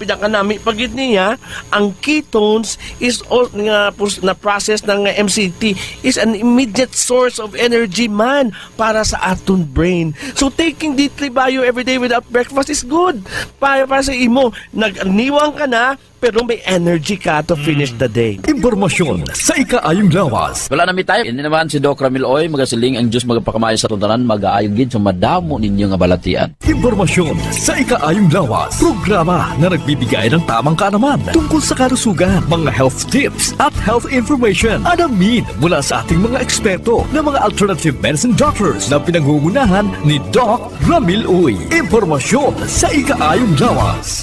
pinakanami pagit niya, ang ketones is all na process ng MCT is an immediate source of energy man para sa aton brain. So taking D3 Bio every day without breakfast is good. Para sa imo, nagniwang ka na, pero may energy ka to finish the day. Impormasyon sa ikaayong lawas. Wala na mi tayo. Hindi naman si Doc Ramil Oy, magasiling ang Diyos magpakamayo sa tuntanan, mag-aayong gid sa madamo ninyo nga balatian. Impormasyon sa ikaayong lawas. Programa na nagbibigay ng tamang kaalaman tungkol sa kalusugan, mga health tips at health information. Alamin mula sa ating mga eksperto na mga alternative medicine doctors na pinangungunahan ni Doc Ramil Oy. Impormasyon sa ikaayong lawas.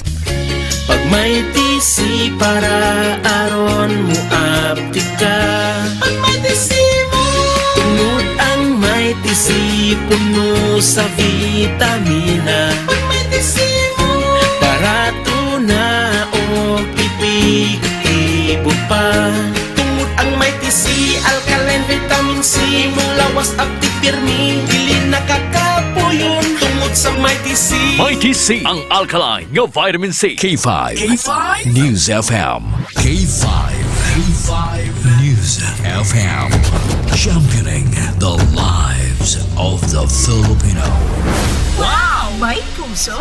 Pag may tisi para aron mo aptika, pag may tisi mo tungod ang may tisi puno sa vitamina, pag may tisi mo barato na o ipig-ibo pa, tungod ang may tisi alkaline vitamin C mulawas akti pirmi dili nakakapuyon tungod sa may tisi. Mighty C, ang alkaline ng vitamin C. K5. News FM. K5. News FM. Championing the lives of the Filipino. Wow! May puso!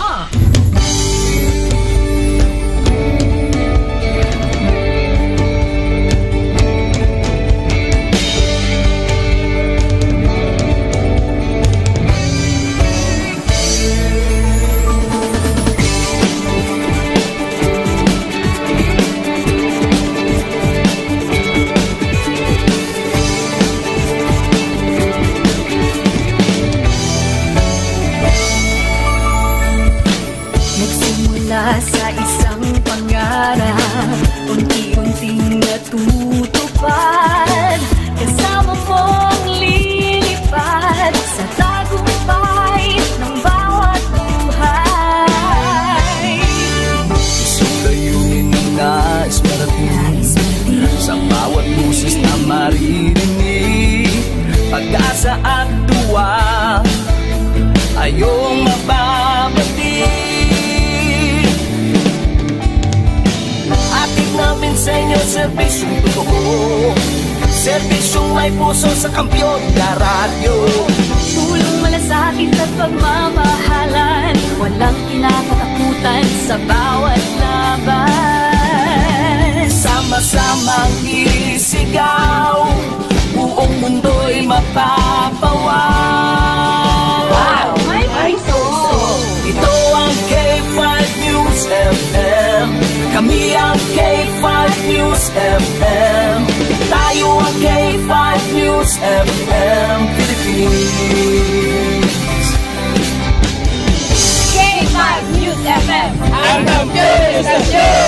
Sa isang pangarap, unti-unting natutupad, kasama mong lilipad sa tagumpay ng bawat buhay. Isang layunin ng nais marating sa bawat busis na maririnig, pag-asa at tuwa ayong mababati. Namin sa inyo, serbisyong totoo, serbisyong may puso sa kampyon na radyo. Tulong malasakit at pagmamahalan, walang kinakatakutan sa bawat laban. Sama-samang isigaw, buong mundo'y mapapawaw. Wow! May puso! Ito ang K5 News FM. Kami ang K5 News FM. Tayo ang K5 News FM Philippines. K5 News FM. Ang News FM.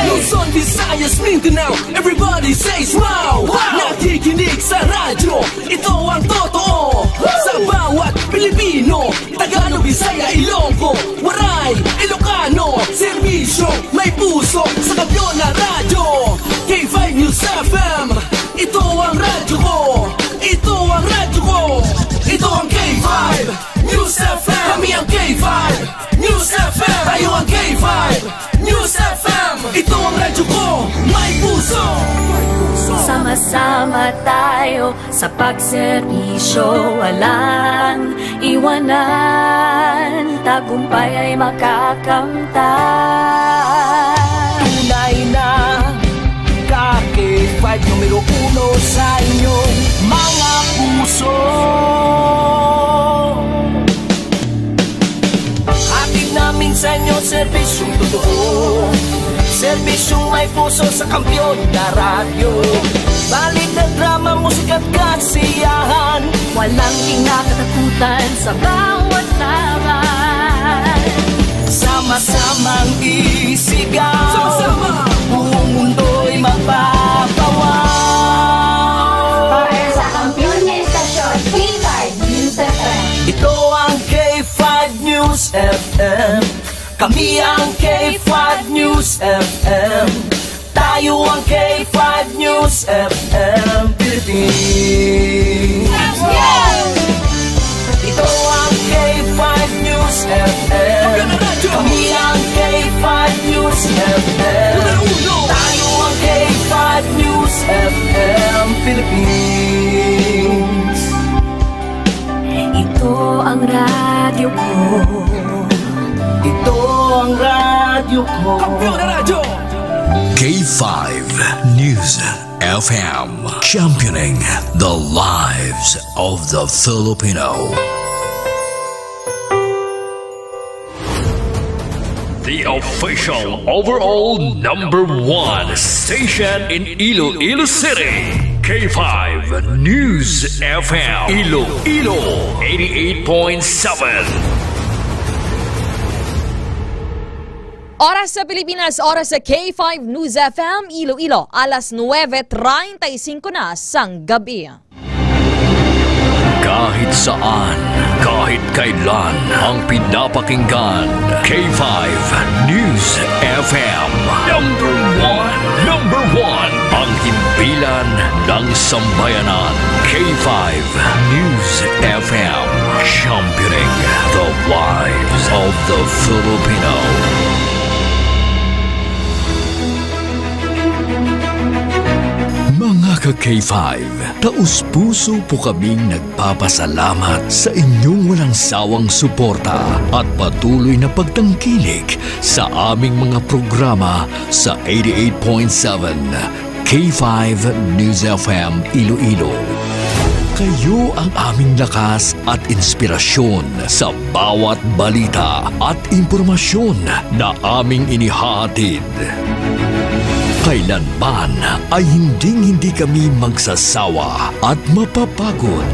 Luzon, Visayas, Mindanao, everybody say smile. Nakikinig sa radyo, ito ang totoo. Sa bawat Pilipino, Tagalog, Bisaya, Ilonggo, Waray, Ilocano, serbisyo, may puso sa kampyon na radyo. K5 News FM, ito ang radyo ko. Ito ang radyo ko. Ito ang K5 News FM. Kami ang K5 News FM. Tayo ang K5 News FM. Ito ang radyo ko. May puso. Sama-sama tayo sa pagserbisyo, walang iwanan, tagumpay ay makakamtan. Tunay na K5 numero 1 sa inyong mga puso. Hatid namin sa inyo serbisyong totoo, serbisyong may puso sa kampyon na radyo. Balik na drama, musika at kasiyahan, walang kinakatakutan sa bawat laban. Sama-samang isigaw, sama-sama, buong mundo'y mapapawaw. Para sa kampyon na istasyon, K5 News FM. Ito ang K5 News FM. Kami ang K5 News FM. Tayo ang K5 News FM Philippines. Ito ang K5 News FM. radyo ko. Kampiyon na radyo! K5 News FM, championing the lives of the Filipino. The official overall #1 station in Iloilo City. K5 News FM, Iloilo 88.7. Oras sa Pilipinas, oras sa K5 News FM, Iloilo, alas 9:35 na sang gabi. Kahit saan, kahit kailan, ang pinapakinggan, K5 News FM. Number one, ang himpilan ng sambayanan. K5 News FM, championing the lives of the Filipino. Mga ka-K5, taus-puso po kaming nagpapasalamat sa inyong walang sawang suporta at patuloy na pagtangkilik sa aming mga programa sa 88.7 K5 News FM Iloilo. Kayo ang aming lakas at inspirasyon sa bawat balita at impormasyon na aming inihahatid. Kailanman ay hindi kami magsasawa at mapapagod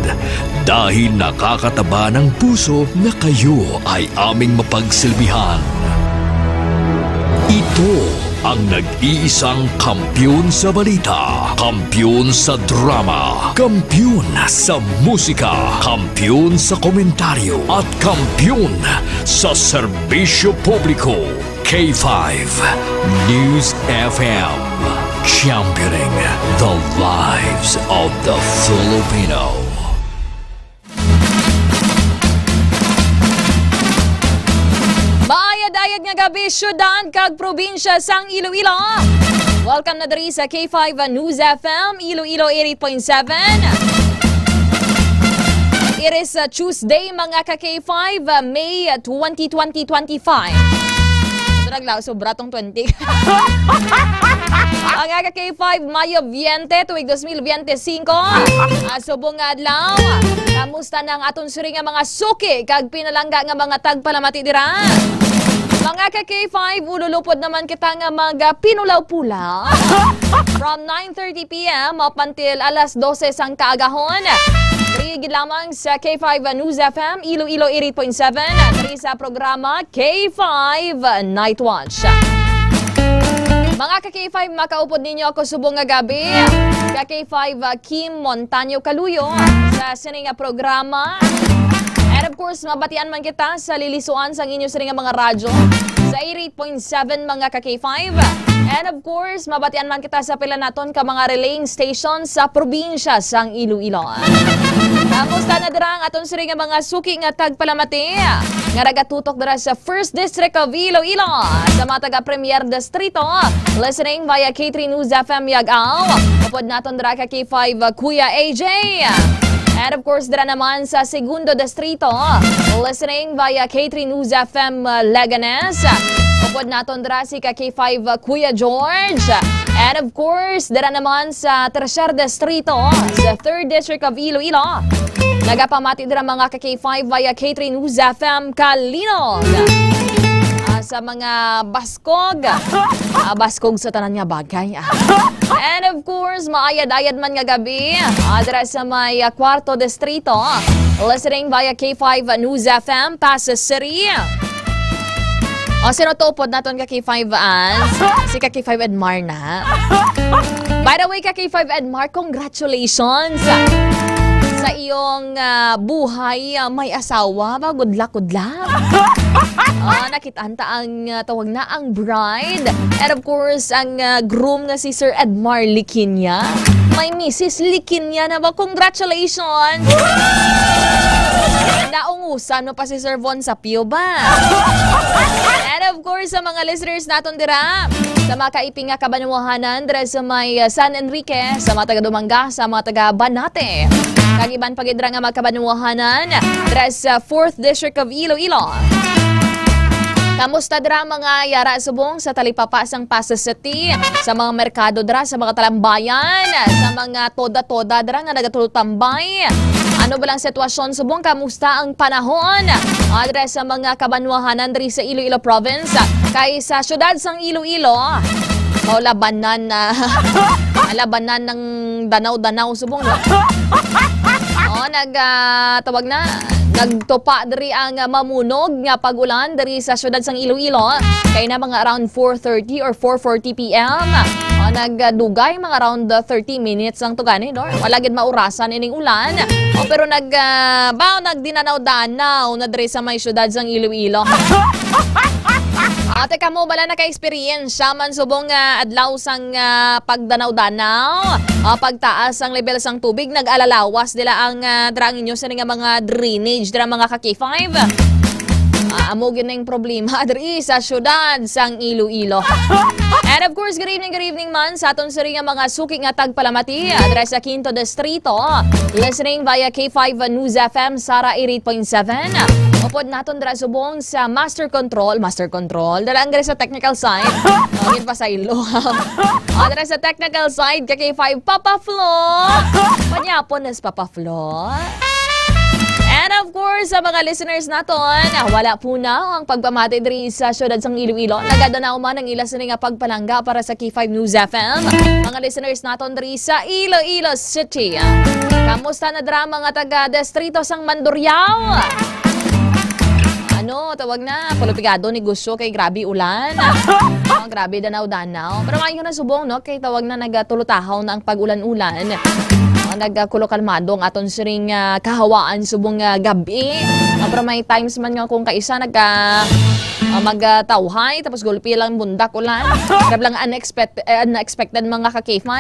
dahil nakakataba ng puso na kayo ay aming mapagsilbihan. Ito ang nag-iisang kampiyon sa balita, kampiyon sa drama, kampiyon sa musika, kampiyon sa komentaryo at kampiyon sa serbisyo publiko. K5 News FM, championing the lives of the Filipino. Maayad-ayad nga gabi, syudad kag probinsya sang Iloilo. Welcome na diri sa K5 News FM, Iloilo 88.7. It is Tuesday, mga ka-K5, May 2025. Naglaw, sobra tong 20. Ang K5, Mayo 20, tuwig 2025. Subong nga adlaw. Kamusta na ang aton suri nga mga suki kag pinalangga nga mga tagpalamati dira? Mga K5, ululupod naman kita nga mga pinulaw-pula. From 9:30 p.m. up until alas 12 sang kaagahon. Rigid lamang sa K5 News FM, Iloilo 88.7, at sa programa K5 Night Watch. Mga ka-K5, makaupod ninyo ako subong nga gabi. Ka-K5 Kim Montaño Caluyo sa sining programa. And of course, mabatian man kita sa lilisuan sa inyo sining mga radyo sa 88.7 mga ka-K5. And of course, mabatian man kita sa pila naton ka mga relaying stations sa probinsya sang Iloilo. Kamusta na dira ang aton siri nga mga suki nga tagpalamati nga nagatutok dira sa 1st District of Iloilo sa mga taga-Premier Distrito, listening via K3 News FM Yagaw. Upod naton dira ka K5 Kuya AJ. And of course, dira naman sa 2ndo Distrito, listening via K3 News FM Leganes. Upod naton dira si K5 Kuya George. And of course, dira naman sa 3rd Distrito, sa 3rd District of Iloilo. Nagapamati dira mga K5 via K3 News FM Kalinog. Sa mga baskog. Baskog sa tanan nga bagay. And of course, maayad-ayad man nga gabi. Dira sa may 4th Distrito, listening via K5 News FM Pasay City. Sino to upod naton ka K5 si ka K5 Edmar na. By the way, ka K5 Edmar, congratulations sa iyong buhay may asawa. Good luck, good luck. Nakitanta ang tawag na ang bride. And of course, ang groom na si Sir Edmar Liquinia. May Mrs. Liquinia na ba? Congratulations! Naungusan mo pa si Sir Von Sapio ba? And of course, sa mga listeners naton dira, sa mga kaiping nga kabanuahanan, dira sa may San Enrique, sa mga taga-Dumanga, sa mga taga-Banate. Kagiban pagidra nga mga kabanuahanan, dira sa 4th District of Iloilo. Kamusta dra mga yara subong sa talipapa sang Pasay City, sa mga merkado dra, sa mga talambayan, sa mga toda-toda dra nga nagatulutambay. Ano ba lang sitwasyon subong? Kamusta ang panahon? Adres sa mga kabanwahanan diri sa Iloilo Province, kay sa syudad sang Iloilo. Labanan na labanan ng danaw-danaw subong no. Tawag na nagtupa diri ang mamunog nga pagulan diri sa syudad sang Iloilo kay na mga around 4:30 or 4:40 PM. Nagdugay mga around 30 minutes lang to gani no. Wala gid maurasan ining ulan. Pero nagdinanaw-danaw na diri sa may syudad sang Iloilo. Ate kamo bala naka-experience man subong adlaw sang pagdanaw-danaw, pagtaas ang level sang tubig, nag-alalawas nila ang drang inyo sa nga mga drainage dira mga ka-K5. Amo gining problema diri sa syudad sang Iloilo. And of course, good evening man sa aton siri nga mga suki nga tagpalamati adres sa Quinto Distrito. Listening via K5 News FM Sara 88.7. Upod naton dira subong sa Master Control, dala ang sa technical side. Ngin pa sa ilo. Dira sa technical side kay K5 Papa Flo. Panyapon nas Papa Flo. And of course, sa mga listeners naton, wala po na ang pagpamati diri sa syudad sang Iloilo. Nagadanaw man ang ila sa nga pagpalangga para sa K5 News FM. Mga listeners naton diri sa Iloilo City. Kamusta na dira mga taga-distrito sang Mandurriao? Tawag na, palupigado ni Gusto kay grabe ulan. Grabe danaw-danaw. Pero maayong na subong, no? Kay tawag na nagatulutahaw na ang pag-ulan-ulan. Nagkulo-kalmado ang aton siring kahawaan subong gabi. Pero may times man nga kung kaisa magtawhay tapos gulpi lang bundak ulan. Grabe lang unexpected mga ka-K5.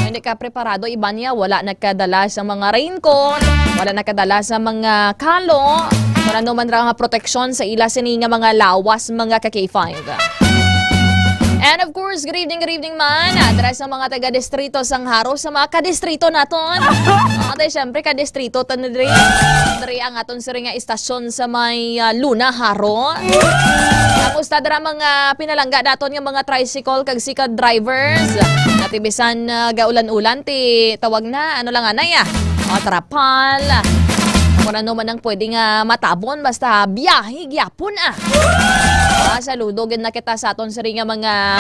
Hindi ka preparado, iba niya wala nakadala sa mga raincoat, wala nakadala sa mga kalo. Wala naman nga proteksyon sa ila sini nga mga lawas mga ka-K5. And of course, good evening man. Adres sa mga taga-distrito sang Haro, sa mga ka-distrito naton. Siyempre, ka-distrito tanadri. Dari ang aton siri nga istasyon sa may Luna, Haro. Kamusta dara mga pinalangga naton nga mga tricycle kag sika drivers. Natibisan gaulan-ulan ti tawag na ano lang anay trapal. Kung ano man ang pwedeng matabon, basta biyahe, gyapon Saludo, gin na kita sa aton sa nga mga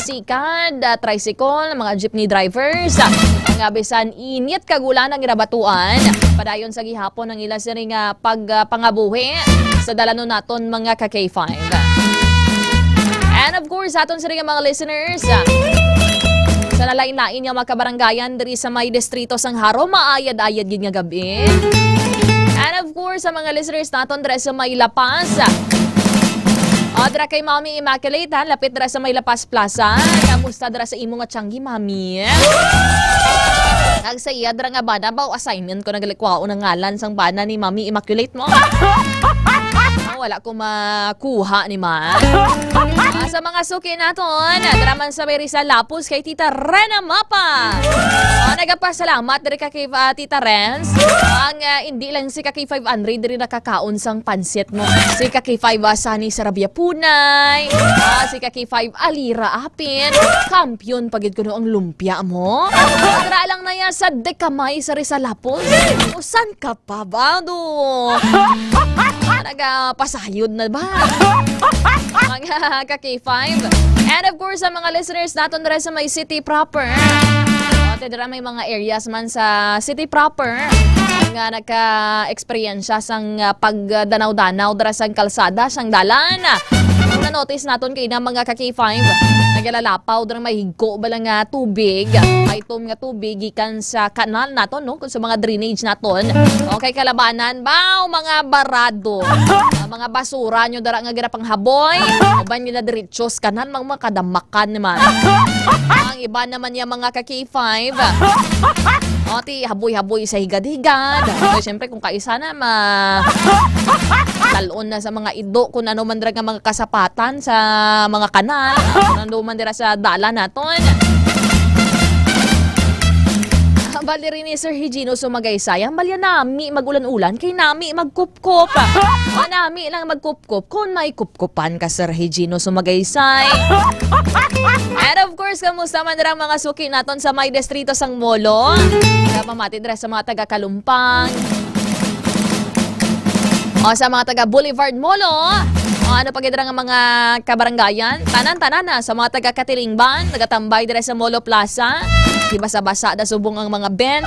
sikad, tricycle, mga jeepney drivers, mga bisan init kagulan ang irabatuan. Padayon sa gihapon ang ila sa nga pagpangabuhi sa dalano naton mga ka-K5. And of course, aton sa nga mga listeners, sa nalain-lain nga mga kabaranggayan diri sa may distrito sang Haro, maayad-ayad gid nga gabi. And of course, sa mga listeners naton dira sa may Lapas. Dira kay Mami Immaculate, lapit dira sa may Lapas Plaza. Kamusta dira sa imo nga tiyanggi, Mami? Nagsaya dira nga bana ba assignment ko nagalikwao ng ngalan sang bana ni Mami Immaculate mo. Wala ko makuha ni Ma. Sa mga suki naton, draman sa Rizal Lapus kay Tita Rena Mapa. Nagapasalamat diri ka kay Tita Renz. Ang hindi lang si kay 500 diri nakakaon sang pansit mo. Si kay 5 Sani Sarabia Punay. Si kay 5 Alira Apin. Kampiyon pagid kuno ang lumpia mo. Dira lang na ya sa Dekamay sa Rizal Lapus. Usan ka pa ba do? Nagapasayod na ba? Mga ka-K5. And of course, sa mga listeners natin dira sa may city proper. Dira may mga areas man sa city proper nga nagka-experiensya sang pagdanaw-danaw dira sang kalsada, sang dalan. Na-notice naton kay na mga ka-K5 nagalalapaw dira may higko ba lang nga tubig, may tom nga tubig gikan sa kanal naton no, kung sa mga drainage naton. Okay, kalabanan baw mga barado, mga basura nyo dara nga gira pang haboy, uban nyo na diretsos kanan mga kadamakan naman. Ang iba naman yung mga ka-K5 ti haboy-haboy sa higad-higad. So, siyempre kung kaisa na talon na sa mga ido kung ano man dira nga mga kasapatan sa mga kanal, kung ano man dira sa dala naton. Bali rin ni Sir Higino Sumagaysay, ang balya nami magulan-ulan, kay nami magkupkop. O nami lang magkupkop, kung may kupkupan ka Sir Higino Sumagaysay. And of course, kamusta man dirang mga suki naton sa may distrito sang Molo? Pamati dira sa mga taga-Kalumpang. O sa mga taga-Boulevard Molo. O ano pag nga mga kabaranggayan? Tanan-tanan na sa mga taga-Katilingban, taga-tambay dira sa Molo Plaza. Di basa-basa na subong ang mga bench.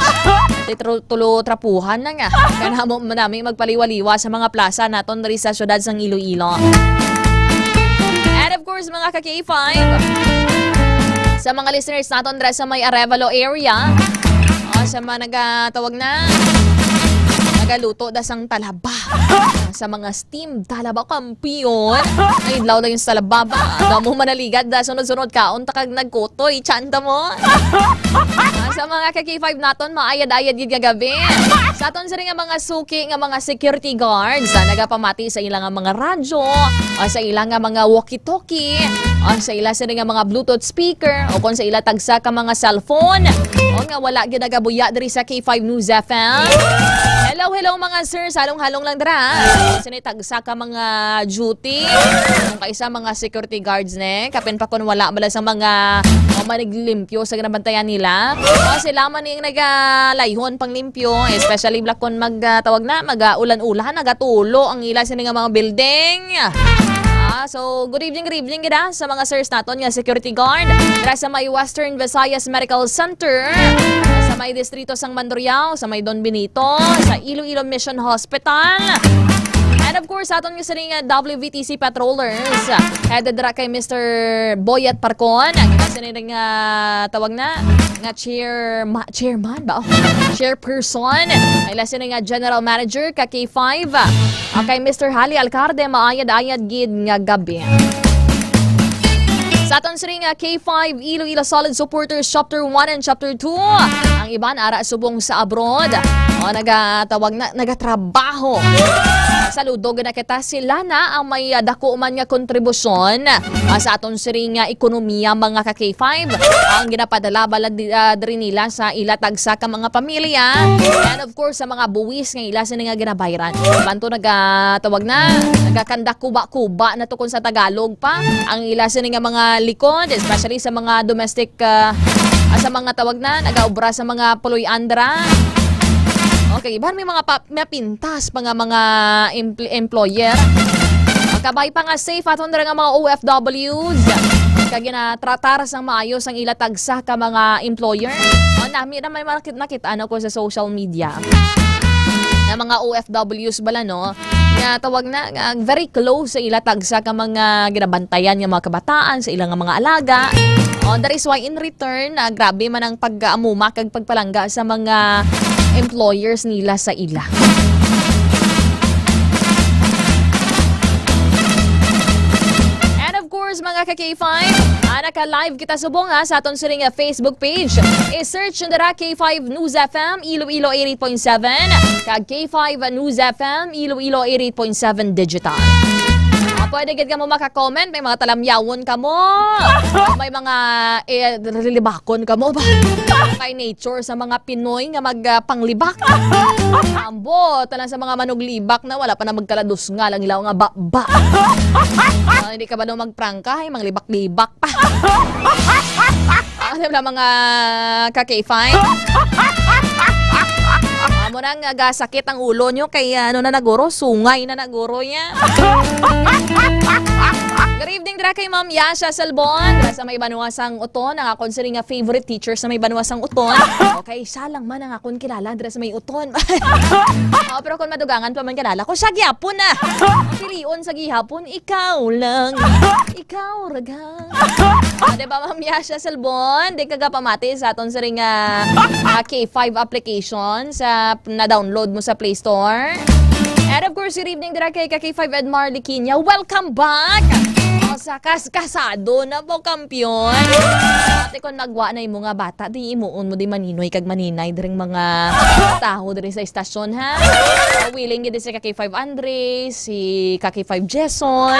Tulo trapuhan na nga. Kaya namin magpaliwaliwa sa mga plaza naton diri sa syudad sang Iloilo. And of course, mga ka-K5, sa mga listeners naton dira sa may Arevalo area, sa mga nagatawag na nagaluto da sang talaba sa mga steam talaba kampiyon ay idlaw lang yung talaba ba mo manaligad da sunod-sunod kaon takag nagkutoy chanta mo sa mga ka-K5 naton maayad-ayad gid gabi sa aton sa nga mga suki nga mga security guards nagapamati sa ilang mga radyo sa ilang mga walkie-talkie sa ilang sa nga mga bluetooth speaker o kung sa ilang tagsa ka mga cellphone o nga wala ginagabuya diri sa K5 News FM. Hello mga sir, halong-halong lang dira. Sinitagsa ka mga duty. Kung kaisa mga security guards ne, kapin pa kun wala bala sa mga maniglimpyo sa ginabantayan nila. Sila man yung nagalayhon pang limpyo, especially black kun magtawag na, mag-ulan-ulan, nagatulo ang ila sa mga building. So, good evening gida sa mga sirs naton nga security guard dira sa may Western Visayas Medical Center, sa may distrito sang Mandurriao, sa may Don Benito, sa Iloilo Mission Hospital. And of course, aton nga sining WVTC patrollers headed dira kay Mr. Boyet Parcon, kasi nga tawag na nga chairman ba? Chairperson. Ay lasin nga General Manager ka K5. Kay Mr. Hali Alcarde maayad-ayad gid nga gabi. Sa aton siring K5 Iloilo Solid Supporters Chapter 1 and Chapter 2. Ang iban ara subong sa abroad. Nagatawag na nagatrabaho. Saludog na kita sila na ang may dako man nga kontribusyon sa aton siring ekonomiya mga ka-K5. Ang ginapadala bala diri nila sa ila tagsa ka mga pamilya. And of course sa mga buwis nga ila sila nga ginabayran. Banto nagatawag na nagakanda kuba-kuba na tukon sa Tagalog pa. Ang ila sila nga mga likod, especially sa mga domestic sa mga tawag na nagaobra sa mga puloy andra. Okay, iban may mga pintas pa nga mga employer. Kabay pa nga safe aton dira nga mga OFWs. Kag ginatratar sang maayos ang ila tagsa ka mga employer. Nami na may nakita ano ko sa social media. Na mga OFWs bala no, nga tawag na very close sa ila tagsa ka mga ginabantayan nga mga kabataan sa ilang mga alaga. That is why in return, grabe man ang pag-amuma kag pagpalangga sa mga employers nila sa ila. And of course, mga ka-K5, naka-live kita subong sa aton siring Facebook page. I-search nara K5 News FM Iloilo 88.7 kag K5 News FM Iloilo 88.7 digital. Pwede gid ka mo maka-comment, may mga talamyawon ka mo, may mga lilibakon ka mo ba? Kay nature sa mga Pinoy nga magpanglibak. Ambo, talang sa mga manuglibak na wala pa na magkalados nga lang ilaw nga ba. Hindi ka ba daw magprangka, mga libak-libak pa. Ano na mga ka-K5? Mo nang gasakit ang ulo nyo kay ano na naguro, sungay na naguro niya. Good evening dira kay Ma'am Yasha Salbon. Dira sa may Banuasang Uton, ang akong siring nga favorite teacher sa may Banuasang Uton. Okay, siya lang man ang akong kilala dira sa may Uton. Pero kung madugangan pa man kilala ko, siya gihapon na. Pilion sa gihapon, ikaw lang. Ikaw ragang. Diba Ma'am Yasha Salbon? Di kagapamati sa aton siring K5 application sa na-download mo sa Play Store. And of course, good evening dira kay K5 Edmar Liquinia. Welcome back! Sa kasado na po kampiyon. Ate kung nagwa na yung mga bata, di imuon mo di maninoy kag maninay diring mga taho diri sa istasyon ha. Willing gid si K5 Andres, si K5 Jason.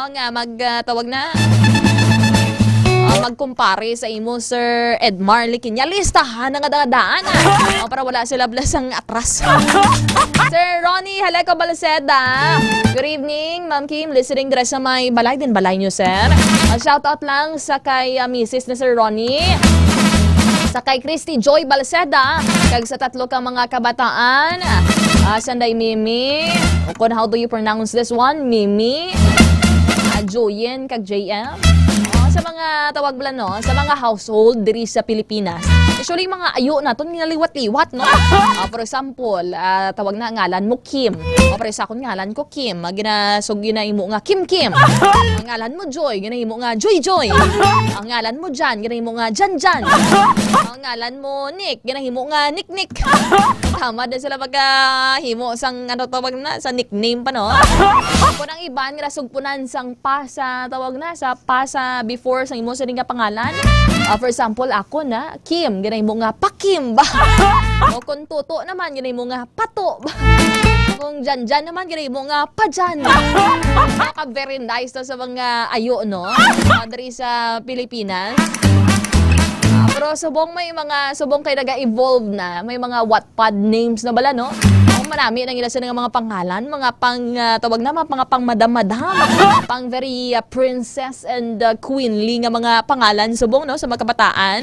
Nga magtawag na. magkumpare sa imo Sir Edmar Likinya. Listahan nga daan para wala sila blasang atras. Sir Ronnie Haleco Balaceda. Good evening, Ma'am Kim. Listening dire sa may balay din balay nyo, sir. Shout out lang sa kay Mrs. na Sir Ronnie. Sa kay Christy Joy Balaceda. Kag sa tatlo kang mga kabataan. Sanday Mimi. Kung how do you pronounce this one? Mimi. Joyen kag JM. Sa mga tawag bala no, sa mga household diri sa Pilipinas. Usually mga ayo naton ginaliwat-liwat no. For example, tawag na ngalan mo Kim. Para sa akon ngalan ko Kim, ginasog ginahimo nga Kim Kim. Ang ngalan mo Joy, ginahimo nga Joy Joy. Ang ngalan mo Jan, ginahimo nga Jan Jan. Ang ngalan mo Nick, ginahimo nga Nick Nick. Tama din sila pagkahimo sang ano tawag na sa nickname pa no. Kung ang iban ginasugpunan sang pasa tawag na sa pasa before sa imo sa nga pangalan. For example, ako na Kim, ginahimo nga Pakim ba? O kung Toto naman, ginahimo nga Pato ba? Kung Jan naman, ginahimo nga Pajan. Very nice to sa mga ayo, no? Dari sa Pilipinas. Pero subong may mga, subong kayo nag-evolve na, may mga Wattpad names na bala, no? Marami nang ilasan ng mga pangalan, mga pang tawag na mga pang madam-madam, pang very princess and queenly nga mga pangalan subong no sa mga kabataan.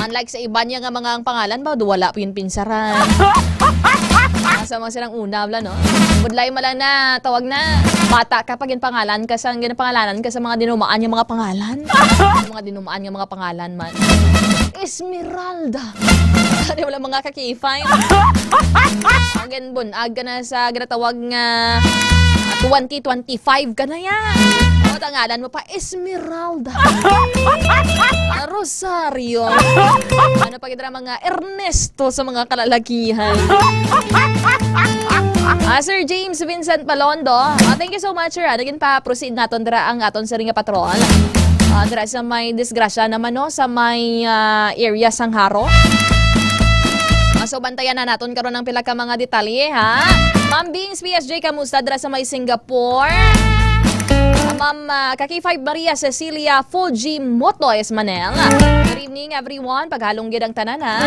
Unlike sa iba niya nga mga pangalan ba wala po yung pinsaran. Sa mga silang una bla no. Budlay malang na tawag na bata kapag yung pangalan ka sa pangalanan ka sa mga dinumaan yung mga pangalan. Mga dinumaan yung mga pangalan man. Esmeralda. Di wala mga kakifay. Again, bunag ka na sa ginatawag nga 2025 ka na yan. O, tangalan mo pa, Esmeralda. Rosario. Ano pa kita mga Ernesto sa mga kalalakihan. Sir James Vincent Palondo. Thank you so much, sir. Naging pa-proceed natin dira ang aton sa ringa patrol. Dira sa may disgrasya naman no, sa may area sang Haro. So bantayan na natin karon ng pila ka mga detalye ha. Ma'am Bings PSJ kamusta dira sa may Singapore? Ma'am Kaki5 Maria Cecilia Fuji Motoes Manel. Good evening everyone. Paghalong gid ang tanan ha.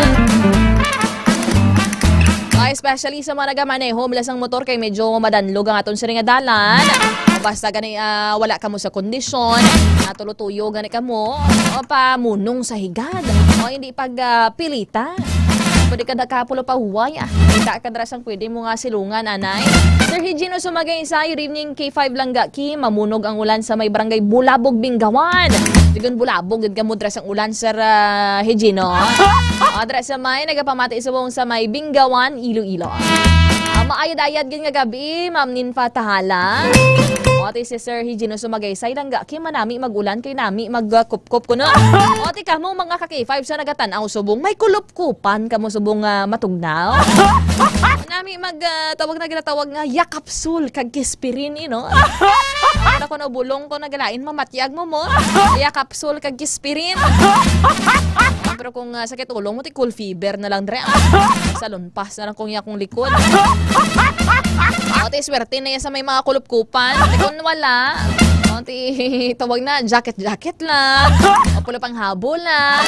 Especially sa mga nagamaneho mula sang motor kay medyo madanlog ang aton sa nga dalan. Basta gani wala ka mo sa kondisyon, natulutuyo gani ka mo o pamunong sa higad o hindi pagpilita. Pwede ka nakapulo pa huway Kita ka drasang pwede mo nga silungan anay. Sir Higino Sumagay sa good evening K5 Langga Kim. Mamunog ang ulan sa may barangay Bulabog Bingawan. Digon Bulabog gid ka mo drasang ulan Sir Higino. Adres sa may nagapamati subong sa may Bingawan Iloilo. Maayad-ayad gid nga gabi Ma'am Ninfa Tahala. Ote si Sir Higino Sumagaysay Langga Kim manami magulan kay nami magkup-kup ko no. Ote ka mo mga kaki-5 sa nagatanaw subong may kulup-kupan kamo subong matugnaw. Nami tawag na ginatawag nga yakapsul kag kispirin no. Ano ko no bulong ko nagalain mamatyag mo yakapsul kag kispirin. Pero kung sakit ulong mo ti cool fever na lang dre. Sa lunpas na lang kung yakong likod. Ote swerte na yan sa may mga kulup-kupan. Kung wala, tawag na jacket lang. O pula pang habol lang.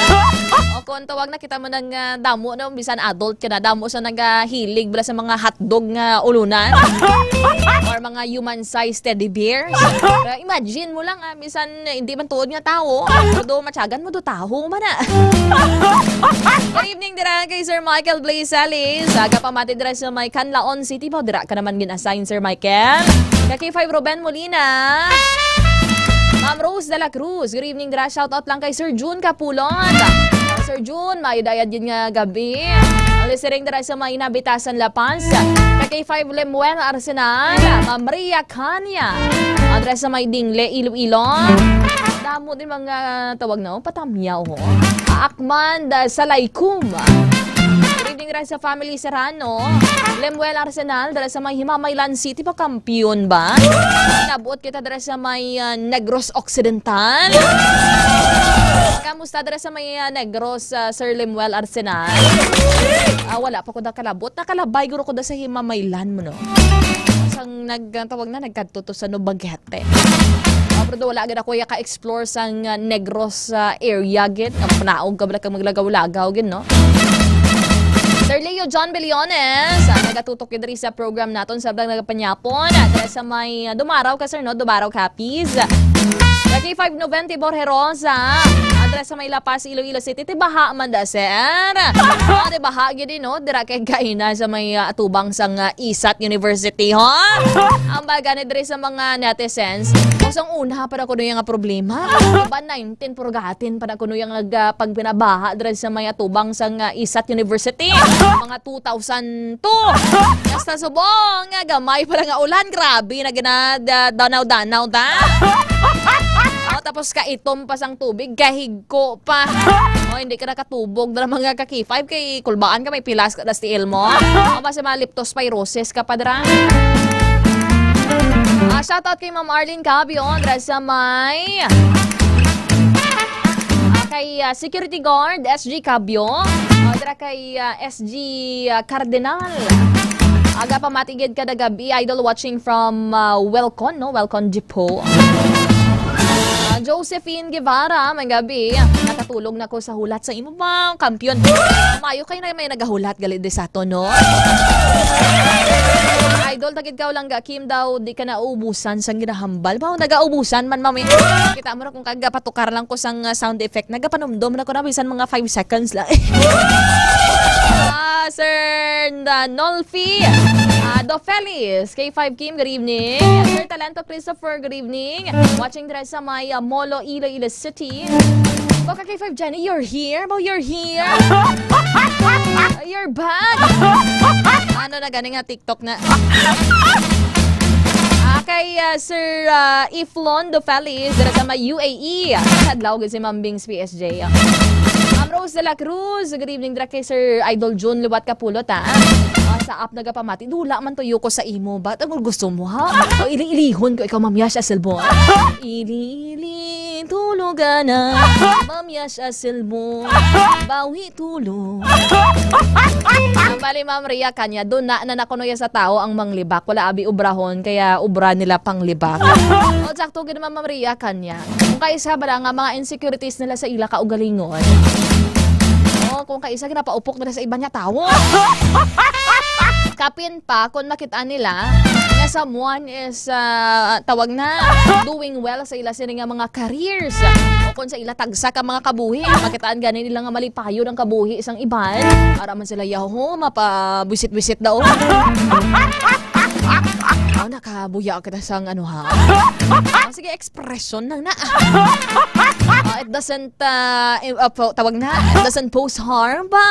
O kung tawag na kita mo ng damo no, bisan adult ka na, damo sa naghilig bala sa mga hotdog nga ulunan. Or mga human-sized teddy bears. Pero imagine mo lang bisan hindi man tuod nga tao. Pero matyagan mo do tao man Good evening dira kay Sir Michael Blaze Salis. Aga pamati dira sa may Canlaon City pa. Dira ka naman gin-assign Sir Michael. Kay 5 Ruben Molina. Ma'am Rose de la Cruz. Good evening dira. Shout out lang kay Sir June Capulon. Sir June, mayudayad yun nga gabi. Ang listening dira sa may Nabitasan La Paz. Kay 5 Lemuel Arsenal. Ma'am Maria Kanya. Adres sa may Dingle Iloilo. Damo din mga tawag na patamyaw ho. Akman sa Laikum. Good evening rin sa family Serrano. Lemuel Arsenal dala sa may Himamaylan City pa kampiyon ba? Nabuot kita dala sa may Negros Occidental. Kamusta dala sa may Negros Sir Lemuel Arsenal? Wala pa ko da kalabot. Nakalabay guro ko da sa Himamaylan mo no. Sang nagtawag na nagkadto sa Nobagete. Pero wala agad ako ka-explore sa Negros area gid. Panaog ka bala kang maglagaw-lagaw gid no. Sir Leo John Beliones, nagatutok yun rin sa program naton sa nagapanyapon. At sa may dumaraw ka sir no, dumaraw kapis. Lagi 590 Borgerosa, adres sa may La Paz, Iloilo City, tibaha man da sir. Tibaha gini no, dira kay kaina sa may atubang sang ISAT University ho. Ang bagani diri sa mga netizens, kusang una para kuno yung problema. Iba 19 purgatin para kuno yung pagpinabaha diri sa may atubang sang ISAT University. Mga 2002. Basta subong nga gamay pala nga ulan, grabe na ginadanaw-danaw ta. Tapos kaitom pa sang tubig, kahigko pa. Hindi ka nakatubog na mga kaki-5 kay kulbaan ka may pilas ka das tiil mo. Mas mga leptospirosis ka pa dra. Shoutout kay Ma'am Arlene Cabio, sa may kay security guard SG Cabio, dra kay SG Cardinal. Aga pa matigid ka na gabi, idol watching from Welcon, no? Welcon Depot. Josephine Guevara, may gabi. Nakatulong na ko sa hulat sa imo bang kampiyon. Mayo kayo na may nagahulat galit de sa to, no? Idol, tagid ka lang ga, Kim daw, di ka naubusan sang ginahambal. Ba, nagaubusan man, mami. Kita mo na kung kagapatukar lang ko sang sound effect. Nagapanumdom na ko na, bisan mga 5 seconds lang. Sir Nolfi Dofelis, K5 Kim, good evening. Sir Talento Christopher, good evening. Watching dress sa may Molo, Iloilo City. Baka K5 Jenny, you're here? Bo, you're here? You're back? Ano na ganing nga TikTok na? Kay Sir Iflon Dofelis, dara sa may UAE. Hadlaw si Mambings PSJ. Rose de la Cruz, good evening dra kay Sir Idol June Liwat Kapulot sa app nagapamati, dula man tuyo ko sa imo. Ba't ang gusto mo ha? O ili-ilihon ko ikaw mamya siya silbon. Ili-ili tulugan na mamya siya silbon. Bawi tulog. Bali Ma'am Ria kanya, doon na nakunoya sa tao ang manglibak. Wala abi ubrahon, kaya ubra nila panglibak. O sakto gid Ma'am Ria kanya. Kung kaisa ba nga mga insecurities nila sa ila kaugalingon. Kung kaisa ginapaupok nila sa iba niya tao. Kapin pa kung makita nila na someone is tawag na doing well sa ila sila nga mga careers o kung sa ila tagsa ka mga kabuhi, makitaan ganin nila nga malipayo ng kabuhi isang iban para man sila yaho mapabisit-bisit daw. Nakabuya ka na sang ano ha. Sige, expression lang na. It doesn't tawag na, it doesn't pose harm ba?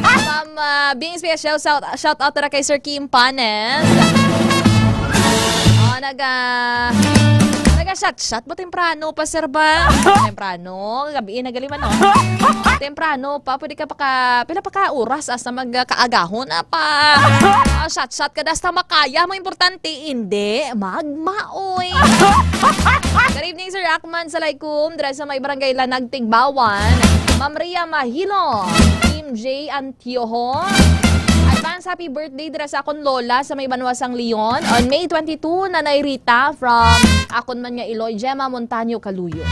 Ma'am, being special, shout out na kay Sir Kim Panes. Naga-shot mo temprano pa sir ba? Temprano, gabi nagaliman no. Temprano pa, pwede ka pila pa ka oras asa magkaagahon pa. Shot ka dasta makaya mo importante hindi magmaoy. Good evening Sir Akman Salaykum, dira sa may barangay Lanag Tigbawan. Ma'am Ria Mahilo, Team J Antioho. Advance happy birthday dira sa akon lola sa may Banwasang Leon on May 22, Nanay Rita from akon man nga Iloy, Gemma Montaño, Kaluyo.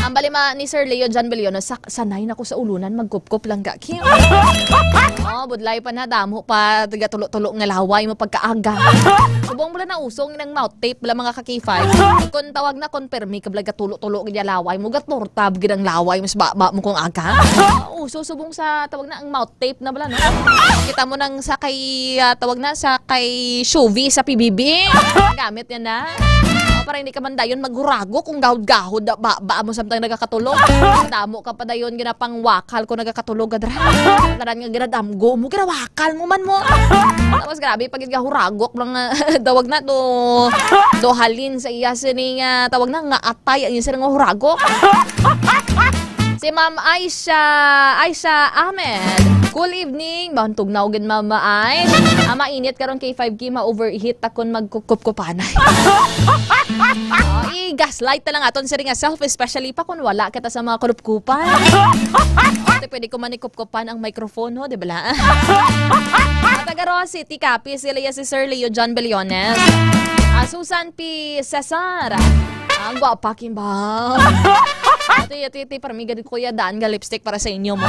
Ang balima ni Sir Leo John Beliones, sanay na ko sa ulunan, magkup-kup lang ka. Kim. Budlay pa na, damo pa, tulo-tulo nga laway mo pagkaaga. Subong mo lang na usong ng mouth tape, wala mga kakifay. Kung tawag na konpermi, kablag ka tulo-tulo nga laway mo, gatortab gidang laway mo sa baba mo kung aga. Subong sa tawag na ang mouth tape na bala, no? Kita mo nang sa kay, tawag na sa kay Shuvi sa PBB. Gamit yan na. Para hindi ka man dayon maghurago kung gahod-gahod ba mo samtang nagakatulog. Damo ka pa dayon ginapang wakal ko nagakatulog gadra. Karan nga ginadamgo mo ginawakal mo man mo. Tapos grabe pag gahuragok lang dawag na do halin sa iya sini nga tawag na nga atay ang sila nga huragok. Si Ma'am Aisha Ahmed. Cool evening. Bantog na ugin Ma'am Ay. Mainit karon kay 5K ma-overheat takon magkukup-kupanay. I-gaslight na lang aton sila nga self, especially pa kung wala kita sa mga kurup-kupan. Pwede ko manikup-kupan ang microphone, ho, di ba la? Tagaroa City, Capi, sila si Sir Leo John Beliones. Susan P. Cesar. Ang gwapa kimba. Ito, paramiga din kuya daan nga lipstick para sa inyo mo.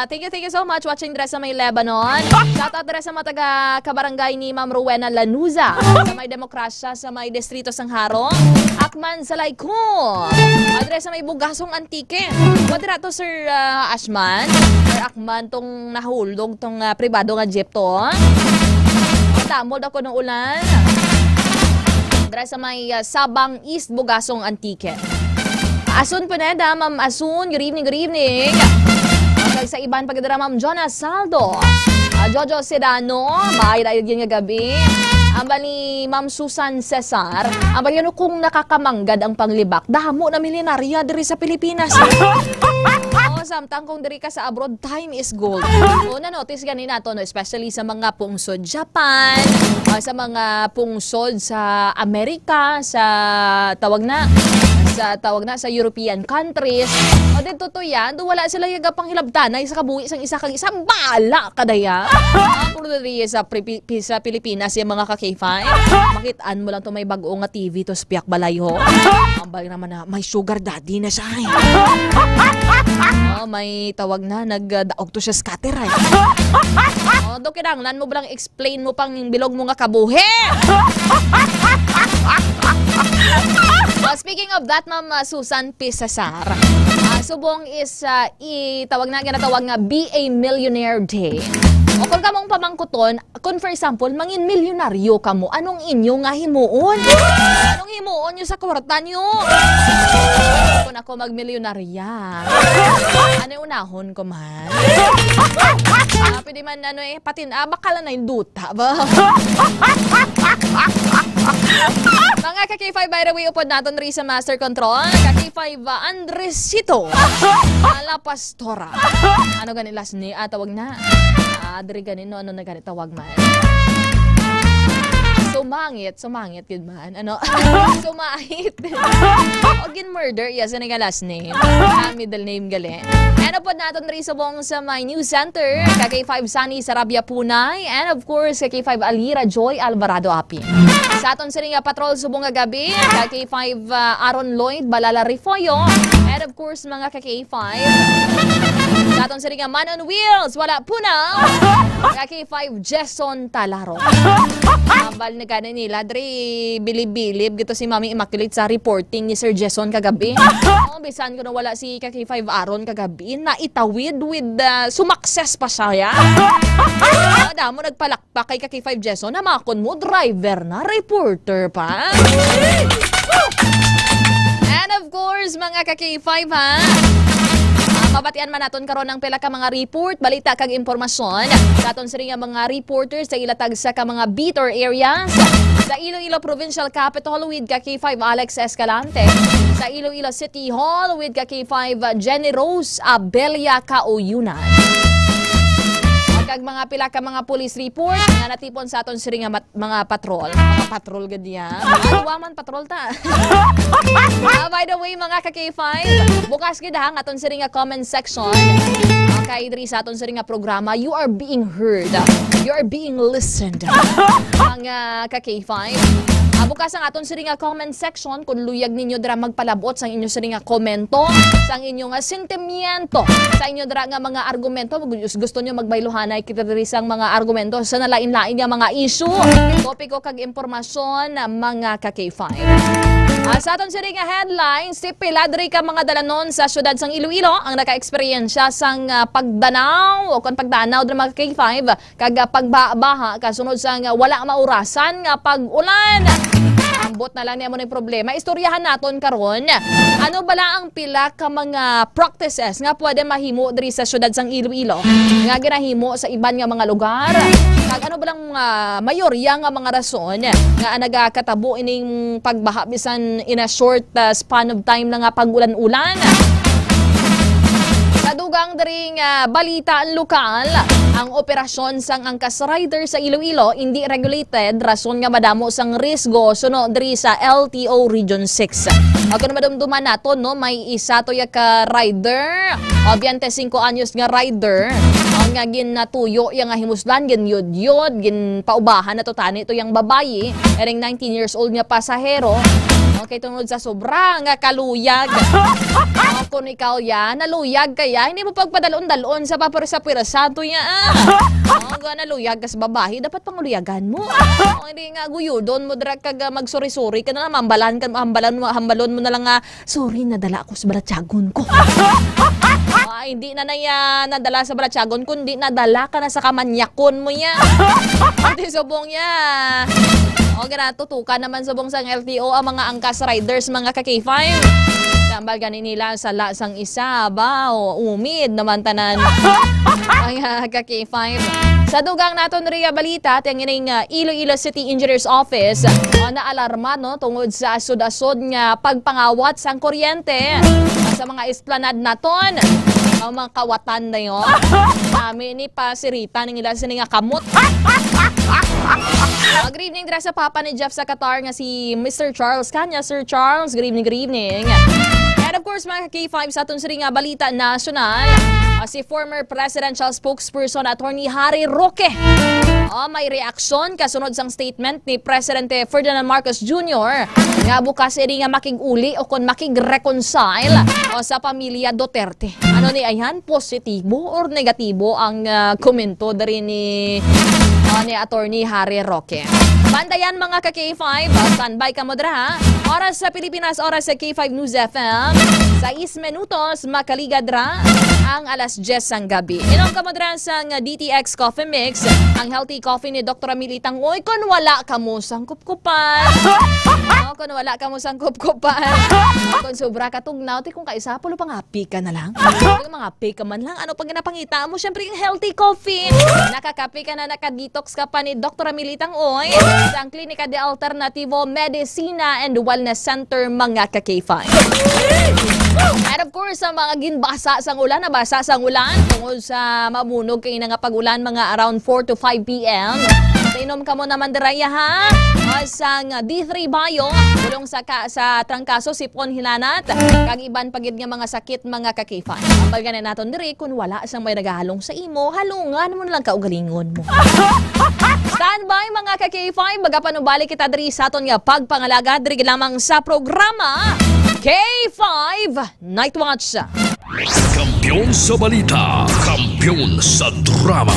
Thank you so much watching Dress sa may Lebanon. Shoutout Dress sa mga taga kabarangay ni Ma'am Rowena Lanuza sa may Demokrasya sa may Distrito Sangharo. Akman sa Layko. Dress sa may Bugasong Antike. Wadira to Sir Ashman. Sir Akman tong nahuldog tong pribado nga jeep to. Damod ako ng ulan. Dress sa may Sabang East Bugasong Antike. Asun po na Ma'am Asun. Good evening. Sa iban pagdara Ma'am Jonas Saldo, Jojo Sedano, maayra yun nga gabi. Ang bali Ma'am Susan Cesar, ang bali ano kung nakakamanggad ang panglibak, damo na milyonarya diri sa Pilipinas. Samtang kung diri ka sa abroad, time is gold. Na-notice ganina to, no? Especially sa mga pungsod Japan, sa mga pungsod sa Amerika, sa tawag na sa European countries. O dito to yan, wala sila yung pang hilabtanay sa kabuhi isang isa kang isang bala kadaya. Kung sa Pilipinas yung mga ka-K5, makitaan mo lang to may bago nga TV to spiyak balay ho. Ang bali naman na may sugar daddy na siya. May tawag na nagdaog to siya scatter ay. Do kinanglan mo balang explain mo pang bilog mo nga kabuhi. Speaking of that, Ma'am Susan P. Cesar, subong is tawag nga BA Millionaire Day. O kung kamong pamangkuton, kung for example, mangin milyonaryo ka mo, anong inyo nga himuon? Anong himuon nyo sa kwarta nyo? Kung ako magmilyonarya, ano yung unahon ko man? Pwede man bakala na yung duta ba? Mga ka-K5, by the way, upod natin rin sa Master Control. Ka-K5 Andresito La Pastora. Ano ganilas ni? Tawag na. Adri ganino, ano na ganit tawag man? Sumangit yun man. Ano? Sumahit. Ogin murder, yes, ano nga last name? Middle name gali. And upod natin rin subong sa my news center, K5 Sunny Sarabia Punay, and of course, K5 Alira Joy Alvarado Api. Sa aton siring patrol subong nga gabi, K5 Aaron Lloyd Balala Rifoyo, and of course, mga K5 sa aton siring Man on Wheels, wala punaw, K5 Jason Talaro. Bal na gana nila, dre bilib-bilib gito si Mami Immaculate sa reporting ni Sir Jason kagabi. Bisan ko na wala si K5 Aaron kagabi, na itawid with sumakses pa siya. Damo nagpalakpak kay K5 Jason, namakon mo, driver na, reporter pa. And of course, mga K5 ha, mabatian man naton karon ng pila ka mga report, balita kag impormasyon. Daton siri nga mga reporters sa ilatag sa ka mga beat or areas sa Iloilo Provincial Capital with K5 Alex Escalante. Sa Iloilo City Hall with K5 Jenny Rose Abelia Kauyunan. Kag mga pila ka mga police report nga natipon sa aton siri nga mga patrol. Mga patrol gad ya. Aduwaman patrol ta. By the way, mga ka-K5, bukas gid ang aton siri nga comment section. Kay diri sa aton siri nga programa, you are being heard. You are being listened. Mga ka-K5. Bukas ang aton siri nga comment section kung luyag ninyo dira magpalabot sa inyo siri nga komento, sa inyo nga sentimiento, sa inyo dira nga mga argumento, gusto nyo magbayluhanay kita diri sang mga argumento sa nalain-lain nga mga issue, topiko kag impormasyon mga ka-K5. Sa aton siri nga headlines, si piladri ka mga dalanon sa syudad sang Iloilo ang naka-eksperyensya sang pagdanaw o kung pagdanaw dira mga K5 kag pagbaha kasunod sang wala maurasan nga pag-ulan. Ambot na lang niya mo ng problema. Istoryahan naton karon. Ano bala ang pila ka mga practices nga pwede mahimo diri sa syudad sang Iloilo nga ginahimo sa iban nga mga lugar? Kag ano balang mayorya nga mga rason nga nagakatabo ining pagbaha bisan in a short span of time na nga pag-ulan-ulan? Dugang daring balita lokal, ang operasyon sang angkas rider sa Iloilo hindi regulated rason nga madamo sang risgo suno diri sa LTO Region 6. Ako na madumduman nato no, may isa to ya ka rider, 25 anyos nga rider nga ginatuyo yung nga himuslan, ginyod-yod, ginpaubahan na to tani ito yung babayi. Ering 19 years old nga pasahero. Okay, tungod sa sobrang nga kaluyag. Kung ikaw yan, naluyag kaya, hindi mo pagpadalon-dalon sa papirasa-pirasato niya. Naluyag ka sa babae, dapat panguluyagan mo. Hindi nga guyudon mo, drak kag magsuri-suri ka na lang, hambalon mo na lang nga, sorry, nadala ako sa balatsagon ko. Hindi na nadala sa balatsagon, kundi nadala ka na sa kamanyakon mo niya. Hindi subong niya. Tutukan naman subong sang LTO ang mga angkas riders, mga ka-K5. Tambal ganin nila sa lasang isa, umid naman tanan ang ka-K5. Sa dugang naton Ria Balita, at yung Iloilo City Engineers Office, naalarma tungod sa asod-asod nga pagpangawat sang kuryente sa mga esplanade naton. Ang mga kawatan na yun. Kami ni pasirita ng ilan sa nga kamot. Good evening, dira sa papa ni Jeff sa Qatar nga si Mr. Charles Kanya. Sir Charles, good evening, good evening. And of course, mga K5 sa atong nga balita national, si former presidential spokesperson Attorney Harry Roque. May reaksyon kasunod sang statement ni Presidente Ferdinand Marcos Jr. nga bukas nga makig-uli o kon makig-reconcile sa pamilya Duterte. Ano ni ayan, positibo or negatibo ang komento dari ni Attorney Harry Roque. Bandayan mga ka-K5, standby ka mo dra. Oras sa Pilipinas, oras sa K5 News FM. 6 minutos, makaligad dra ang alas 10 ang gabi. Inom ka mo dra sa DTX Coffee Mix, ang healthy coffee ni Dr. Militang. Oy, kung wala ka mo sang kupkupan. Kung wala ka mo sang kupkupan. Kung sobra ka tugnaw, kung kaisa, pulo pang happy ka na lang. Kung mga happy ka man lang, ano pag napangita mo? Siyempre yung healthy coffee. Nakakape ka na, nakadetox ka pa ni Dr. Militang Oy sa ang Klinika de Alternativo Medicina and Wellness Center, mga ka-K5. And of course, sa mga ginbasa sang ulan, nabasa sang ulan tungod sa mamunog kayo na nga pag-ulan mga around 4 to 5 p.m. Inom ka mo naman diraya ha. Sang D3 Bayo, tulong sa trangkaso, sipon, hilanat, kag iban pagid nga mga sakit, mga ka-K5. Ang balganan naton diri, kung wala sang may nagahalong sa imo, halungan mo na lang kaugalingon mo. Standby mga ka-K5, magapanubalik kita diri sa aton nga pagpangalaga diri lamang sa programa K5 Night Watch. Kampiyon sa balita, kampiyon sa drama,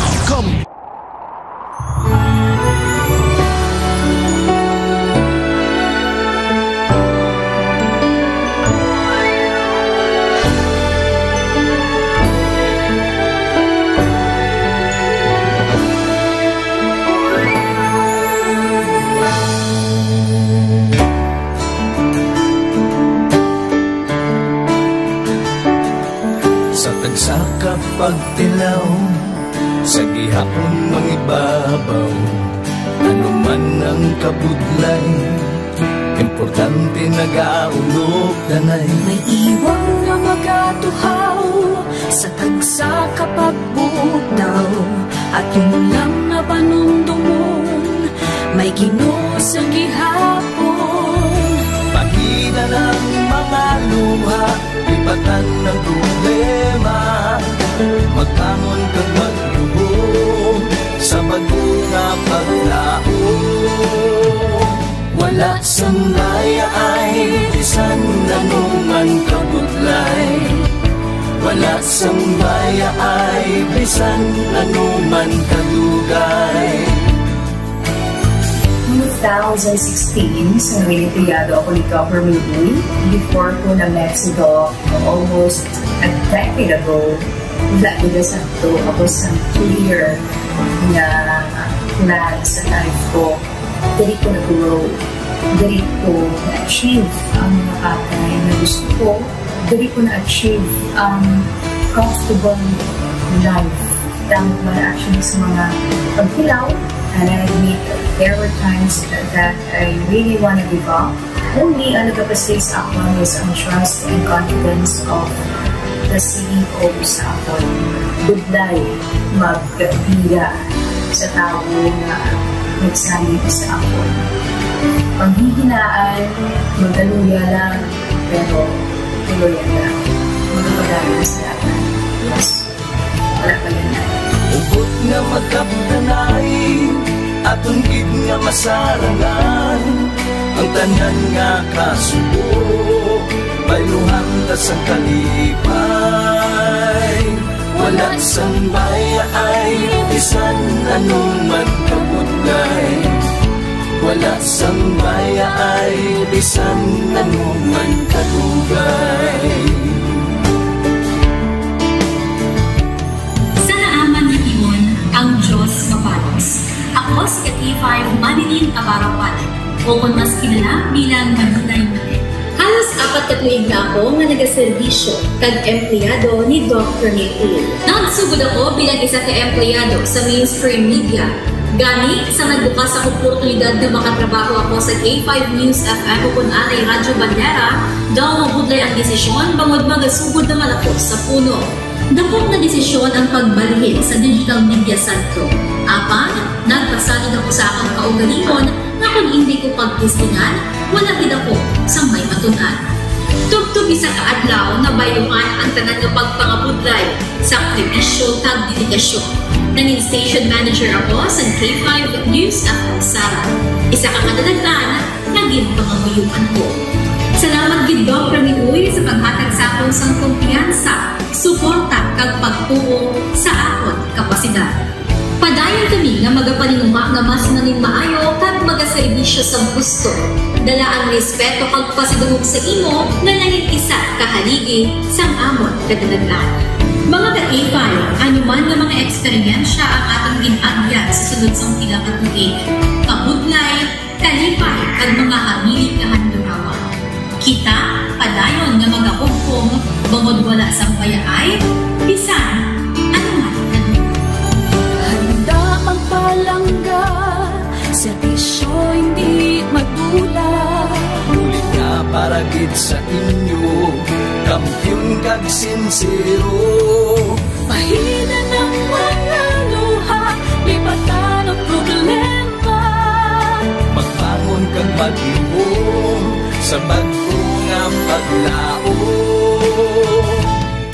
Sa kapagtilaw, sa gihapon mangibabaw, ano man ang kabudlay, importante nagaulog danay. May iwang na magatuhaw sa tagsa kapagbudaw, at yung lang na panumdumon, may Ginoo sa gihapon. Pahina ng mga luha, lipatan ng problema, magkamon kang magluhog sa bagunga paglaong. Wala sang laya ay bisan nanuman kabudlay, wala sang laya ay bisan nanuman kadugay. 2016, sa Relipiado ako ni Government Lee. Before ko na Mexico, almost a decade ago, dahil sa ito, ako sa 2-year na plan sa life ko. Dali ko na-grow, dali ko na-achieve ang mga katay na gusto ko, dali ko na-achieve ang comfortable life. Dahil ko na actually sa mga pagkilaw. And I admit there were times that I really want to give up. Only ang nagpapasay sa akin is ang trust and confidence of the CEO sa akin. Budlay magbira sa tao na nagsalit sa akin. Panghihinaan, magaluya lang, pero tuloy lang. Magpapagaya sa lahat. Yes, wala pa yan. Ugot nga magkapdanay, atong gid nga masarangan. Ang tanan nga kasubo, bayluhan ta sa kalipay. Wala sang baya ay bisan anong magkabudlay. Wala sang baya ay bisan anong magkadugay. Sa naaman ni Timon, ang Diyos mapalos. Ako si K5 Manilin Abarapan, o kung mas kilala bilang Manilay Manil. Halos 4 ka tuig na ako nga nagaserbisyo kag empleyado ni Dr. Nicole. Nagsugod ako bilang isa ka empleyado sa mainstream media. Gani, sa nagbukas ako oportunidad na makatrabaho ako sa K5 News FM o kung anay Radyo Bandera, daw mabudlay ang desisyon bangod magasugod naman ako sa puno. Dapot na desisyon ang pagbalhin sa digital media sentro. Apan, nagpasalig ako sa akong kaugalingon na kung hindi ko pagtistingan, wala gid ako sa may matunan. Tugtog isa ka adlaw na bayuhan ang tanan nga pagpangabudlay sa sakripisyo kag dedikasyon. Nanging station manager ako sa K5 News FM Sara. Isa ka kadagdagan naging pangabuyuhan ko. Salamat gid Dr. Miloy sa paghatag sa akong sang kumpiyansa, suporta kag pagtuo sa akon kapasidad. Padayon kami nga magapaninuma nga mas nanging maayo kag magaserbisyo sa gusto. Dala ang respeto kag pasidungog sa imo nga nanging isa kahaligi sang amon kadagdagan. Mga ka-K5, anuman nga mga eksperyensya ang atong ginagyan sa sunod sang pila ka tuig. Kabudlay, kalipay kag mga hamili kahandurawa. Kita padayon nga magahugpong bangod wala sang bayaay, bisan anuman kanila. Handa magpalangga, serbisyo hindi magdula. Ulit nga para gid sa inyo, kampiyon kag sincero. Pahina ng mga luha, lipatan ang problema. Magbangon kag mag-ibong sa bago nga paglao.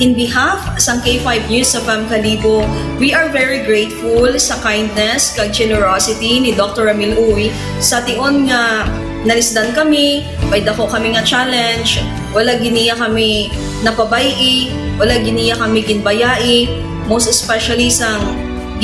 In behalf sa K5 News FM Kalibo, we are very grateful sa kindness kag generosity ni Dr. Ramil Uy sa tion nga nalisdan kami, may dako kami nga challenge, wala giniya kami napabayi, wala giniya kami ginbayai, most especially sang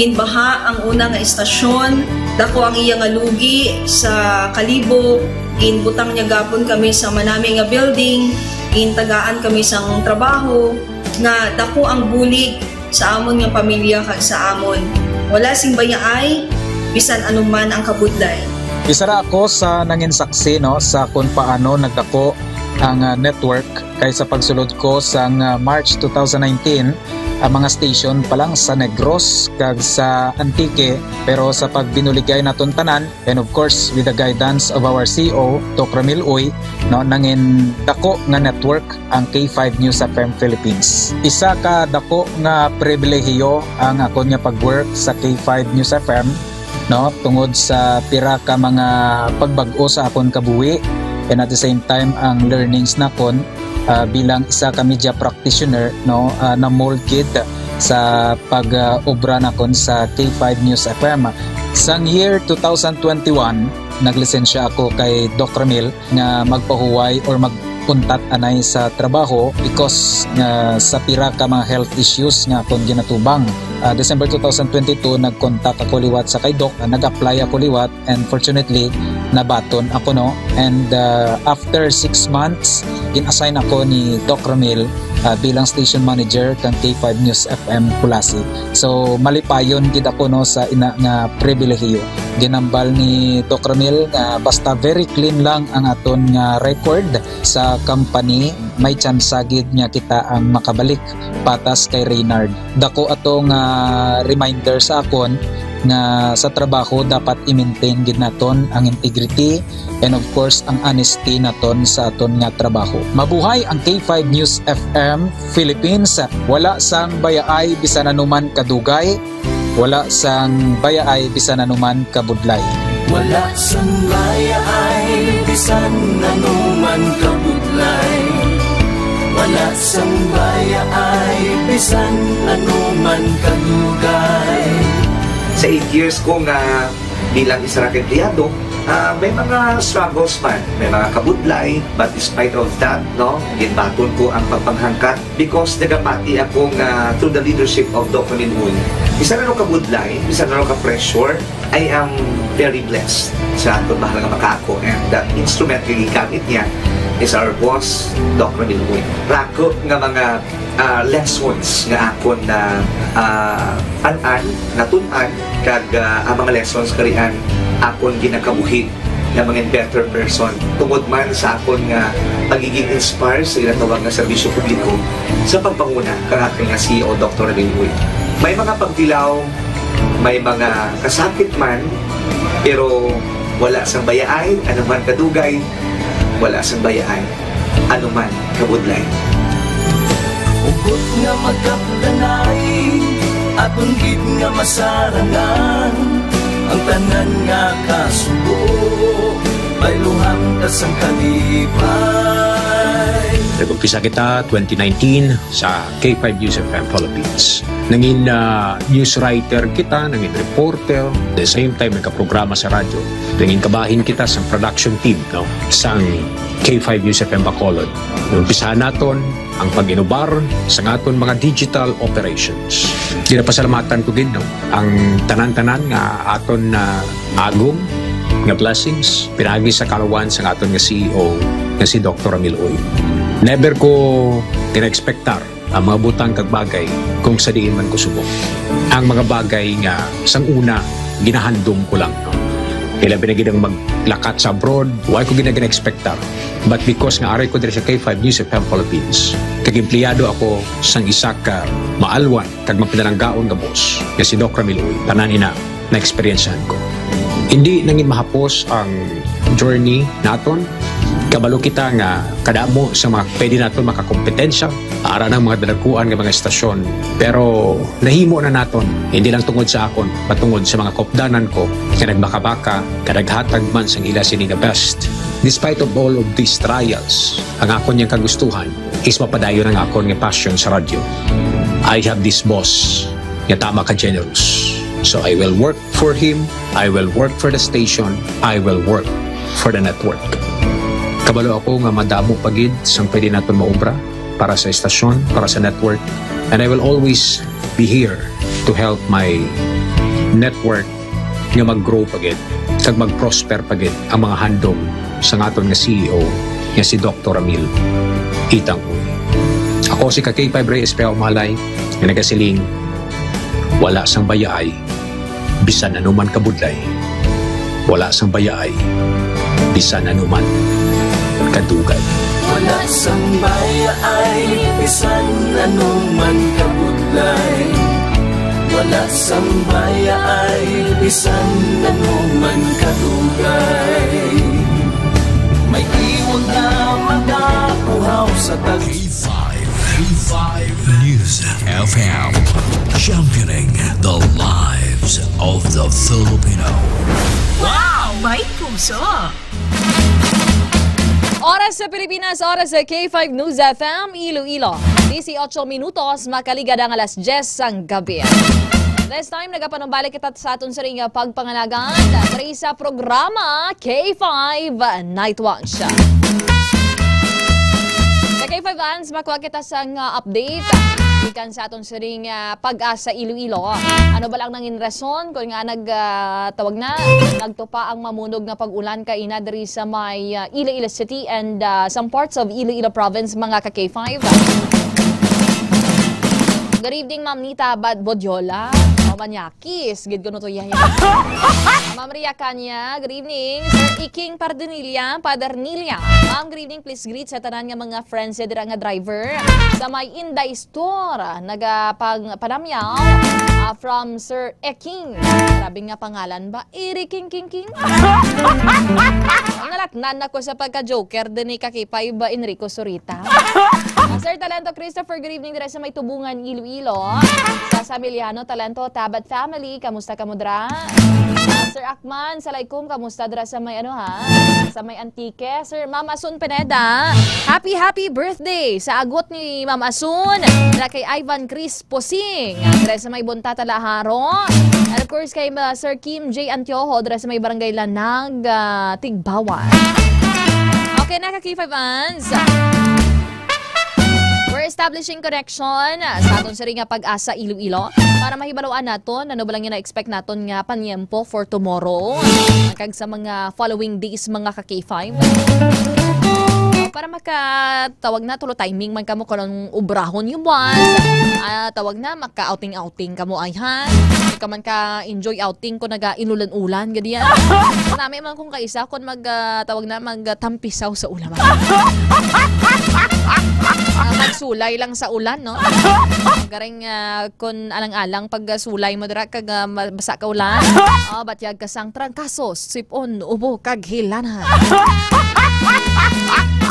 ginbaha ang una nga istasyon, dako ang iya nga lugi sa Kalibo, ginbutang niya gapon kami sa manami nga building, gintagaan kami sang trabaho, nga dako ang bulig sa amon nga pamilya kag sa amon. Wala sing bayaay, bisan anuman ang kabudlay. Isa ra ako sa nangin saksi no sa kung paano nagdako ang network kay sa pagsulod ko sa March 2019 ang mga station pa lang sa Negros kag sa Antique, pero sa pagbinuligay naton tanan and of course with the guidance of our CEO Dr. Ramil Uy no nangin dako nga network ang K5 News FM Philippines. Isa ka dako nga pribilehiyo ang ako nga pagwork sa K5 News FM no tungod sa pira ka mga pagbag-o sa akon kabuhi and at the same time ang learnings nakon bilang isa ka media practitioner no na mold kid sa pag-obra nakon sa K5 News FM. Sang year 2021 naglisensya ako kay Doc Ramil nga magpahuway or magpuntat anay sa trabaho because sa pira ka mga health issues nga akong ginatubang. December 2022 nag-contact ako liwat sa kay Doc, nag-apply ako liwat and fortunately nabaton ako no, and after 6 months gin-assign ako ni Doc Ramil bilang station manager kan K5 News FM Kulasi. So malipayon gid ako no sa ina nga pribilehiyo. Ginambal ni Doc Ramil nga basta very clean lang ang aton nga record sa company, may chance gid nga kita ang makabalik patas kay Reynard. Dako ato nga reminder sa akon nga sa trabaho dapat i-maintain gid naton ang integrity and of course ang honesty naton sa aton nga trabaho. Mabuhay ang K5 News FM Philippines. Wala sang bayaay bisan anuman kadugay, wala sang bayaay bisan anuman kabudlay. Wala sang bayaay bisan anuman kabudlay. Wala sang bayaay bisan anuman kadugay. Sa 8 years ko nga bilang isa ra ka empleyado, may mga struggles man, may mga kabudlay, but despite of that, no, ginbaton ko ang pagpanghangkat because nagapati akong through the leadership of Dr. Miluoy. Isa na kabudlay, isa na ka-pressure, I am very blessed sa atong mahal nga makako, and the instrument nga gigamit niya is our boss, Dr. Miluoy. Rako nga mga lessons nga akon na natun-an kag ang mga lessons karian akon ginakabuhi na mga better person tungod man sa akon nga pagiging inspired sa ginatawag nga serbisyo publiko sa pagpanguna kang aking nga CEO Dr. Miluoy. May mga pagdilaw, may mga kasakit man, pero wala sang bayaay, anuman kadugay, wala sang bayaay, anuman kabudlay. Ugot nga magkapdanay, atong gid nga masarangan, ang tanan nga kasubo, bayluhan ka sang kalipay. Nag-umpisa kita 2019 sa K5 News FM Philippines. Nangin news writer kita, nangin reporter, at the same time nagka-programa sa radyo. Nangin kabahin kita sa production team, no, sang K5 News FM Bacolod. Umpisahan naton ang pag-inubar sa aton mga digital operations. Ginapasalamatan ko gid, no, ang tanan-tanan nga aton na agong nga blessings pinagi sa kalawan sa aton nga CEO nga si Dr. Ramil Uy. Never ko tina-expectar ang mga butang kag bagay kung sa diin man ko subok. Ang mga bagay nga sang una ginahandom ko lang, no. Kailan binagidang maglakat sa abroad, why ko ginag-expectar. But because nga aray ko diri sa K5 News FM Philippines, kag empleyado ako sang isa ka maalwan kag mapinalanggaon nga boss nga si Dr. Ramil Uy, tanan ina na experiencehan ko. Hindi nangin mahapos ang journey naton. Kabalo kita nga kadamo sa mga pwede naton makakompetensya ara ng mga dalaguan ng mga estasyon. Pero nahimo na naton, hindi lang tungod sa akon, patungod sa mga kopdanan ko nga nagbaka-baka, kadaghatag man sang ila sini nga best. Despite of all of these trials, ang akon niyang kagustuhan is mapadayon ang akon nga passion sa radyo. I have this boss nga tama ka generous. So I will work for him, I will work for the station, I will work for the network. Kabalo ako nga madamo pagid sang pwede naton maobra para sa estasyon, para sa network, and I will always be here to help my network nga mag-grow pagid kag mag-prosper pagid ang mga handom sa aton nga CEO nga si Dr. Ramil Itang Uy. Ako si K5 Reyes Peao Malay nga nagasiling wala sang bayaay bisan anuman kabudlay, wala sang bayaay bisan anuman kadugay. Wala sang bayaay bisan anuman kabudlay, wala sang bayaay bisan anuman kadugay. May iwag na magapuhaw sa K5 News FM, championing the lives of the Filipino. Wow! May puso! Oras sa Pilipinas, oras sa K5 News FM, Iloilo. 18 minutos, makaligad ang alas 10 ang gabi. This time, nagapanumbalik kita sa aton sa ring pagpanganagan dari sa programa K5 Night Watch. Sa K5 Vans, makuha kita sa update ikan sa aton sa ring Pag-asa Iloilo. Ano ba lang nangin rason kung nga nagtawag na nagtupa ang mamunog na pag-ulan kaina diri sa may Iloilo City and some parts of Iloilo Province, mga ka-K5. Good evening, Ma'am Nita Bodyola. Manyakis, gid ko no to yaya. Ma'am Maria Kanya, good evening. Sir Iking Pardenilia, Padernilla. Ma'am, good evening, please greet sa tanan nga mga friends dira nga driver sa may Inday Store. Nagapagpanamyaw from Sir Eking. Grabe nga pangalan ba? King. Nalatnan ako sa pagka-joker din ni Kakipay ba Enrico Sorita. Sir Talento Christopher, good evening dira sa may Tubungan, Iloilo. Sa Samiliano Talento Tabat Family, kamusta ka mo dira? Sir Akman, Salaykum, kamusta dira sa may sa may Antique? Sir Ma'am Asun Pineda, happy birthday sa agot ni Ma'am Asun dira kay Ivan Chris Posing dira sa may Bunta Talaharo. And of course kay Sir Kim J. Antioho dira sa may Barangay Lanag, Tigbawan. Okay na ka K5 Ans. We're establishing connection sa aton sa nga Pag-asa Iloilo para mahibaluan naton ano ba lang yung na-expect naton nga panyempo for tomorrow kag sa mga following days mga ka-K5. Para makatawag na tulo timing man kamo kanang ubrahon yung buwan. Tawag na maka-outing kamo ay ha. Ka man ka enjoy outing ko naga inulan-ulan gadiya. Marami man kung kaisa kon tawag na magtampisaw sa ulan. Magsulay lang sa ulan, no? Garing kun alang-alang pag sulay mo dira kag basa ka ulan. Batyag ka sang trangkasos, sipon, ubo kag hilanan.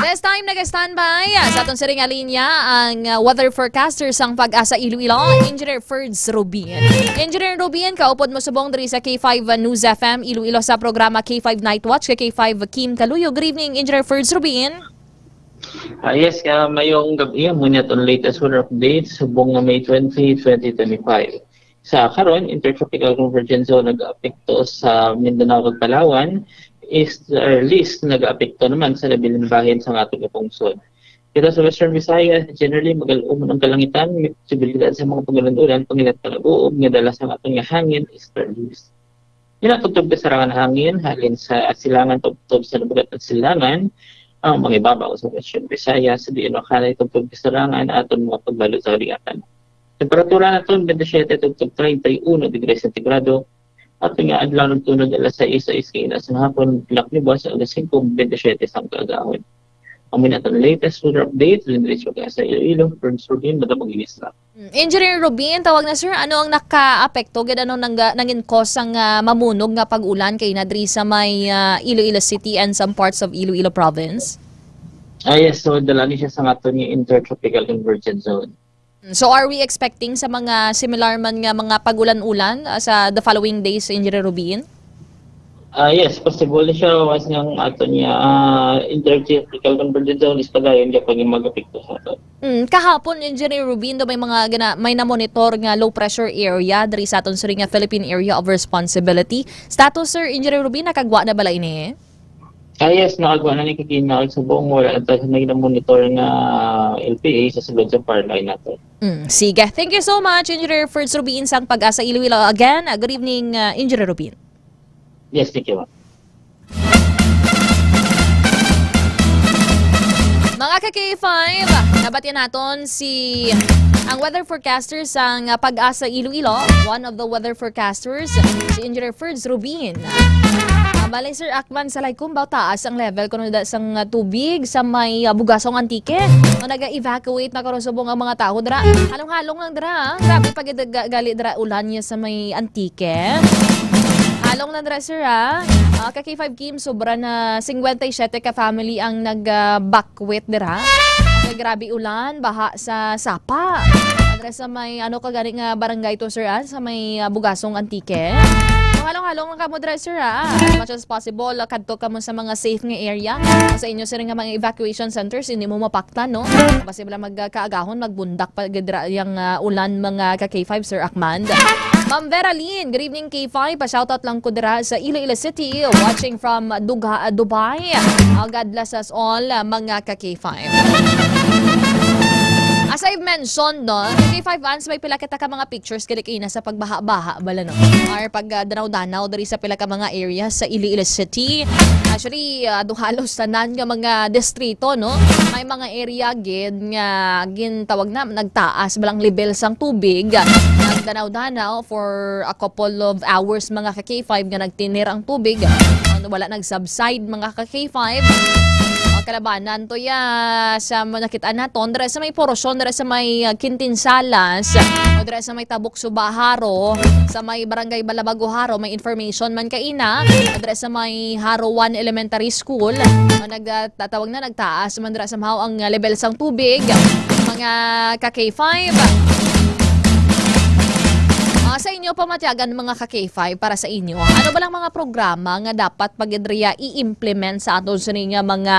This time nag-standby sa atong siring linya ang weather forecaster sang Pag-asa Iloilo, Engineer Ferds Rubin. Engineer Rubin, kaupod mo subong diri sa K5 News FM Iloilo sa programa K5 Night Watch kay K5 Kim Kaluyo. Good evening, Engineer Ferds Rubin. Yes, mayong gabi muna itong latest weather update subong na May 20, 2025. Sa karon, Intertropical Convergence Zone nag-apekto sa Mindanao ug Palawan is least nag-apekto naman sa labilang bahin sa atong pungsod. Kita sa Western Visayas, generally mag-alumon ang kalangitan, may posibilidad sa mga paglalan-ulan, pangilat palabuob, nga dala sa atong hangin is least. Inatugtog sa sarangan hangin, halin sa silangan tugtog sa nabagat at silangan, ang mga ibabaw sa Western Visayas, sa diin makalay tugtog sa sarangan aton mga pagbalo sa haliatan. Temperatura naton 27 tugtog 31 degrees centigrado. At nga adlaw ng tunod alas 6 kainas ng hapon, pilak ni Boss alas 5:27 sang kagahon. Ang natin latest weather update, Lindrich Pag-asa Iloilo, Ferds Rubin, madamang inisla. Engineer Rubin, tawag na sir, ano ang naka-apekto, gano'n nangin cause ang mamunog nga pag-ulan kay nadri sa may Iloilo City and some parts of Iloilo Province? Yes, so dala ni siya sa aton yung Intertropical Convergence Zone. So are we expecting sa mga similar man nga mga pag-ulan-ulan sa the following days, Engineer Rubin? Yes, possible siya was ng ato niya Intertropical Convergence Zone is padayon niya pag mag-apekto sa ato. Kahapon, Engineer Rubin, do may na-monitor nga low pressure area diri sa aton sa nga Philippine Area of Responsibility. Status, Sir Engineer Rubin, nakagwa na bala ini? Yes, nakagawa na ni Kikinaw sa buong wala at na-monitor nga LPA sa sulod sa power line natin. Sige. Thank you so much, Engineer Ferds Rubin, sang Pag-asa Iloilo. Again, good evening, Engineer Rubin. Yes, thank you. Mga ka-K5, nabati naton ang weather forecaster sang Pag-asa Iloilo, one of the weather forecasters, si Engineer Ferds Rubin. Balay Sir Akman, Salaykum, taas ang level kuno da sang tubig sa may Bugasong Antique. Naga-evacuate na karon subong ang mga tao dra. Halong-halong lang dra. Grabe pag gali dra ulan niya sa may Antique. Halong na dra sir Ka-K5 Kim, sobra na 57 ka family ang nag-backwit dra. Grabe ulan, baha sa Sapa. Dra sa may kagani nga barangay to sir sa may Bugasong Antique. Halong-halong lang kamo dra sir as much as possible kadto kamo sa mga safe nga area sa inyo sir nga mga evacuation centers, hindi mo mapaktan no basta bala magkaagahon magbundak pa gadra yang ulan mga ka-K5 Sir Akman. Ma'am Vera Lynn, good evening K5, pa-shoutout lang ko dira sa Iloilo City, watching from Dubai. God bless us all mga ka-K5. As I've mentioned, no, K5 Ans, may pila kita ka mga pictures kilikina sa pagbaha-baha, bala no? Or pag danaw-danaw dari sa pila ka mga areas sa Iloilo City. Actually, halos tanan nga mga distrito, no? May mga area gin tawag na, nagtaas, balang level sang tubig. Nagdanaw-danaw for a couple of hours mga ka-K5 nga nagtinir ang tubig. Wala nag-subside mga ka-K5. Kalabanan to sa nakita naton dira sa may porosyon dira sa may Kintinsalas o dira sa may Tabuk Subaharo sa may Barangay Balabago Haro may information man kaina dira sa may Haro 1 Elementary School nagtatawag na nagtaas man dira sa mahaw ang level sang tubig Mga ka-K5. Sa inyo pamatyagan mga ka-K5 para sa inyo. Ano ba lang mga programa nga dapat pagidriya i-implement sa aton sa ninyo mga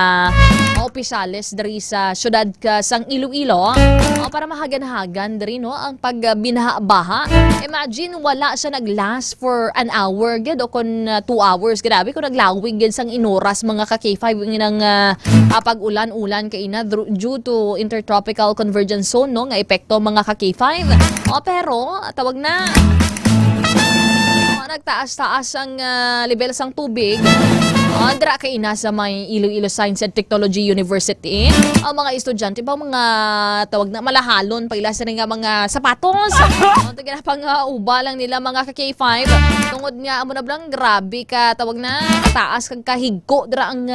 opisyales dari sa syudad ka sang Iloilo para mahagan-hagan dari no ang pagbinaha-baha. Imagine wala siya nag-last for an hour gid o kon 2 hours. Grabe kung naglawig gid sang inoras mga ka-K5 ng pag-ulan-ulan kay ina due to intertropical convergence zone no nga epekto mga ka-K5. Pero tawag na nagtaas-taas ang level sang tubig. Dra kay ina sa may Iloilo Science and Technology University. Ang mga estudyante ba mga tawag na malahalon paila sa nga mga sapatos. Tingnan pang uba lang nila mga ka-K5. Tungod nga amo na blang grabe ka tawag na taas kag kahigko dra ang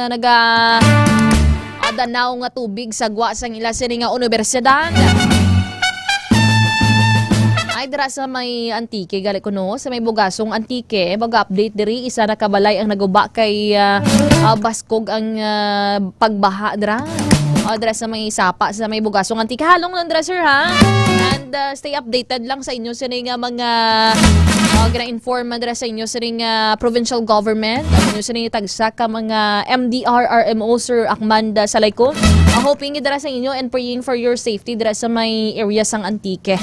danaw nga tubig sagwa sang ila sa nga universidad. Ay dira sa may Antique gali ko no sa may Bugasong Antique mag-update diri isa na kabalay ang naguba kay baskog ang pagbaha dira. Dira sa may Sapa sa may Bugasong Antique halong lang dira sir ha. And stay updated lang sa inyo sa nga mga gina-inform dira sa inyo sa nga provincial government inyo sa nga tagsa ka mga MDR RMO Sir Akmanda Salayko. Hoping dira sa inyo and praying for your safety dira sa may area sang Antique.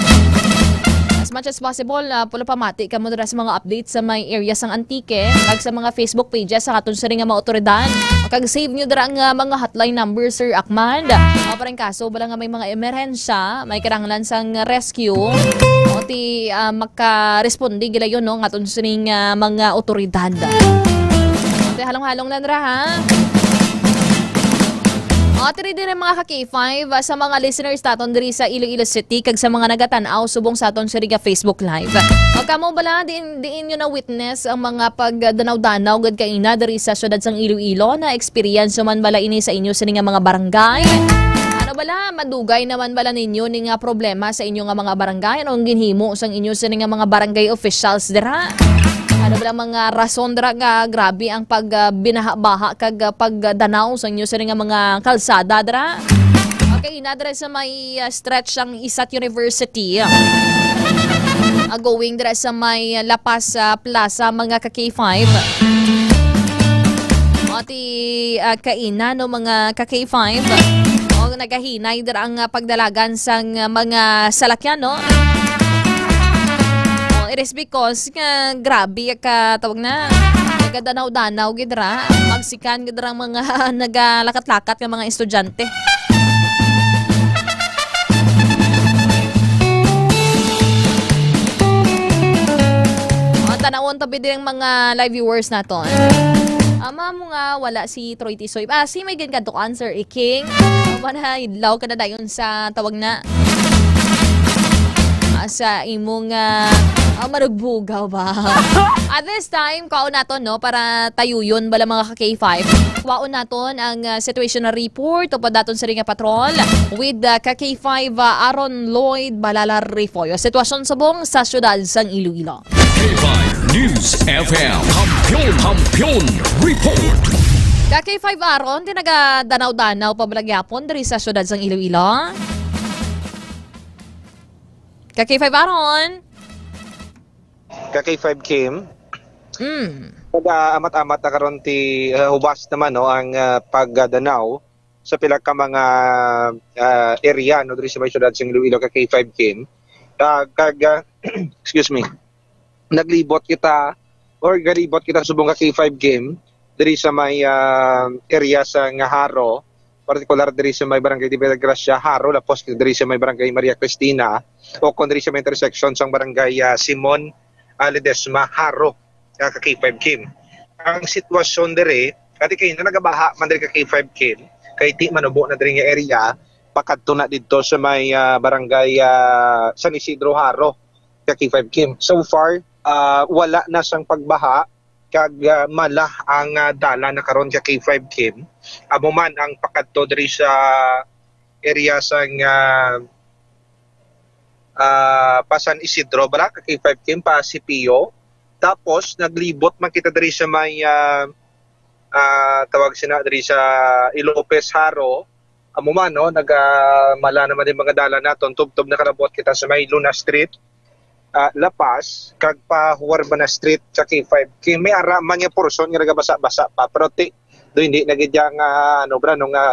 As much as possible, pula pamati ka mo dira sa mga updates sa may area sang Antique kag sa mga Facebook pages sa aton sa nga mga otoridad. Kag save nyo dira ang mga hotline number Sir Akman. Parang kaso bala nga may mga emerhensya, may kinahanglan sang rescue. O ti makaresponde gila yun no aton sa mga otoridad. Ate halong-halong lang dira ha. Tiri din mga ka-K5 sa mga listeners taton diri sa Iloilo City kag sa mga nagatanaw subong sa aton sa Facebook Live. Kamo bala diin nyo na witness ang mga pagdanaw-danaw gud kaina diri sa syudad sang Iloilo na experience man bala ini sa inyo sa mga barangay. Ano bala madugay naman bala ninyo ning problema sa inyo nga mga barangay anong ginhimo sang inyo sa mga barangay officials dira? Ano ba mga rason dira nga grabe ang pagbinaha-baha kag pagdanaw sa inyo sa nga mga kalsada dira? Okay, inadra sa may stretch ang Isat University. Going dira sa may Lapas Plaza mga ka-K5. Ati kaina no mga ka-K5. O nagahinay dira ang pagdalagan sang mga salakyan no. It is because grabe ka tawag na nagadanaw-danaw gidra magsikan gidra mga nagalakat-lakat ng mga estudyante. Tanawon tabi din mga live viewers naton. Ama mo nga wala si Troy Tisoy. Si may gan kadto answer King. Mana idlaw ka na dayon sa tawag na sa imong marugbugaw ba? At this time, kaon naton no para tayuyon bala mga ka-K5. Kaon naton ang situation report o padaton sa ringa patrol with ka-K5 Aaron Lloyd Balala Rifoyo. Sitwasyon subong sa syudad sang Iloilo. K5 News FM Hampion Report. Ka-K5 Aaron tinaga-danaw-danaw pabalagyapon diri sa syudad sang Iloilo. Ka-K5 Aaron. Ka-K5 Kim. Amat-amat na karon ti hubas naman no ang pagdanaw sa pila ka mga area no diri sa may syudad sing Iloilo ka-K5 Kim. Excuse me. Naglibot kita or galibot kita subong ka-K5 Kim diri sa may area sa Haro, particular diri sa may barangay Di Gracia Haro, lapos diri sa may barangay Maria Cristina o kon diri sa may intersection sang barangay Simon Ledesma Haro ka-K5 Kim. Ang sitwasyon diri kadi kay nagabaha man diri ka-K5 Kim kay ti manubo na diri nga area pakadto na didto sa may barangay San Isidro Haro ka-K5 Kim. So far wala na sang pagbaha kag malah ang dala na karon ka K5 Kim. Amo man ang pakadto diri sa area sang Pasan Isidro bala ka K5 Kim pa CPO. Tapos naglibot man kita diri sa may tawag sina diri sa Ilopez Haro amo man no mala naman din mga dala naton tubtob na karabot kita sa may Luna Street, Lapas kag pa Huarbana Street sa K5 kay may ara man nga portion nga nagabasa-basa pa pero do hindi nagidya nga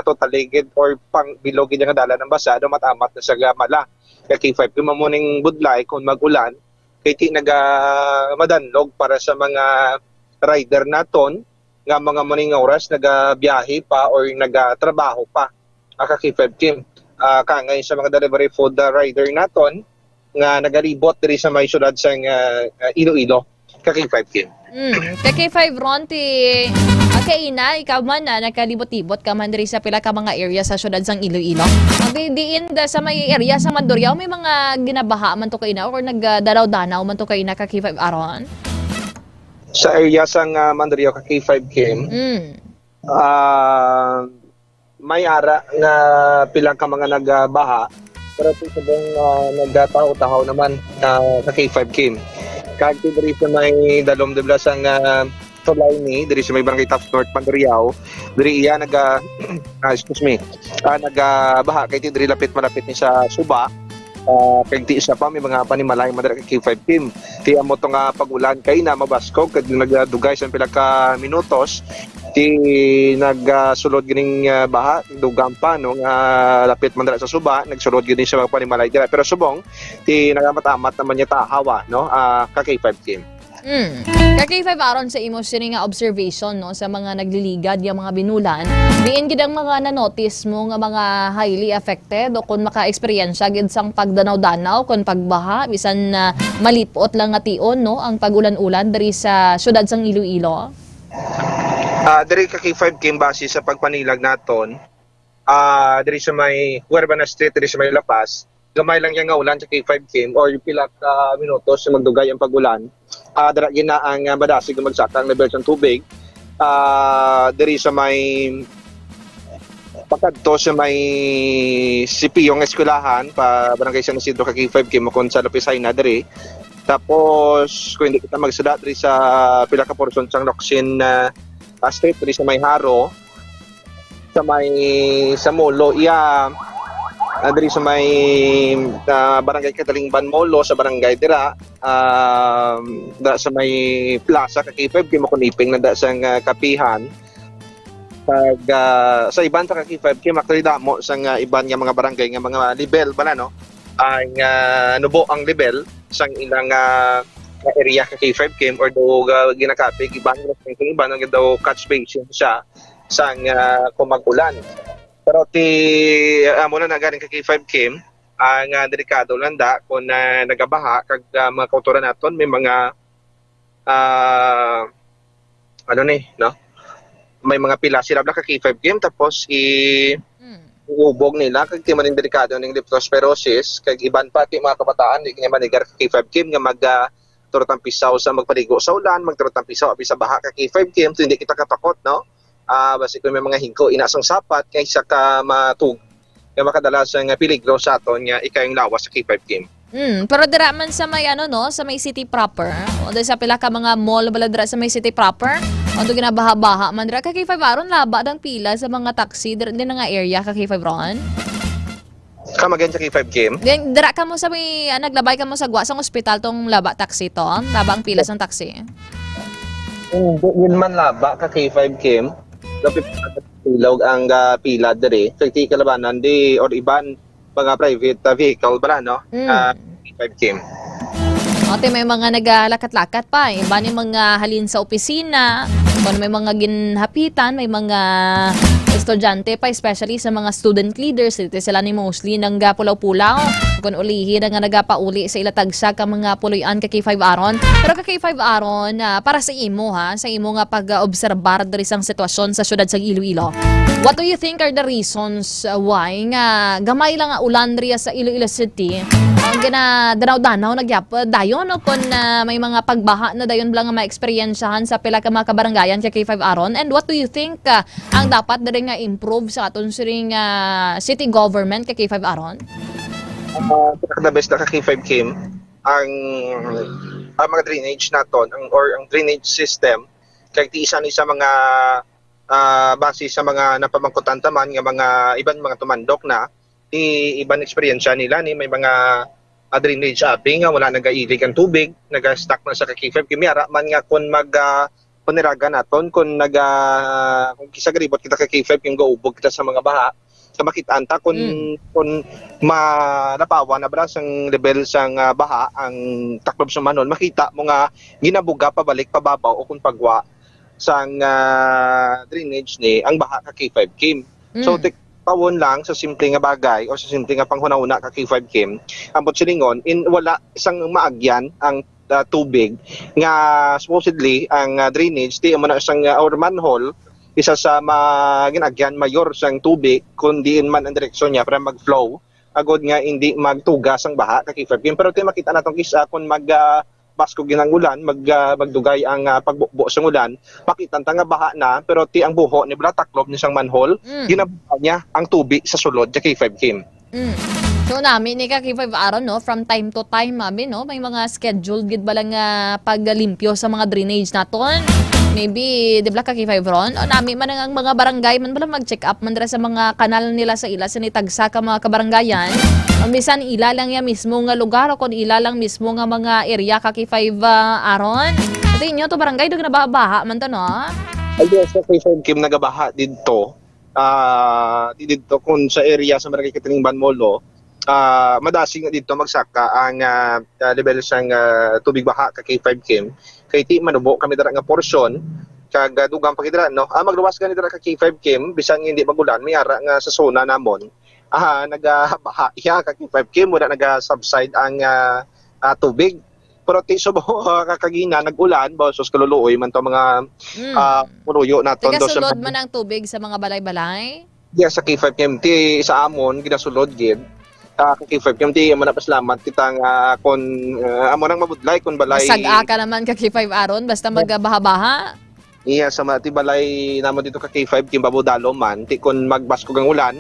total ligid or pang bilog gid nga dala ng basa do matamat na sa gamala kay K5 kay mamuning budlay kung magulan kay ti madanlog para sa mga rider naton nga mga muning oras nagabiyahe pa or nagatrabaho pa ka K5 team kangay sa mga delivery food rider naton nga nagalibot diri sa may syudad sa Iloilo ka K5 team. Ka K5 Ron ti kaina ikaw man na nakalibot-libot ka man diri sa pila ka mga area sa syudad sang Iloilo. Diin sa may area sa Mandurriao may mga ginabaha man to kaina or nagdanaw-danaw man to kaina ka K5 Aron? Sa area sang Mandurriao ka K5 Kim. May ara nga pila ka mga nagbaha pero subong nagtaho-taho naman sa K5 Kim. Kag diri sa may dalom de blas ang Tolaini diri sa may barangay Taft North Mandurriao diri iya nagabaha kay diri malapit ni sa Suba kay ti isa pa may mga panimalay madara kay K5 Kim ti amo to nga pagulan kay na mabaskog kag nagdugay sa pila ka minutos ti nagsulod gining baha dugang pa no nga lapit man dira sa Suba nagsulod gini sa mga panimalay dira pero subong ti nagamamat naman niya tahawa no ka K5 Kim. Ka K5 Aron sa imo sini nga observation no sa mga nagliligad yung mga binulan diin gid ang mga na-notice mo nga mga highly affected o kung maka-eksperyensya gid sang pagdanaw-danaw kon pagbaha bisan malipot lang nga tion no ang pagulan-ulan diri sa syudad sang Iloilo. Diri ka K5 Kim base sa pagpanilag naton diri sa may Huarbana Street diri sa may Lapas gamay lang yang nga ulan sa K5 Kim or yung pila ka minutos sa magdugay ang pagulan dara gina ang madasig magsaka ang level ng tubig diri sa may pakadto sa may Sipiyong eskwelahan pa barangay San Isidro ka K5 Kim kon sa Lopisay na diri tapos kung hindi kita magsada diri sa pila ka portion sang Locsin Street diri sa may Haro sa may Samolo diri sa may barangay Catalingban Molo sa barangay dira sa may plaza ka K5 Kim makuniping na sa kapihan pag sa iban ta ka K5 Kim actually damo sa iban nga mga barangay nga mga level bala no ang nubo ang level sang ilang area ka K5 Kim or do ginakapig iban nga daw catch basin siya sang kumagulan. Pero amo na galing kay K5 Kim ang delikado landa kung nagabaha kag mga kautoran naton may mga may mga pila sila ka K5 Kim tapos iubog nila kag ti maning delikado ning leptospirosis kag iban pa ti mga kabataan di kanya manigar ka K5 Kim nga magturot ang pisaw sa magpaligo sa ulan magturot ang pisaw abi sa baha ka K5 Kim so hindi kita katakot no. Basi kung may mga hingko inasang sapat kaysa ka matug kaya makadalas ang peligro sa aton nga ikayong lawas sa K5 Kim. Pero dira man sa may sa may city proper o sa pila ka mga mall bala dira sa may city proper o do ginabaha-baha man dira ka K5 Aron laba dang pila sa mga taxi dira din nga area ka K5 Ron. Kamagan sa K5 Kim. Dira ka mo sa may naglabay ka mo sa gwa sang ospital tong laba taxi to laba ang pila sang taxi. Yun man laba ka K5 Kim. Dapat ilog ang pila dere kay ti kalabanan di or iban mga private vehicle bala no K5 Kim. Ote may mga nagalakat-lakat pa iba ni mga halin sa opisina kung may mga ginhapitan may mga estudyante pa especially sa mga student leaders dito sila ni mostly nang pulaw-pulaw kung ulihi na nga nagapauli sa ilatagsa ka mga puloyan ka K5 Aron pero ka K5 Aron para sa imo sa imo nga pag-obserbar diri sang sitwasyon sa syudad sa Iloilo. What do you think are the reasons why nga gamay lang nga ulan diri sa Iloilo City ang danaw-danaw nagyap dayon no kung may mga pagbaha na dayon lang nga ma-eksperyensyahan sa pila ka mga kabarangayan ka K5 Aron and what do you think ang dapat diri nga improve sa aton siring city government ka K5 Aron? The best na ka K5 Kim ang mga drainage naton ang drainage system kay ti isa ni sa mga base sa mga napamangkutan taman nga mga iban mga tumandok na iban eksperyensya nila ni may mga drainage upping nga wala nagailig ang tubig, naga-stuck na sa K5 kimiyara man nga kung paniraga naton kung kung kisagribot kita kay K5 yung gaubog kita sa mga baha sa makitaan ta kung malapawa na bra sang level sang baha ang taklob sa manhole makita mo nga ginabuga pabalik pababaw o kung pagwa sang drainage ni ang baha ka K5 Kim. So pawon lang sa simple nga bagay o sa simple nga panghuna-una ka K5 Kim ambot silingon wala isang maagyan ang tubig nga supposedly ang drainage di mo na isang or manhole isa sa ginagyan mayor sang tubig kundi man ang direksyon niya para mag-flow agod nga hindi magtugas ang baha ka K5 Kim pero tayo makita natong kisa kung basko ginang ulan magdugay ang pagbubo sa ulan makita nga baha na pero ti ang buho ni bala taklob ni sang manhole ginabuha niya ang tubig sa sulod sa K5 Kim. So namin ni ka K5 Aron no from time to time mamin no may mga scheduled gid ba lang paglimpyo sa mga drainage naton. Maybe di ba ka K5 Ron o nami man ang mga barangay man bala mag-check up man dira sa mga kanal nila sa ila sa nitagsa ka mga kabaranggayan. O bisan ila lang ya mismo nga lugar o kun ila lang mismo nga mga area ka K5 Aron. Ito inyo to barangay dog nababaha man to no. Ay sa K5 Kim nagabaha didto. Didto kun sa area sa barangay Katining Banmolo madasing nga dito magsaka ang level sang tubig baha ka K5 Kim kay ti manubo kami dara nga porsyon kag dugang pa kidra no magluwas gani dara ka K5 Kim bisan hindi magulan may ara nga sa zona namon nagabaha iya ka K5 Kim wala naga-subside ang tubig pero ti subo kakagina nag-ulan sus kaluluoy man to mga punuyo naton do sa sulod man ang tubig sa mga balay-balay. Sa K5 Kim ti sa amon ginasulod gid K5 Kim ti amo na pasalamat kitang kon amo nang mabudlay kun balay saga ka naman ka K5 Aron basta magbaha-baha. Sa mga ti balay namo dito ka K5 Kim babudalo man ti kun magbaskog ang ulan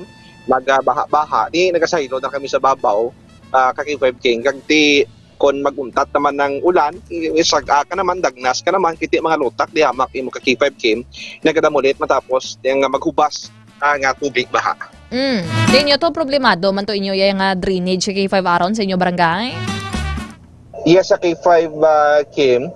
magbaha-baha ti nagasaylo na kami sa babaw ka K5 Kim kag ti kon maguntat naman ng ulan saga ka naman dagnas ka naman kiti mga lutak di hamak imo ka K5 Kim nagadamulit matapos yang maghubas nga tubig baha. Di inyo to problemado man to inyo yung drainage sa K5 Aron sa inyo barangay? Sa K5 Kim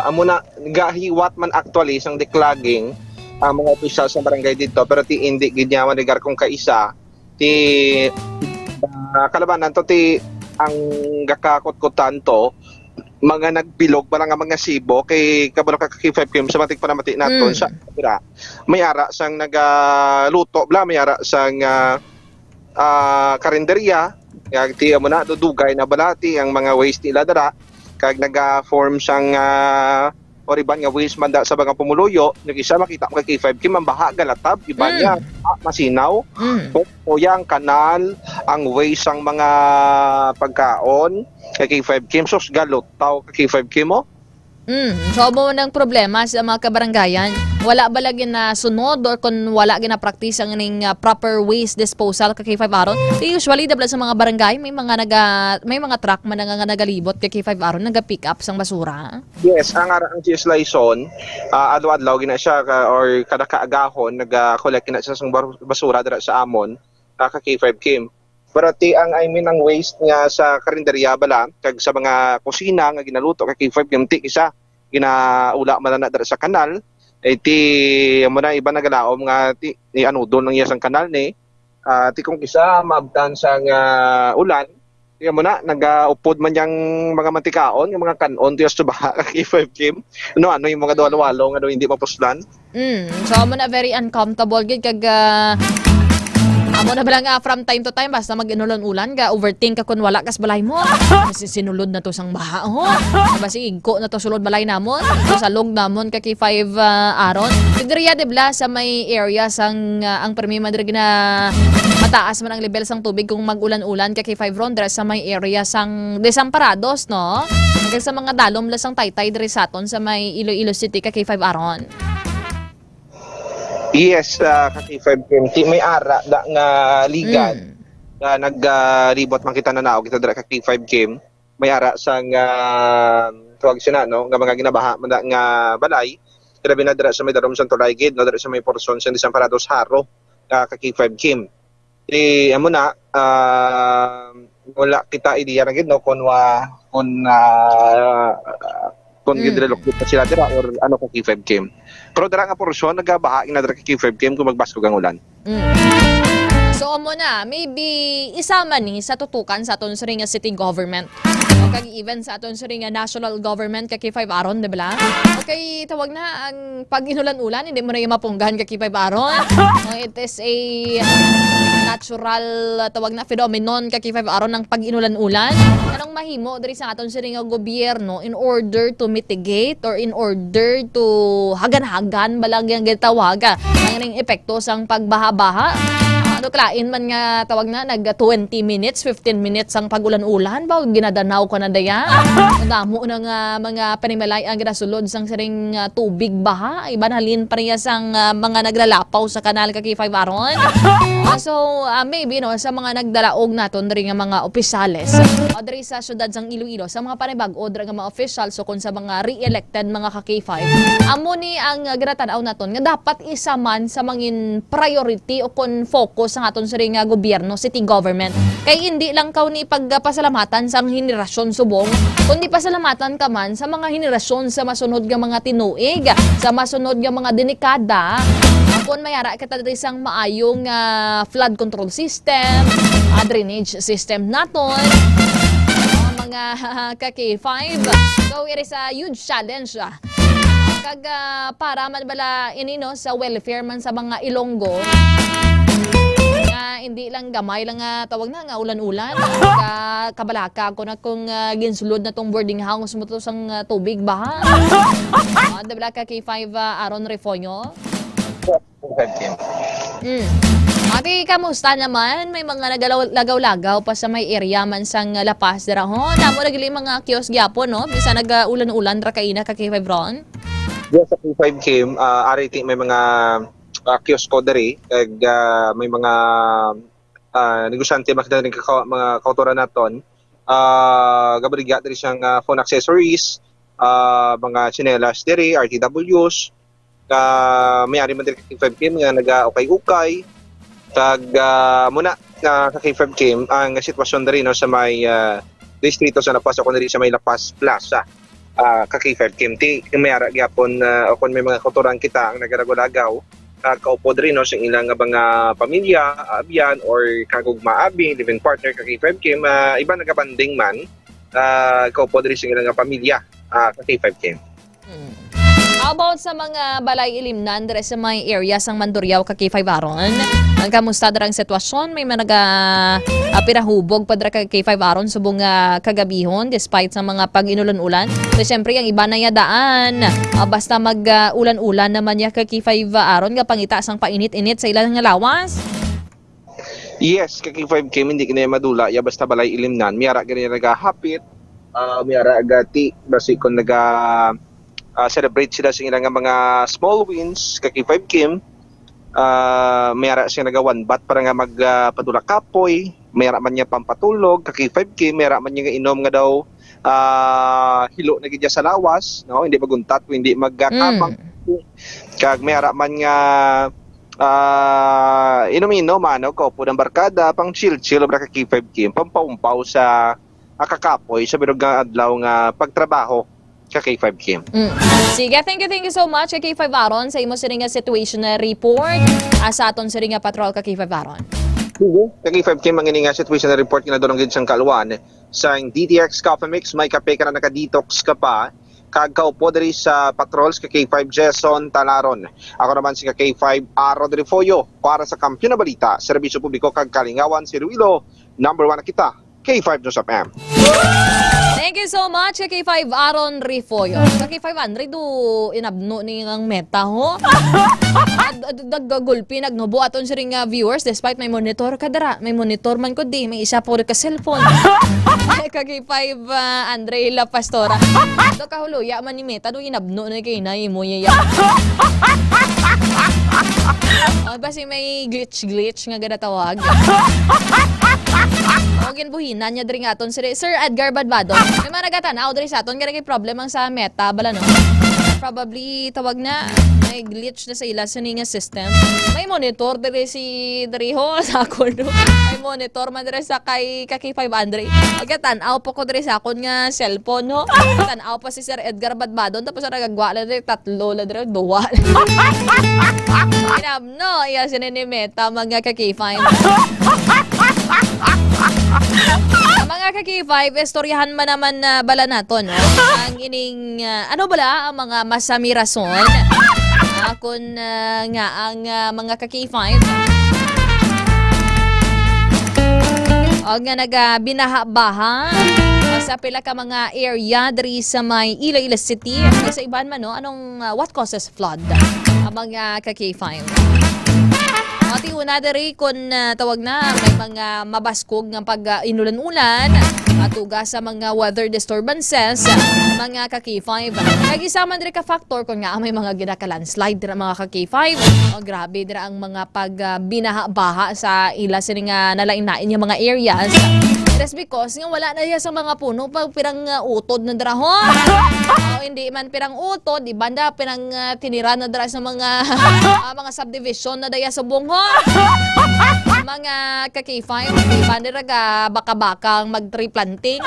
amo na gahiwat man actually sang declogging mga opisyal sa barangay dito pero ti hindi ginyaman negar kung kaisa ti kalabanan to ti ang gakakot-kotan to mga nagbilog parang nga mga sibo kay kabalo ka K5 Kim sa matik panamati naton sa may ara sang nagaluto bla may ara sang karinderya kag ti amo na dudugay na balati ang mga waste nila dara kag naga-form sang oriban nga waste manda sa mga pumuluyo nag-isa makita mo kay K5 Kim ang baha galatab iba niya masinaw o yang kanal ang waste ang mga pagkaon kay K5 Kim sos galot tao kay K5 Kim mo. So mo nang problema sa mga kabaranggayan wala ba lagi na sunod or kung wala gina-practice ang ning proper waste disposal ka K5 Aron usually dabla sa mga barangay may mga truck man nga nagalibot kay K5 Aron naga-pick up sang basura. Yes ang GS Lyson adlaw-adlaw gina siya or kada kaagahon naga-collect na siya sang basura dira sa amon ka K5 Kim. Pero ti ang ang waste nga sa karinderya bala kag sa mga kusina nga ginaluto kay K5 Kim ti isa ginaula man na dira sa kanal ti amo na iba nagalaom nga ti anudon ng iyang kanal ni ti kung isa maabtan sang ulan ti amo na nagaupod man yang mga mantikaon yung mga kanon ti sa baha kay K5 Kim ano yung mga duwalo-walo nga hindi mapuslan. So amo na very uncomfortable gid kag amo na ba nga from time to time basta mag-inulan-ulan ga overthink ka kun wala kas balay mo kasi sinulod na to sang baha basi igko na to sulod balay namon to sa log namon ka K5 Aron diriya dibla sa may area sang ang permi madrig na mataas man ang level sang tubig kung mag-ulan-ulan ka K5 Ron dira sa may area sang Desamparados no kag sa mga dalom la sang Taytay diri saton sa may Iloilo City ka K5 Aron. Yes, K5 Kim may ara da nga ligan nag-ribot man kita na kita dira ka K5 Kim may ara sang tuwag sina no nga mga ginabaha nga balay kaya binadra sa may darom Santo Laygid no dira sa may porson sa Desamparados Haro ka K5 Kim amo na wala kita ideya ra gid no kung gidrelocate pa sila dira or ano ka K5 Kim pero dira nga porson nagabaha na dira ka K5 Kim kung magbaskog ang ulan. So amo na, maybe isama ni sa tutukan sa aton sa ring city government. O kag even sa aton sa ring national government kay 5 aron, di ba? Okay, tawag na ang pag-inulan-ulan, hindi mo na mapunggahan kay 5 aron. It is a natural tawag na phenomenon kay 5 aron ng pag-inulan-ulan. Anong mahimo diri sa aton sa ring gobyerno in order to mitigate or in order to hagan-hagan balagyang gitawaga ang epekto sang pagbaha-baha. Klain man nga tawag na nag 20 minutes, 15 minutes ang pagulan-ulan ba ginadanaw ko na daya. Damo na nga mga panimalay ang ginasulod sang siring tubig baha. Iba halin pa riya sang mga naglalapaw sa kanal kay 5 aron. So maybe no sa mga nagdalaog naton diri nga mga opisyales o diri sa syudad sang Iloilo sa mga panibag-o diri nga mga officials so kun sa mga re-elected mga ka-K5 amo ni ang ginatanaw naton nga dapat isa man sa mangin priority o kun focus ang aton sa ring gobyerno, city government. Kay hindi lang kaw ni pagpasalamatan sa henerasyon subong, kundi pasalamatan ka man sa mga henerasyon sa masunod nga mga tinuig, sa masunod nga mga denikada. Kung mayara kita diri sang maayong flood control system, drainage system naton, mga ka-K5. So it is a huge challenge. Kag para man bala inino sa welfare man sa mga Ilonggo. Hindi lang gamay lang tawag na nga ulan-ulan kabalaka ko na kung ginsulod na tong boarding house mo to sang tubig baha. Dabla ka K5 Aaron Refonyo. Ati kamusta naman? May mga nagalaw-lagaw pa sa may area man sang lapas dira ho. Namo nagili mga kiosk gyapon no bisa nag-ulan-ulan ra kaina ka K5 ron. Yes, sa K5 Kim, ariti may mga kiosk ko diri kag may mga negosyante makita rin mga kautora naton gabriga diri siyang phone accessories mga chinelas diri RTWs may ari man diri kay 5 Kim nga naga-ukay-ukay kag muna ka kay 5 Kim ang sitwasyon diri no sa may distrito sa Lapas o diri sa may Lapas Plaza ka kay 5 Kim may ara gyapon o kun may mga kautoran kita ang nagaragulagaw kaupo diri no sa ilang mga pamilya, abyan or kagugma abi, living partner kay 5 Kim, iba nagabanding man kaupo diri sa ilang pamilya kay 5 Kim. How about sa mga balay ilimnan diri sa may area sang Mandurriao kay 5 aron? Ang kamusta darang sitwasyon may mga pirahubog pa dira kay 5 aron subong kagabihon despite sa mga pag-inulan-ulan. So syempre ang iba na ya daan basta mag-ulan-ulan naman ya kay 5 aron nga pangita sang painit-init sa ilang nga lawas. Yes, kay 5 Kim hindi kinaya madula ya basta balay ilimnan. Miyara gani nagahapit, miyara agati basi kon celebrate sila sa ilang mga small wins kay 5 Kim. Mayara siya nagawan bat para nga magpadula kapoy, mayara man niya pampatulog kay 5 Kim, mayara man niya inom nga daw hilo na gidya sa lawas, no? Hindi maguntat, hindi magkakapang kag mayara man nga inom-inom ano ko po ng barkada pang chill obra kay 5 Kim, pampaumpaw sa kakapoy sa birog nga adlaw nga pagtrabaho kay 5 Kim. Sige, thank you so much kay 5 Aron sa imo siring situation report sa aton siring patrol kay 5 Aron. Sige, kay 5 Kim ang ini nga situation report nga donong gid sang kalwan sa DTX Coffee Mix may kape ka na naka-detox ka pa kag kaupo diri sa patrols kay 5 Jason Talaron. Ako naman si kay 5 Aaron Refoyo para sa Kampiyon na Balita, serbisyo publiko kag kalingawan si Iloilo. Number 1 na kita, K5 News FM. Thank you so much kay 5 Aaron Refoyo. Kay 500 do inabno ni ang meta ho. Daggagulpi nagnubo aton siring viewers despite may monitor kadara. May monitor man ko di, may isa po ka cellphone. Kay 5 Andre La Pastora. Do kahuluya man ni meta do inabno ni kay nay mo ya. Basi may glitch nga gada tawag. Ginbuhinan niya diri nga aton Sir Edgar Badbado. May mga nagatanaw diri sa aton kaya problem ang sa Meta bala no. Probably tawag na may glitch na sa ila sa nga system. May monitor diri diri ho sa akon. No? May monitor man diri sa kay K500. Pagkatanaw po ko diri sa akon nga cellphone no. Tanaw pa si Sir Edgar Badbado tapos nagagwa na diri tatlo la diri duwa. No, iya sinini Meta mga K5. Mga ka-K5, istoryahan man naman na bala nato, no? Ang ining, ano bala, ang mga masami rason kung nga ang mga ka-K5 o nga nagbinaha-baha sa pila ka mga area diri sa may Iloilo City sa iban man, no? Anong, what causes flood? Ang mga ka-K5 Mati una diri kung tawag na may mga mabaskog ng pag-inulan-ulan atuga sa mga weather disturbances mga ka-K5. Nag-isama diri ka factor kung nga may mga ginaka-landslide dira mga ka-K5. Grabe dira ang mga pag-binaha-baha sa ila sini nga nalain-nain yung mga areas. That's because nga wala na sa mga puno pag pirang utod na dira ho. Hindi man pirang utod, di banda pirang tinira na dira sa mga mga subdivision na daya sa buong ho. Mga ka-K5, iba nila baka-bakang mag-tree planting.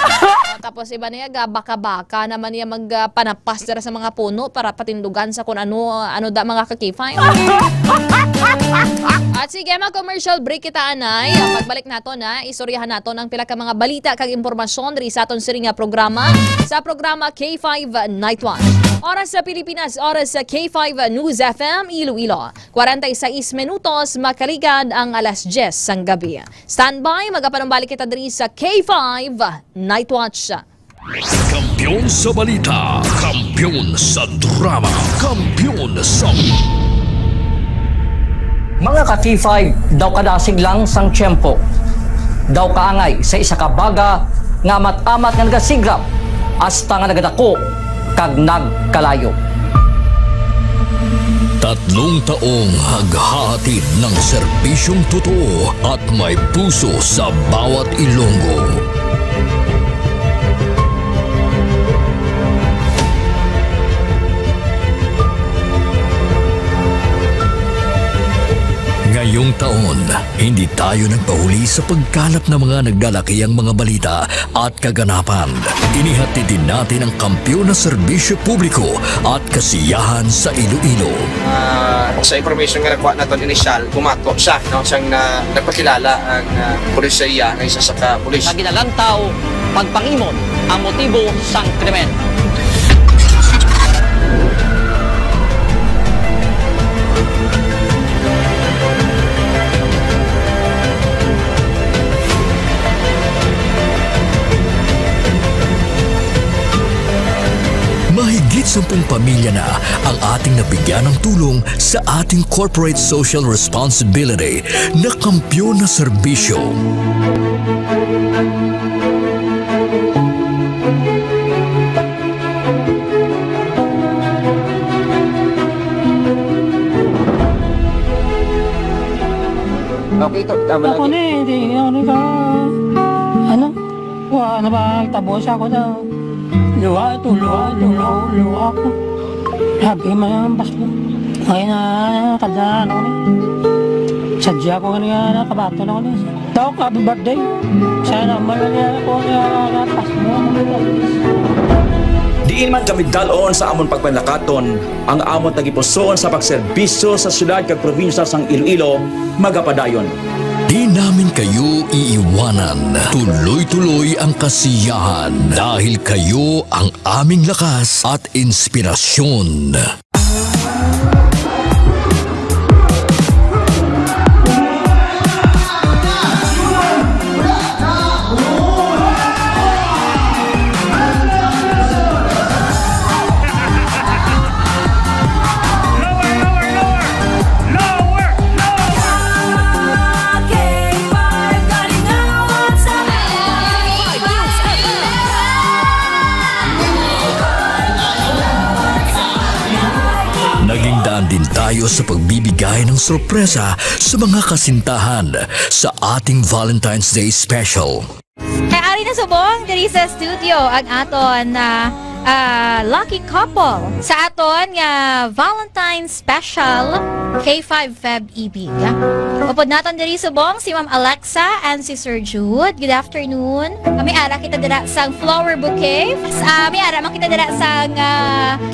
Tapos iba niya baka-baka naman niya magpanapas dira sa mga puno para patindugan sa kung ano da mga ka-K5. At sige, mag-commercial break kita anay. Pagbalik nato na, istoryahan nato ng pila ka mga balita kag impormasyon diri sa aton siri nga programa sa programa K5 Night Watch. Oras sa Pilipinas, oras sa K5 News FM Iloilo. 46 minutos makaligan ang alas 10 sang gabi. Standby, magapanumbalik kita diri sa K5 Night Watch. Kampiyon sa balita, kampiyon sa drama, kampiyon sa... Mga ka-K5, daw kadasig lang sang tiyempo. Daw kaangay sa isa ka baga nga amat-amat nga nagasigrap hasta nga nagadako kag nagkalayo. 3 taong haghahatid ng serbisyong totoo at may puso sa bawat Ilonggo. Ngayong taon, hindi tayo nagpahuli sa pagkalap ng mga naglalakihang mga balita at kaganapan. Inihatid din natin ang kampiyon na serbisyo publiko at kasiyahan sa Iloilo. Sa information nga nakuha natin initial, pumato siya, no? Siyang nagpakilala ang pulisya ng isa sa pulis. Naginalantaw, pagpangimon ang motibo sang krimen. Mahigit 10 pamilya na ang ating nabigyan ng tulong sa ating corporate social responsibility na kampiyon na serbisyo. Okay, ito. Tama ako lagi. Hindi ako ka. Ano? Wala na ba? Tabos ako na. Luwa ko. Sabi mo yung basko. Ngayon na kadaan ako niya. Sadya ko kanina nakabato na ako niya. Tawag ka, happy birthday. Sana malagyan ako niya pasko. Diin man kami dalon sa amon pagpanlakaton, ang amon tagipusoon sa pagserbisyo sa syudad kag probinsya sang Iloilo, magapadayon. Di namin kayo iiwanan. Tuloy-tuloy ang kasiyahan dahil kayo ang aming lakas at inspirasyon. din tayo sa pagbibigay ng sorpresa sa mga kasintahan sa ating Valentine's Day Special. Kay ari na subong diri sa studio ang aton na lucky couple sa aton nga Valentine's Special K5 Feb Ibig. Upod naton diri subong si Ma'am Alexa and si Sir Jude. Good afternoon. Kami ara kita dira sang flower bouquet. Kami ara man kita dira sang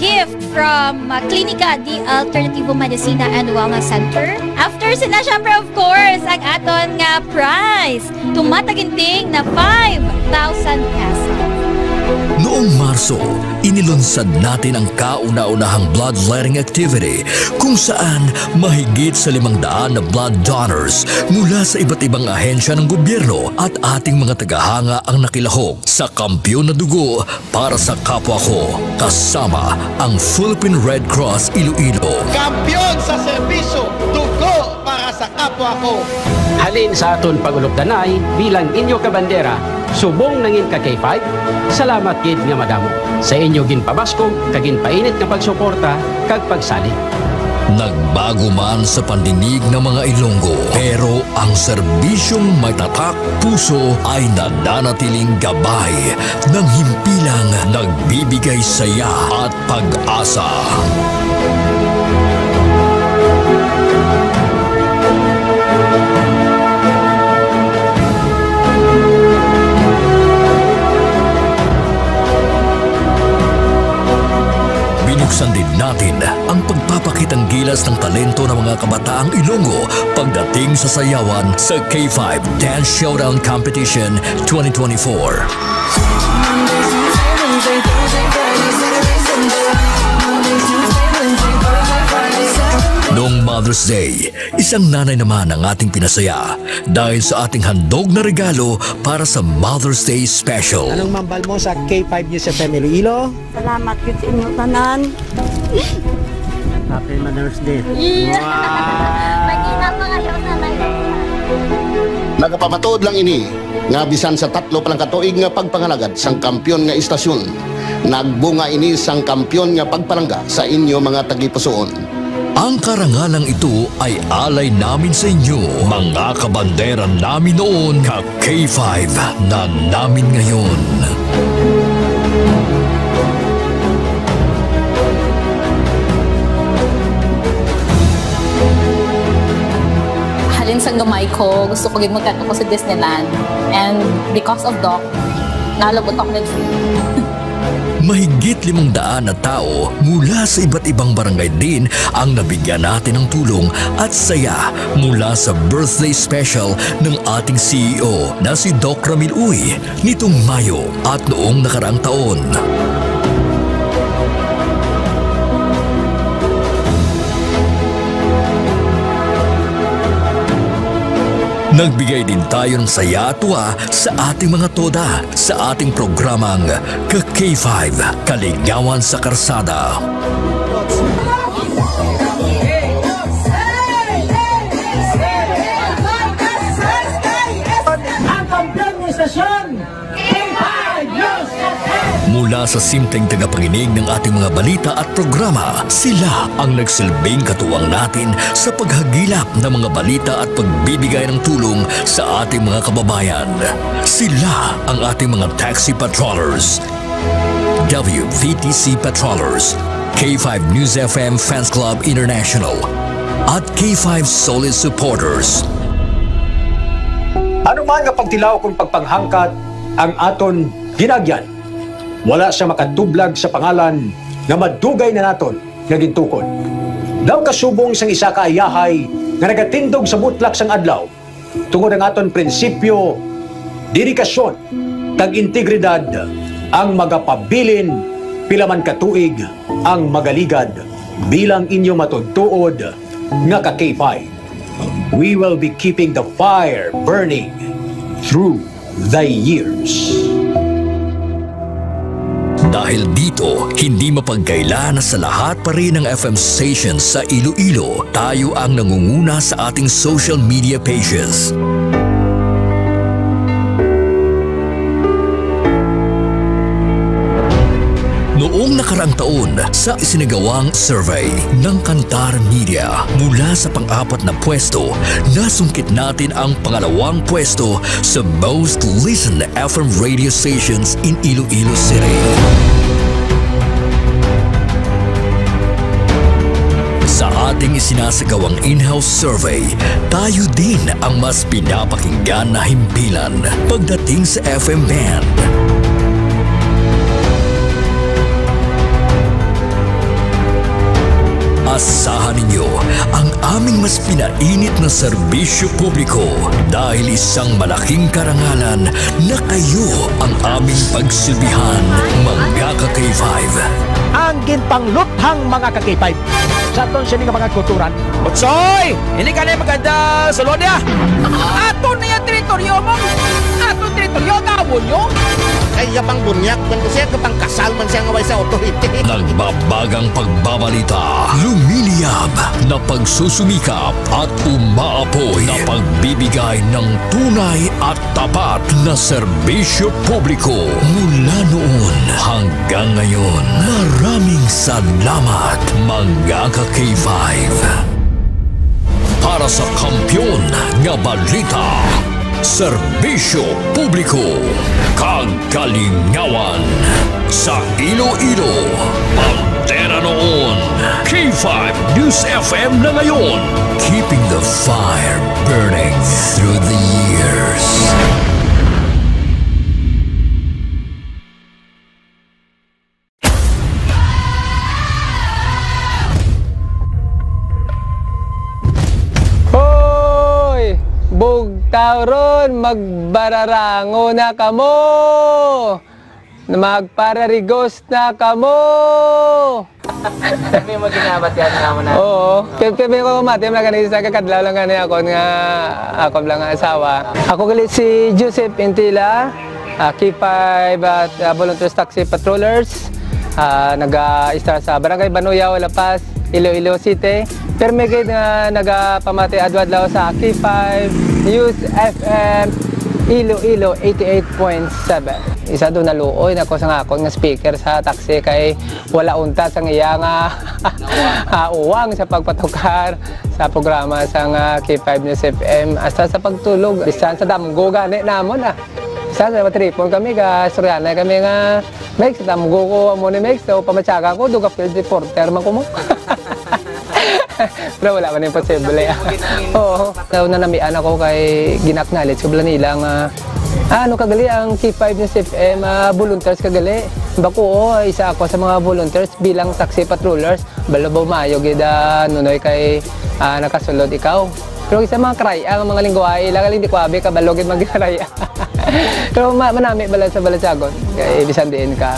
gift from Klinika di Alternativo Medicina and Wellness Center. After sila syempre of course ang aton nga prize tumataginting na 5,000 pesos. Noong Marso, inilunsad natin ang kauna-unahang bloodletting activity kung saan mahigit sa 500 na blood donors mula sa iba't ibang ahensya ng gobyerno at ating mga tagahanga ang nakilahok sa Kampiyon na Dugo para sa kapwa ko, kasama ang Philippine Red Cross Iloilo. Kampiyon sa serbisyo, dugo para sa kapwa ko. Halin sa aton pagulokdanay bilang inyo kabandera, subong nangin ka K5, salamat gid nga madamo. Sa inyo ginpabaskog, kaginpainit nga pagsuporta, kag pagsali. Nagbago man sa pandinig ng mga Ilonggo, pero ang serbisyong may tatak puso ay nananatiling gabay ng himpilang nagbibigay saya at pag-asa. Binuksan din natin ang pagpapakitang gilas ng talento ng mga kabataang Ilonggo pagdating sa sayawan sa K5 Dance Showdown Competition 2024. Noong Mother's Day, isang nanay naman ang ating pinasaya dahil sa ating handog na regalo para sa Mother's Day Special. Anong mambal mo sa K5 News FM Iloilo? Salamat yun sa inyo tanan. Happy Mother's Day. Magina pa kayo nanay. Nagapamatuod lang ini nga bisan sa 3 palang katuig nga pagpangalagad sang kampiyon nga istasyon. Nagbunga ini sang kampiyon nga pagpalangga sa inyo mga tagipusoon. Ang karangalang ito ay alay namin sa inyo, mga kabandera namin noon, ka K5 na namin ngayon. Halin sa gamay ko, gusto ko gimutan ako sa Disneyland. And because of Doc, nalabot ako na Mahigit 500 na tao mula sa iba't ibang barangay din ang nabigyan natin ng tulong at saya mula sa birthday special ng ating CEO na si Doc Ramil Uy nitong Mayo at noong nakaraang taon. Nagbigay din tayo ng saya at tuwa sa ating mga toda sa ating programang K5 Kaligawan sa Karsada. Ang kampiyon ng istasyon, K5 News FM! Mula sa simpleng tagapanginig ng ating mga balita at programa, sila ang nagsilbing katuwang natin sa paghagilap ng mga balita at pagbibigay ng tulong sa ating mga kababayan. Sila ang ating mga taxi patrollers, WVTC Patrollers, K5 News FM Fans Club International, at K5 Solid Supporters. Ano man nga pagtilaw kung pagpanghangkat ang aton ginagyan, wala siya makatublag sa pangalan nga madugay na naton nga gintukod. Daw kasubong sang isa ka ayahay nga nagatindog sa mutlak sang adlaw tungod ang aton prinsipyo, dedikasyon, kag integridad ang magapabilin pila man katuig ang magaligad bilang inyo matudtuod nga ka K5. We will be keeping the fire burning through the years. Dahil dito, hindi mapagkaila na sa lahat pa rin ng FM stations sa Iloilo, tayo ang nangunguna sa ating social media pages. Noong nakaraang taon sa isinagawang survey ng Kantar Media. Mula sa pang-apat na pwesto, nasungkit natin ang pangalawang pwesto sa most listened FM radio stations in Iloilo City. Sa ating isinasagawang in-house survey, tayo din ang mas pinapakinggan na himpilan pagdating sa FM band. Asahan ninyo ang aming mas pinainit na serbisyo publiko dahil isang malaking karangalan na kayo ang aming pagsilbihan, mga ka-K5. Ang ginpangluthang mga ka-K5 sa aton siya nga mga kulturan. Utsoy! Hindi ka na maganda sa lodya! Ato na yung teritoryo mo! Ato teritoryo, gawon nyo! Kaya pang bunyak, man ko siya kapang kasal man siya ngaway sa authority. Nagbabagang pagbabalita, lumiliyab na pagsusumikap at umaapoy na pagbibigay ng tunay at tapat na serbisyo publiko. Mula noon hanggang ngayon, maraming salamat mga ka-K5. Para sa kampyon nga balita, serbisyo publiko, kagalingawan sa Iloilo. Pantera noon, K5 News FM na ngayon, keeping the fire burning through the years. Bugtauron, magbararango na kamo. Magpararigos na kamo. Kami mo ginabat yan naman na. Oo. Kami ko mati, magaling sa kakadlaw lang nga ako nga ako lang ang asawa. Ako galit si Joseph Intila, K5 at Volunteers Taxi Patrollers. Nag-start sa Barangay Banuyaw, La Paz, Iloilo City. Pero may nga nagpamati adwadlaw sa K5 News FM Iloilo 88.7. Isa doon naluoy na ko sa ngakon nga speaker sa taxi kay wala unta sa iya nga uwang sa pagpatukar sa programa sa K5 News FM hasta sa pagtulog. Bisan sa damgo gani namon Isa sa matripon kami ka Suryana kami nga Mex, damgo ko mo ni Mex so pamatsaga ko duga field reporter man ko mo. Pero wala man imposible. Oo. Nanamian ako kay ginaknalit ko bala nila nga ano kagali ang K5 News FM volunteers kagali. Bako isa ako sa mga volunteers bilang taxi patrollers. Balabaw mayo gid nunoy kay nakasulod ikaw. Pero isa mga kraya ang mga lingwahe lang hindi ko abi kabalo gid magkraya. Pero manami bala sa Balatsagon kay bisan diin ka.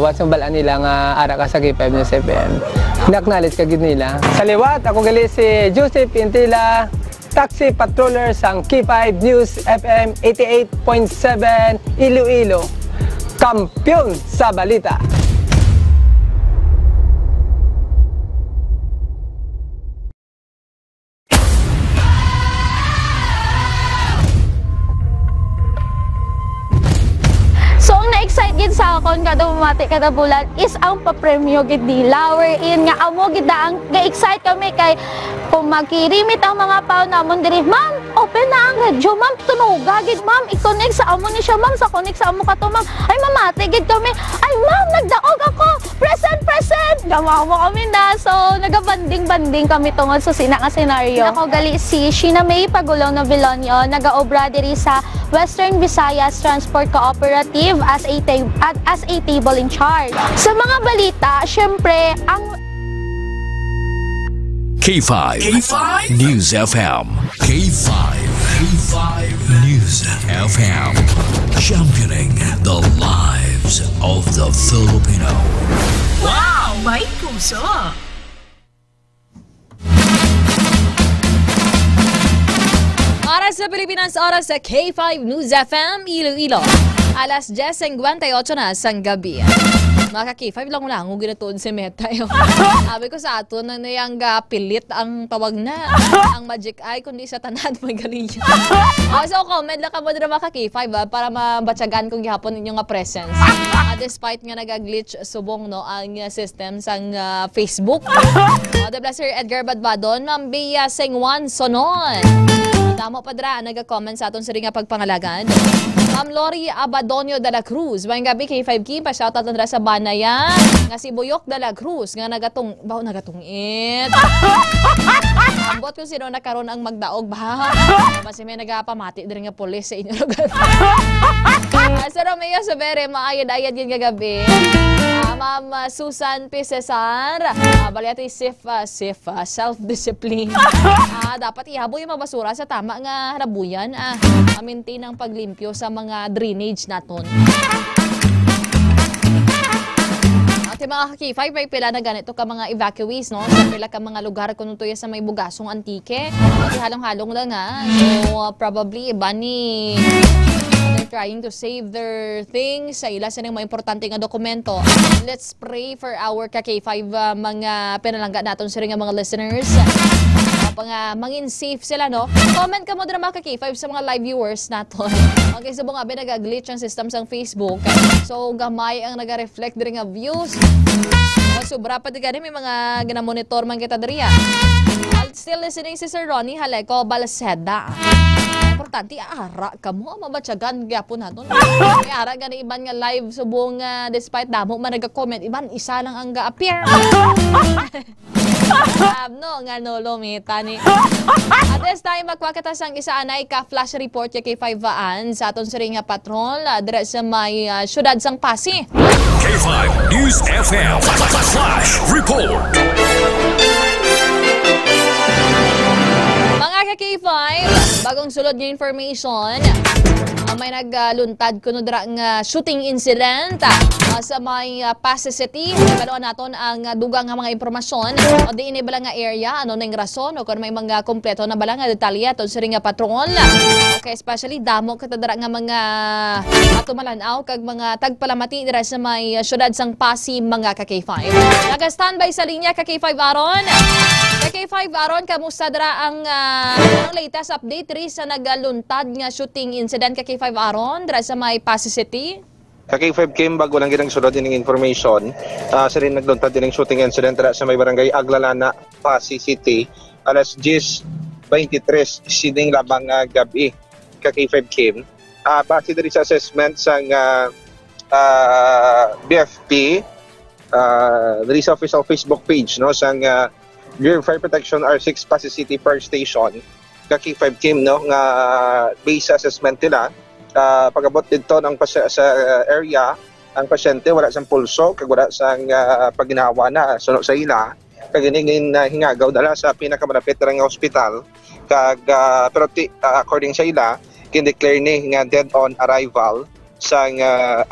Once ang balaan nila nga ara ka sa K5 News FM. Naknalit ka gid nila. Sa liwat ako gali si Joseph Intila, taxi patroller sang K5 News FM 88.7 Iloilo. Kampiyon sa balita. Na-excite gid sa akon kada bumati kada bulan is ang papremyo gid nila wherein nga amo gid ang ga-excite kami kay kung magkirimit ang mga pao namon diri, ma'am, open na ang radyo, ma'am, tunuga gid, ma'am, i-connect sa amo ni siya, ma'am, sa connect sa amo kato, ma'am, ay mamati gid kami, ay ma'am, nagdaog ako, present, gamawa kami na, so naga-banding kami tungod sa senaryo. Ako gali si Sheena May Pagulong na Vilonio, nagaobra diri sa Western Visayas Transport Cooperative as a table in charge. Sa mga balita, syempre, ang K5 News FM. K5 News FM. Championing the lives of the Filipino. Wow! May puso! Oras sa Pilipinas, oras sa K5 News FM Iloilo. Alas 10:58 na sang gabi. Mga ka-K5 lang lang kung ginatuon si Meta. Sabi ko sa ato na niyang pilit ang tawag na. Ang magic eye kundi sa tanan magaling. So comment lang ka mo din mga ka-K5 para mabatsagan kong gihapon ninyo nga presence. Despite nga nag-glitch subong no ang system sang Facebook. Debla Sir Edgar Badbadon, Ma'am Bea Sengwan Sonon. Damo pa dra nag-comment sa aton sa ring nga pagpangalagan. Ma'am Lori Abadonio de la Cruz, mayong gabi K5 Kim, pa-shoutout na sa Banayan. Nga si Buyok de la Cruz, nga nagatungit. Ambot kung sino nakaroon ang magdaog ba? Kasi may nagapamati din nga polis sa inyo lugar. Sa Romeo Sabere, maayad-ayad yun kagabi. Ma'am Susan P. Cesar, baliati self-discipline. Dapat ihaboy yung mabasura sa tama nga harabuyan. Maintain ang paglimpyo sa mga drainage naton. At yung mga K5, may pila na ganito ka mga evacuees, no? Sa pila ka mga lugar kung ito sa may bugasong antike. At halong-halong lang nga. So, probably iba ni they're trying to save their things sa ila sa mga importante nga dokumento. Let's pray for our K5 mga pinalangga natin sa ring mga listeners. Mangin safe sila, no? Comment ka mo din mga K5 sa mga live viewers natin. Okay, so bunga nag-glitch ang system sa Facebook. So, gamay ang nag-reflect din nga views. Sobra pa din may mga ginamonitor man kita diriya. Still listening si Sir Ronnie Haleco Balseda. Importante, ara ka mo. Mabatsagan gyapon natin. Ara gani iban nga live subong despite damo man nag-comment. Iban, isa lang ang ga-appear. No, nga no, lumita ni. At this time, magkwakatas ang isa anay ka-flash report ya kay 5-aan sa aton sa ring patrol. Adres sa may syudad sang Pasig. K5 News FM Flash Report. Mga ka-K5, bagong sulod ng information, may nagluntad kuno dira nga shooting incident sa may Pasig City. Kaluan naton ang dugang nga mga impormasyon o di ini bala nga area ano ning rason o kung may mga kompleto na bala nga detalye aton sa ring patrol. Okay, especially damo kita dira nga mga atumalanaw kag mga tagpalamati dira sa may syudad sang Pasig mga ka-K5. Naga-standby sa linya ka-K5 aron. Ka-K5 aron kamusta dira ang latest update ri sa nagluntad nga shooting incident ka-K5 aron dira sa may Pasig City? K5 Kim, bago lang ginang sulod din ng information, sa rin nagluntad din ng shooting incident sa may barangay Aglalana, Pasig City, alas 10:23 sining labang gabi. K5 Kim, base din sa assessment sa BFP, there is official Facebook page no sang Bureau of Fire Protection R6 Pasig City Fire Station. K5 Kim no nga base assessment nila. Pag-abot dito ng sa area, ang pasyente wala sang pulso, kag wala sang paginawa na suno sa ila, kag iningin hingagaw dala sa pinakamalapit nga hospital, kag pero according sa ila, kin-declare ni nga dead on arrival sang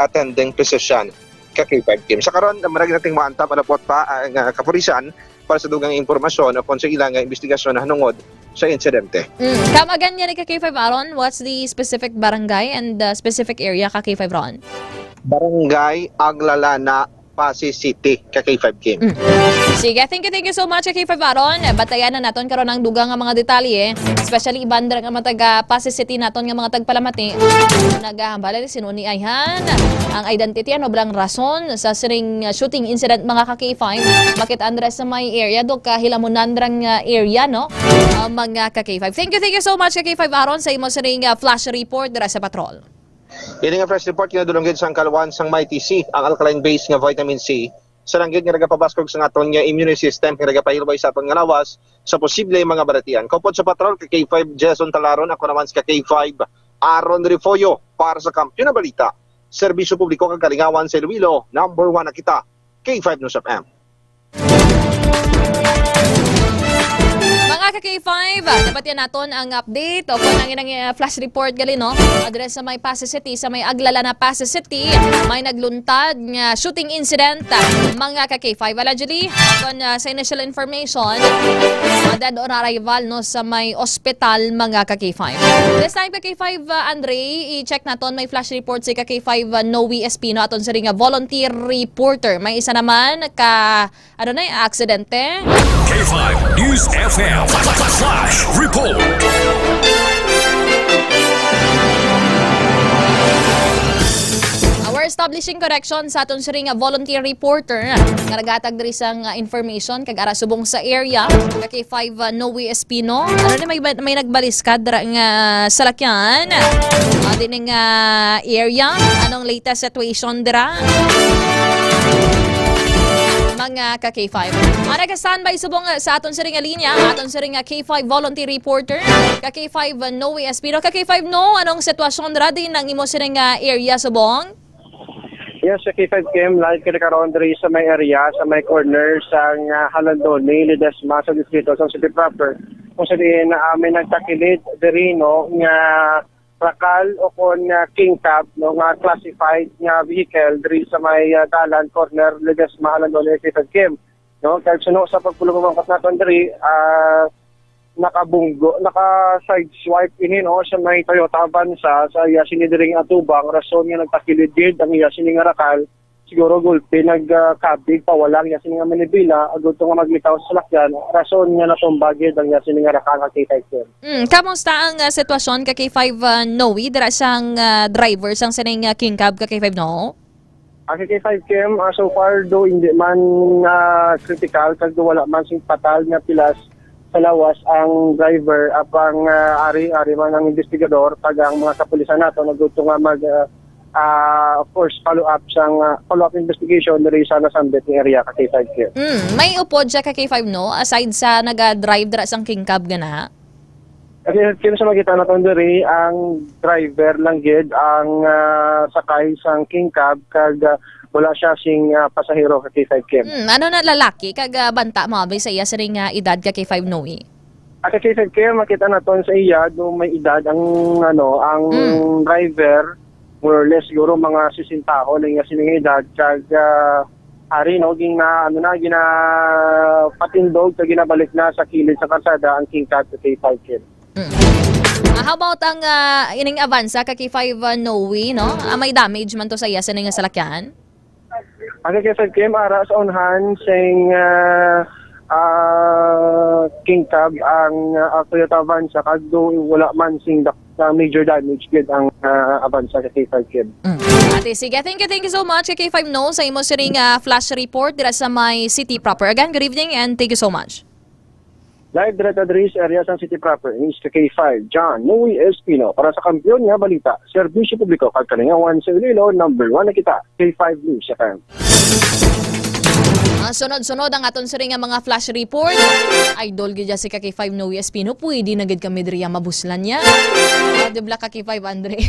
attending physician K5 Kim. Sa karon maragi nating maantap alapot pa ang kapulisan para sa dugang impormasyon upon sa ilang investigasyon na hanungod sa insidente. Kamagan niya ni K5 Ron, what's the specific barangay and the specific area K5 Ron? Barangay Aglalana, Pasig City, K5 Kim. Sige, thank you so much K5 Ron. Batayan na naton karon ang dugang nga mga detalye, especially ibandra nga mga taga Pasig City naton nga mga tagpalamati. Nagahambala ni sinuni ayhan ang identity ano blang rason sa siring shooting incident mga K5. Bakit andra sa may area do kahilamunan drang area no? Mga K5. Thank you so much K5 Ron sa imo siring flash report dira sa patrol. Ini nga fresh report kinadulunggid sang Kalwan sang Mighty C, ang alkaline base nga vitamin C. Sa langgit nga nagapabaskog sa aton nga immune system nga nagapahilbay sa aton nga lawas sa posible mga baratian. Kopod sa patrol kay K5 Jason Talaron, ako naman sa K5 Aaron Refoyo para sa Kampiyon na Balita. Serbisyo publiko kag kalingawan sa Iloilo, number 1 na kita, K5 News FM. Mga ka-K5, dapat yan naton ang update o kung ang flash report gali no. Address sa may Pasay City, sa may Aglala na Pasay City, may nagluntad nga shooting incident mga ka-K5. Allegedly, kung sa initial information, dead on arrival no sa may ospital mga ka-K5. This time ka-K5 Andre, i-check naton may flash report si ka-K5 Noe Espino aton sa ring volunteer reporter. May isa naman ka aksidente. K5 News FM Flash Report. Our establishing correction sa aton siring volunteer reporter nga nagatag diri sang information kag ara subong sa area kay 5 Noe Espino. May nagbaliskad dira nga salakyan din nga area. Anong latest situation dira? Mga ka-K5. Naka-standby subong sa aton siring linya, aton siring K5 volunteer reporter, ka-K5 Noe Espino. Ka-K5 no, anong sitwasyon dira din ng imo siring area subong? Yes, sa K5 Kim, live ka karon diri sa may area, sa may corner sa Halandoni, Ledesma, sa distrito sa City Proper. Kung sa diin na amin nagtakilid diri no nga rakal o kon king cab no nga classified nga vehicle diri sa may dalan corner Ledesma, Halandoni, K5 Kim. No, kay suno sa pagpulong ng naton diri nakabunggo, naka-side swipe ini no sa may Toyota Avanza sa iya sinidiring atubang rason nga nagtakilid ang iya sining rakal siguro gulpi nagkabig pawalang iya sining Manibila agud nga maglitaw sa lakyan rason nga natumbagid ang iya sining rakal nga K5. Kamusta ang sitwasyon ka K5 Noe dira sang driver sang sining king cab ka K5 no? Ang K5 Kim so far do hindi man critical kag wala man sing fatal nga pilas sa lawas ang driver apang ari man ang investigador pag ang mga kapulisan nato nagtuto nga mag of course follow up investigation diri sa nasambit ng area ka K5. May upod siya ka K5 no aside sa naga-drive dira sang king cab gana? Kasi kino sa makita naton diri ang driver lang gid ang sakay sang king cab kag wala siya sing pasahero ka K5 Kim. Ano na lalaki kag banta mabay sa iya sa ring edad ka K5 Noe? At K5 Kim makita naton sa iya do may edad ang ang driver more or less siguro mga 60 taon lang iya sining edad kag ari no ging gina patindog kag ginabalik na sa kilid sa kalsada ang king cab ka K5 Kim. How about ang ining Avanza ka K5 Noe no? May damage man to sa iya sa ning salakyan? Ang K5 Kim ara sa onhan sing king cab ang Toyota Avanza kag do wala man sing major damage gid ang Avanza ka K5 Kim. Ate, sige, thank you so much kay K5 no sa imo siring flash report dira sa my city proper. Again, good evening and thank you so much. Live direct address area sa City Proper is K5 John Noe Espino para sa kampiyon nga balita, serbisyo publiko kag kalingawan sa Iloilo, number 1 na kita, K5 News FM. Sunod-sunod ang aton siring mga flash report. Idol gid si K5 Noe Espino, pwede na gid kami diri mabuslan niya. Debla ka K5 Andre.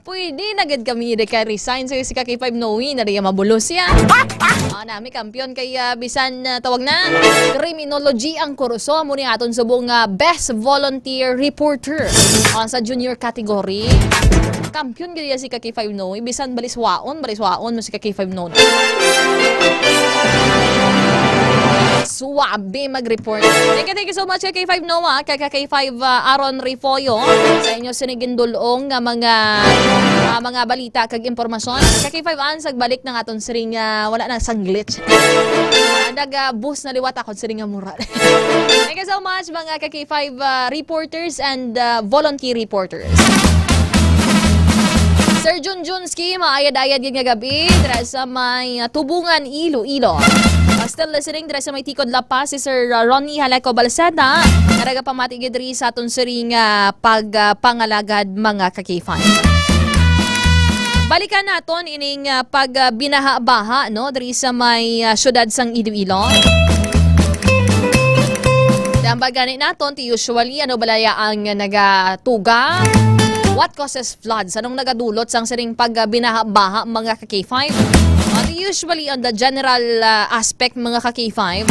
Pwede na gid kami diri ka resign sa si K5 Noe na diya mabulos ya. Nami kampiyon kay bisan tawag na criminology ang kurso mo ni aton subong best volunteer reporter sa junior category. Kampiyon gid si K5 Noe bisan baliswaon mo si K5 Noe. Suwabe mag-report. Thank you so much kay K5 Noah, kay K5 Aaron Rifoyo sa inyo sinigindulong nga mga balita kag impormasyon. Kay K5 Ansag balik ng aton siring wala na sang glitch. Nag-boost na liwat ako siring nga mura. Thank you so much mga K5 reporters and volunteer reporters. Sir Junjunski, maayad-ayad yun nga gabi dira sa may Tubungan, Iloilo. Still listening dira sa may Tikod La Paz si Sir Ronnie Haleco Balseda. Naraga pamatigid diri sa aton siring pagpangalagad mga kakifan. Balikan naton ining pagbinaha-baha no diri sa may syudad sang Iloilo. Dambagan naton ti usually balaya ang nagatuga. What causes floods? Anong nagadulot sang siring pagbinaha-baha mga ka-K5? Usually on the general aspect mga ka-K5,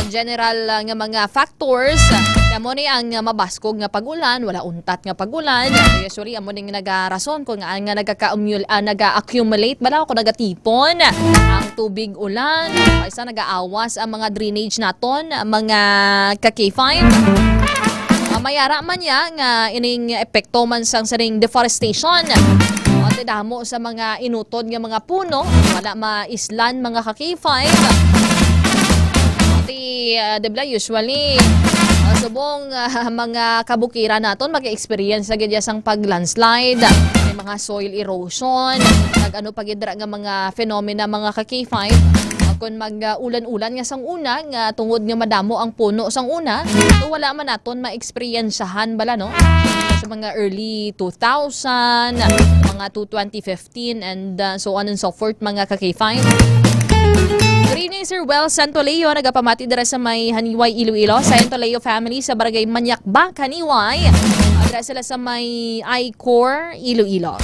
general nga mga factors. Amo ni ang mabaskog nga pagulan, wala untat nga pagulan. Usually amo ning nagarason kung nga naga-accumulate bala o nagatipon ang tubig ulan. Isa nagaawas ang mga drainage naton, mga ka-K5. Mayara man niya nga ining epekto man sang saring deforestation. At damo sa mga inutod nga mga puno, wala maislan mga ka-K5. Debla usually subong mga kabukiran naton mag-experience agad sang pag-landslide, may mga soil erosion, nag-ano pagidra nga mga phenomena mga ka-K5. Kung mag-ulan-ulan nga sang una nga tungod nga madamo ang puno sang una, so wala man naton ma-experiencehan bala no sa mga early 2000, mga 2015 and so on and so forth mga ka-K5. Good evening, Sir Well Santoleo. Nagapamati dira sa may Haniway, Iloilo. Sa Santoleo family sa Barangay Manyakbak, Haniway. Dira sila sa may I-Core, Iloilo.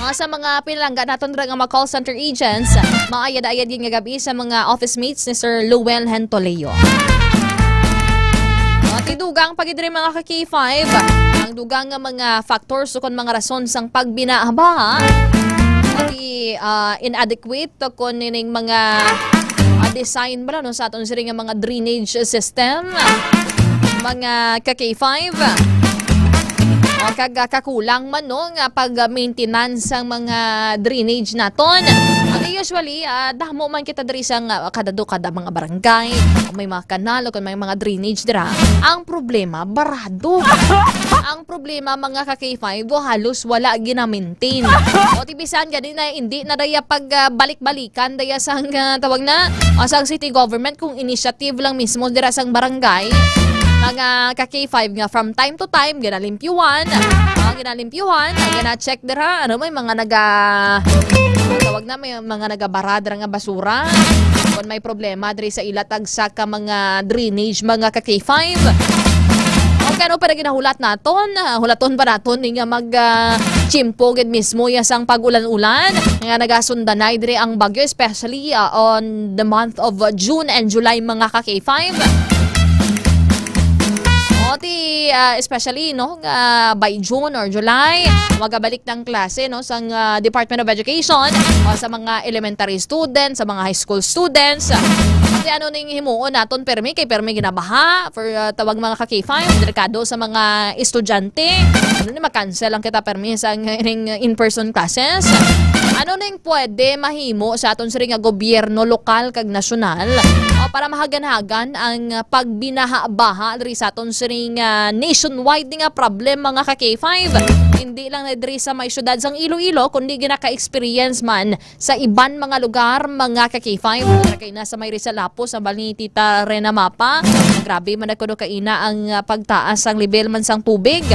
Sa mga pinalangga natin dira nga mga call center agents, maayad-ayad yung gabi sa mga office mates ni Sir Lowell Hentoleo. Tidugang pagidiri mga ka-K5, ang dugang nga mga factors o kung mga rason sang pagbinaaba, inadequate kung nining mga design ba no, sa aton siring nga mga drainage system, mga ka-K5. Kakulang man no nga pag-maintenance ang mga drainage naton. Usually, dahmo man kita diri sa kada mga barangay, may mga kanal o may mga drainage dira. Ang problema, barado. Ang problema mga ka-K5, halos wala gina-maintain. O tibisan ganin na hindi na daya pag-balik-balikan daya sang tawag na sang city government kung initiative lang mismo dira sang barangay. Mga ka-K5 nga from time to time ginalimpyuhan, gina-check dira ano may mga tawag na may mga nagabara dira nga basura. Kung may problema diri sa ilatag sa ka mga drainage mga ka-K5. Kano pa na ginahulat naton? Hulaton pa naton nga mag-chimpo gid mismo yasang pag-ulan-ulan nga nagasundanay diri ang bagyo, especially on the month of June and July mga ka-K5. Especially no by June or July magabalik ng klase no sang Department of Education sa mga elementary students, sa mga high school students. Kasi ano ning himuon naton permi ginabaha for tawag mga ka-K5 delikado sa mga estudyante. Ano ni ma-cancel lang kita permi sa in-person classes. Ano ning pwede mahimo sa aton siring nga gobyerno lokal kag nasyonal para mahagan-hagan ang pagbinaha-baha diri sa aton siring nationwide nga problem mga ka-K5. Hindi lang na diri sa may syudad sang Iloilo kundi ginaka-experience man sa iban mga lugar mga ka-K5. Kay nasa may Rizal Lapo sa bali Tita Rena Mapa. Grabe man kuno kaina ang pagtaas ang level man sang tubig.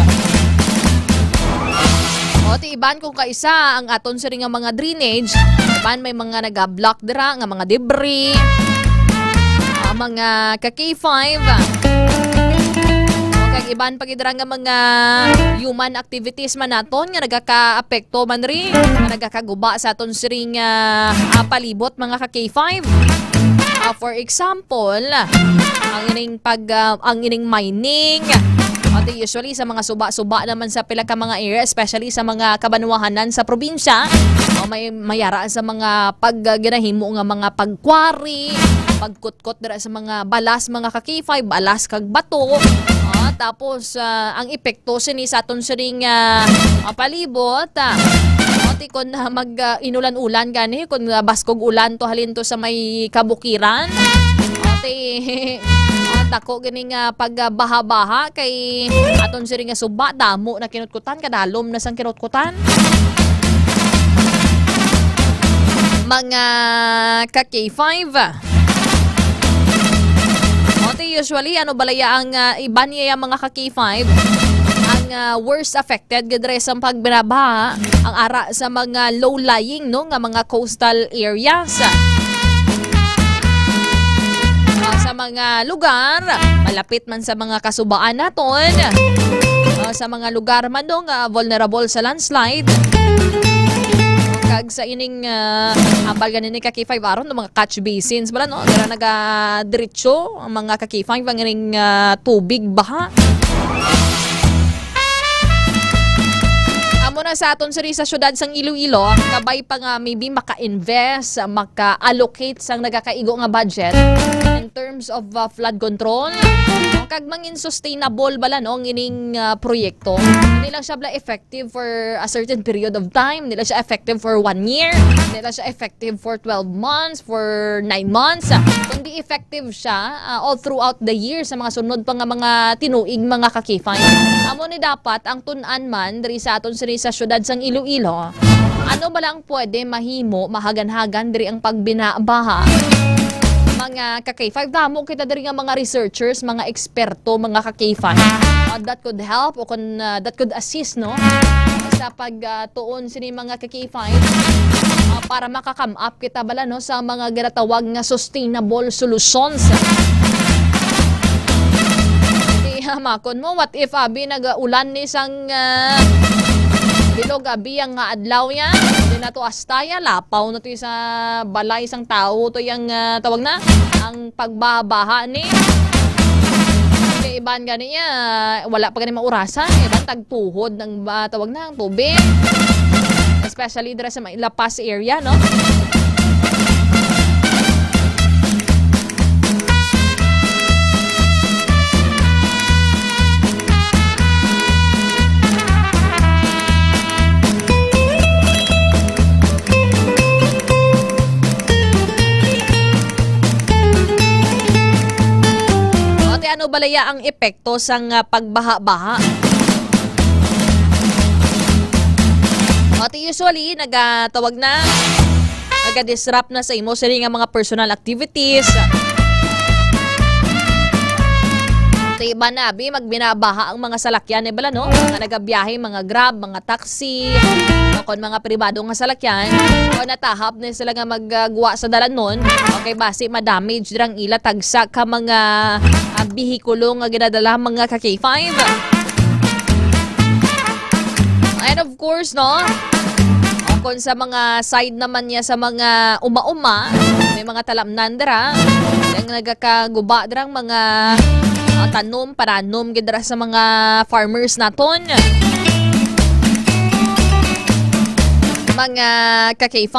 Iban kung kaisa ang aton sa nga mga drainage, iban may mga naga-block dira nga mga debris, mga ka-K5. Kag iban pagidra nga mga human activities man naton nga nagaka-apekto man rin, nga nagakaguba sa aton sa palibot mga ka-K5. For example, ang ining mining. Usually sa mga suba-suba naman sa pila ka mga area, especially sa mga kabanwahanan sa probinsya, may mayara sa mga pagginahimo nga mga pagkwari, pagkutkot dira sa mga balas mga ka-K5, balas kag bato. Tapos ang epekto sini sa aton siring palibot. Kung mag-inulan-ulan gani, kung baskog ulan to halin to sa may kabukiran. Dako gani nga pagbaha-baha kay aton siring nga suba damo na kinutkutan kadalom na sang kinutkutan. Mga ka-K5. Usually ano balaya ang iban niya mga ka-K5 ang worst affected gidre sa pagbinabaha ang ara sa mga low-lying no nga mga coastal areas. Sa mga lugar malapit man sa mga kasubaan naton, sa mga lugar man no nga vulnerable sa landslide, Kag sa ining ambal ganin ni K5 aron ng mga catch basins bala no. Dira naga-diretso ang mga K5 ang ining tubig baha. Amo na sa aton sa syudad sang Iloilo, kabay pa nga maybe maka-invest, maka-allocate sang nagakaigo nga budget in terms of flood control. Kag mangin sustainable bala no ang ining proyekto. Hindi lang siya bala effective for a certain period of time, hindi lang siya effective for 1 year, hindi lang siya effective for 12 months, for 9 months. Kundi effective siya all throughout the year sa mga sunod pa nga mga tinuig mga kakifay. Amo ni dapat ang tun-an man diri sa aton sa syudad sang Iloilo. Ano ba lang pwede mahimo mahagan-hagan diri ang pagbinabaha? Mga ka-K5, damo kita diri nga mga researchers, mga eksperto, mga ka-K5 that could help o that could assist no sa pagtuon sini mga ka-K5 para makakam up kita bala no sa mga ginatawag nga sustainable solutions. Makon mo, what if abi nag-ulan ni sang bilog abi ang adlaw yan, hindi na to astaya, lapaw na to sa balay isang tao to yung tawag na, ang pagbabaha ni. Kaya iban gani niya, wala pa gani maurasan, iban tagtuhod ng tawag na, ang tubig. Especially dira sa La Paz area, no? Ano balaya ang epekto sang pagbaha-baha? At usually nagatawag na, naga-disrupt na sa imo sa nga mga personal activities. Iba na abi magbinabaha ang mga salakyan bala no, mga nagabiyahe, mga grab, mga taxi, kon mga pribado nga salakyan, o natahap na sila nga magguwa sa dalan nun, okay basi ma-damage dirang ila tagsa ka mga bihikulo nga ginadala mga ka-K5. And of course no, kung sa mga side naman niya sa mga uma-uma, may mga talamnan dira, yung nagakaguba dirang mga tanom, paranom, gidra sa mga farmers naton. Mga ka-K5.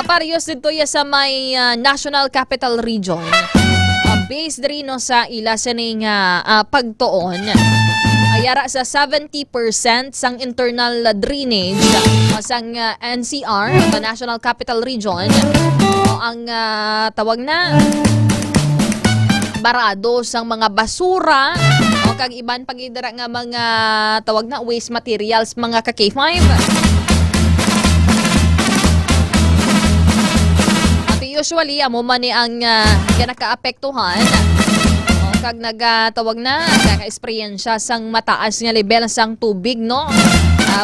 Parehas dito sa may National Capital Region. Based rin no, sa ila sining pagtuon. Ayara sa 70% sang internal drainage sang NCR, the National Capital Region. Ang tawag na barado sang mga basura o kag iban pagidara nga mga tawag na waste materials mga ka-K5. At usually amo man ni ang nakaapektuhan o kag nagatawag na naka-experience sang mataas nga level sang tubig no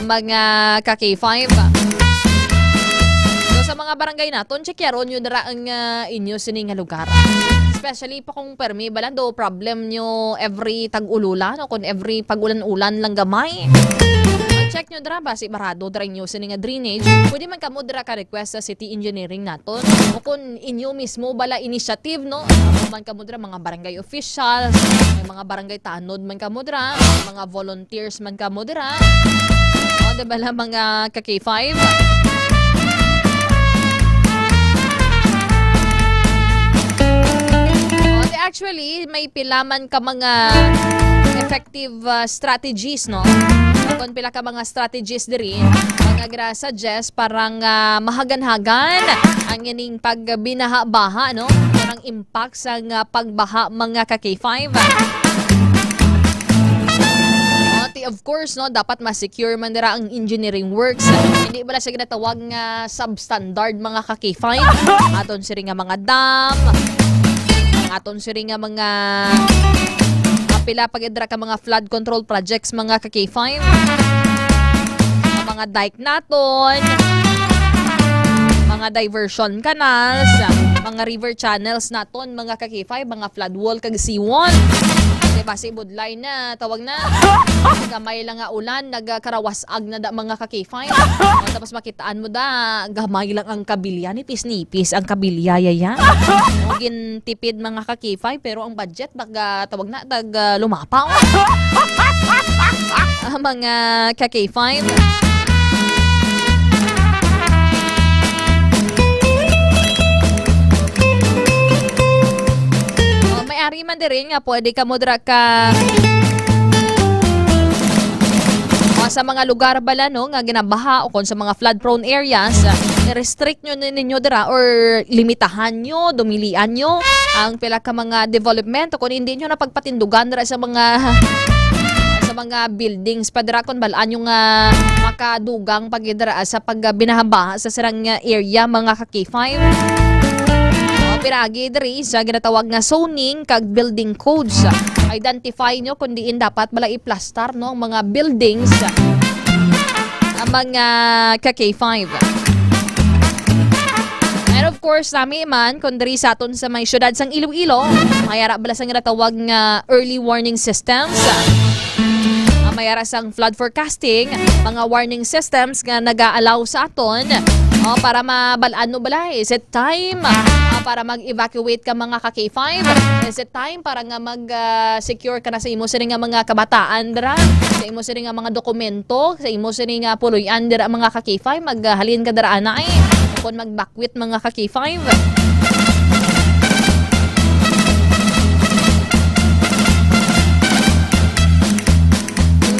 mga ka-K5. Sa mga barangay naton, checkeron yun dara ang inyo sining nga lugar. Especially pa kung permi balan do problem nyo every tag-ululan o kung every pag-ulan-ulan lang gamay. Check nyo dara basi barado dara inyo sining nga drainage. Pwede man kamo dara ka request sa city engineering naton o kung inyo mismo bala initiative no. Man kamo dara mga barangay officials, may mga barangay tanod man kamo dara, mga volunteers man kamo dara. O diba lang mga ka-K5? Actually, may pilaman ka mga effective strategies, no? Kung pila ka mga strategies diri, mga gra-suggest parang mahagan-hagan ang ining pagbinaha-baha, no? Parang impact sa pagbaha mga ka-K5. Of course, no, dapat ma-secure man dira ang engineering works. Hindi ba siya ginatawag nga substandard mga ka-K5? Aton siri nga mga dam, aton siri nga mga pila pagidra ka mga flood control projects mga ka-K5. Mga dike naton, mga diversion canals, mga river channels naton mga ka-K5, mga flood wall kag seawall. Diba si Budlay na, tawag na. Gamay lang nga ulan, nagkarawasag na da mga ka-K5. Tapos makitaan mo da, gamay lang ang kabilya, nipis-nipis ang kabilya yan. Gintipid mga ka-K5, pero ang budget, tawag na, lumapaw. Mga ka-K5. May-ari man din nga, pwede ka modra ka sa mga lugar bala no, nga ginabaha o kung sa mga flood-prone areas, i-restrict nyo ninyo dira or limitahan nyo, dumilian nyo ang pila ka mga development o kung hindi nyo napagpatindugan dira sa mga buildings padira kung balaan yung makadugang pagidira sa pagbinahabaha sa sarang area mga ka-K5. Piragi diri sa ginatawag nga zoning kag building codes. Identify nyo kung diin dapat bala i-plaster no mga buildings ang mga ka-K5. And of course, nami man kung diri sa aton sa may syudad sang Iloilo, mayara bala sa ginatawag nga early warning systems. Mayara sang flood forecasting, mga warning systems nga nag-aalaw sa aton para mabalaan no bala. Is it time para mag-evacuate ka mga ka-K5? Is it time para nga mag-secure ka na sa imo sini nga mga kabataan dira, sa imo sini nga mga dokumento, sa imo sini nga puloy-an dira mga ka-K5, maghalin ka dira ana kung mag-backwit mga ka-K5.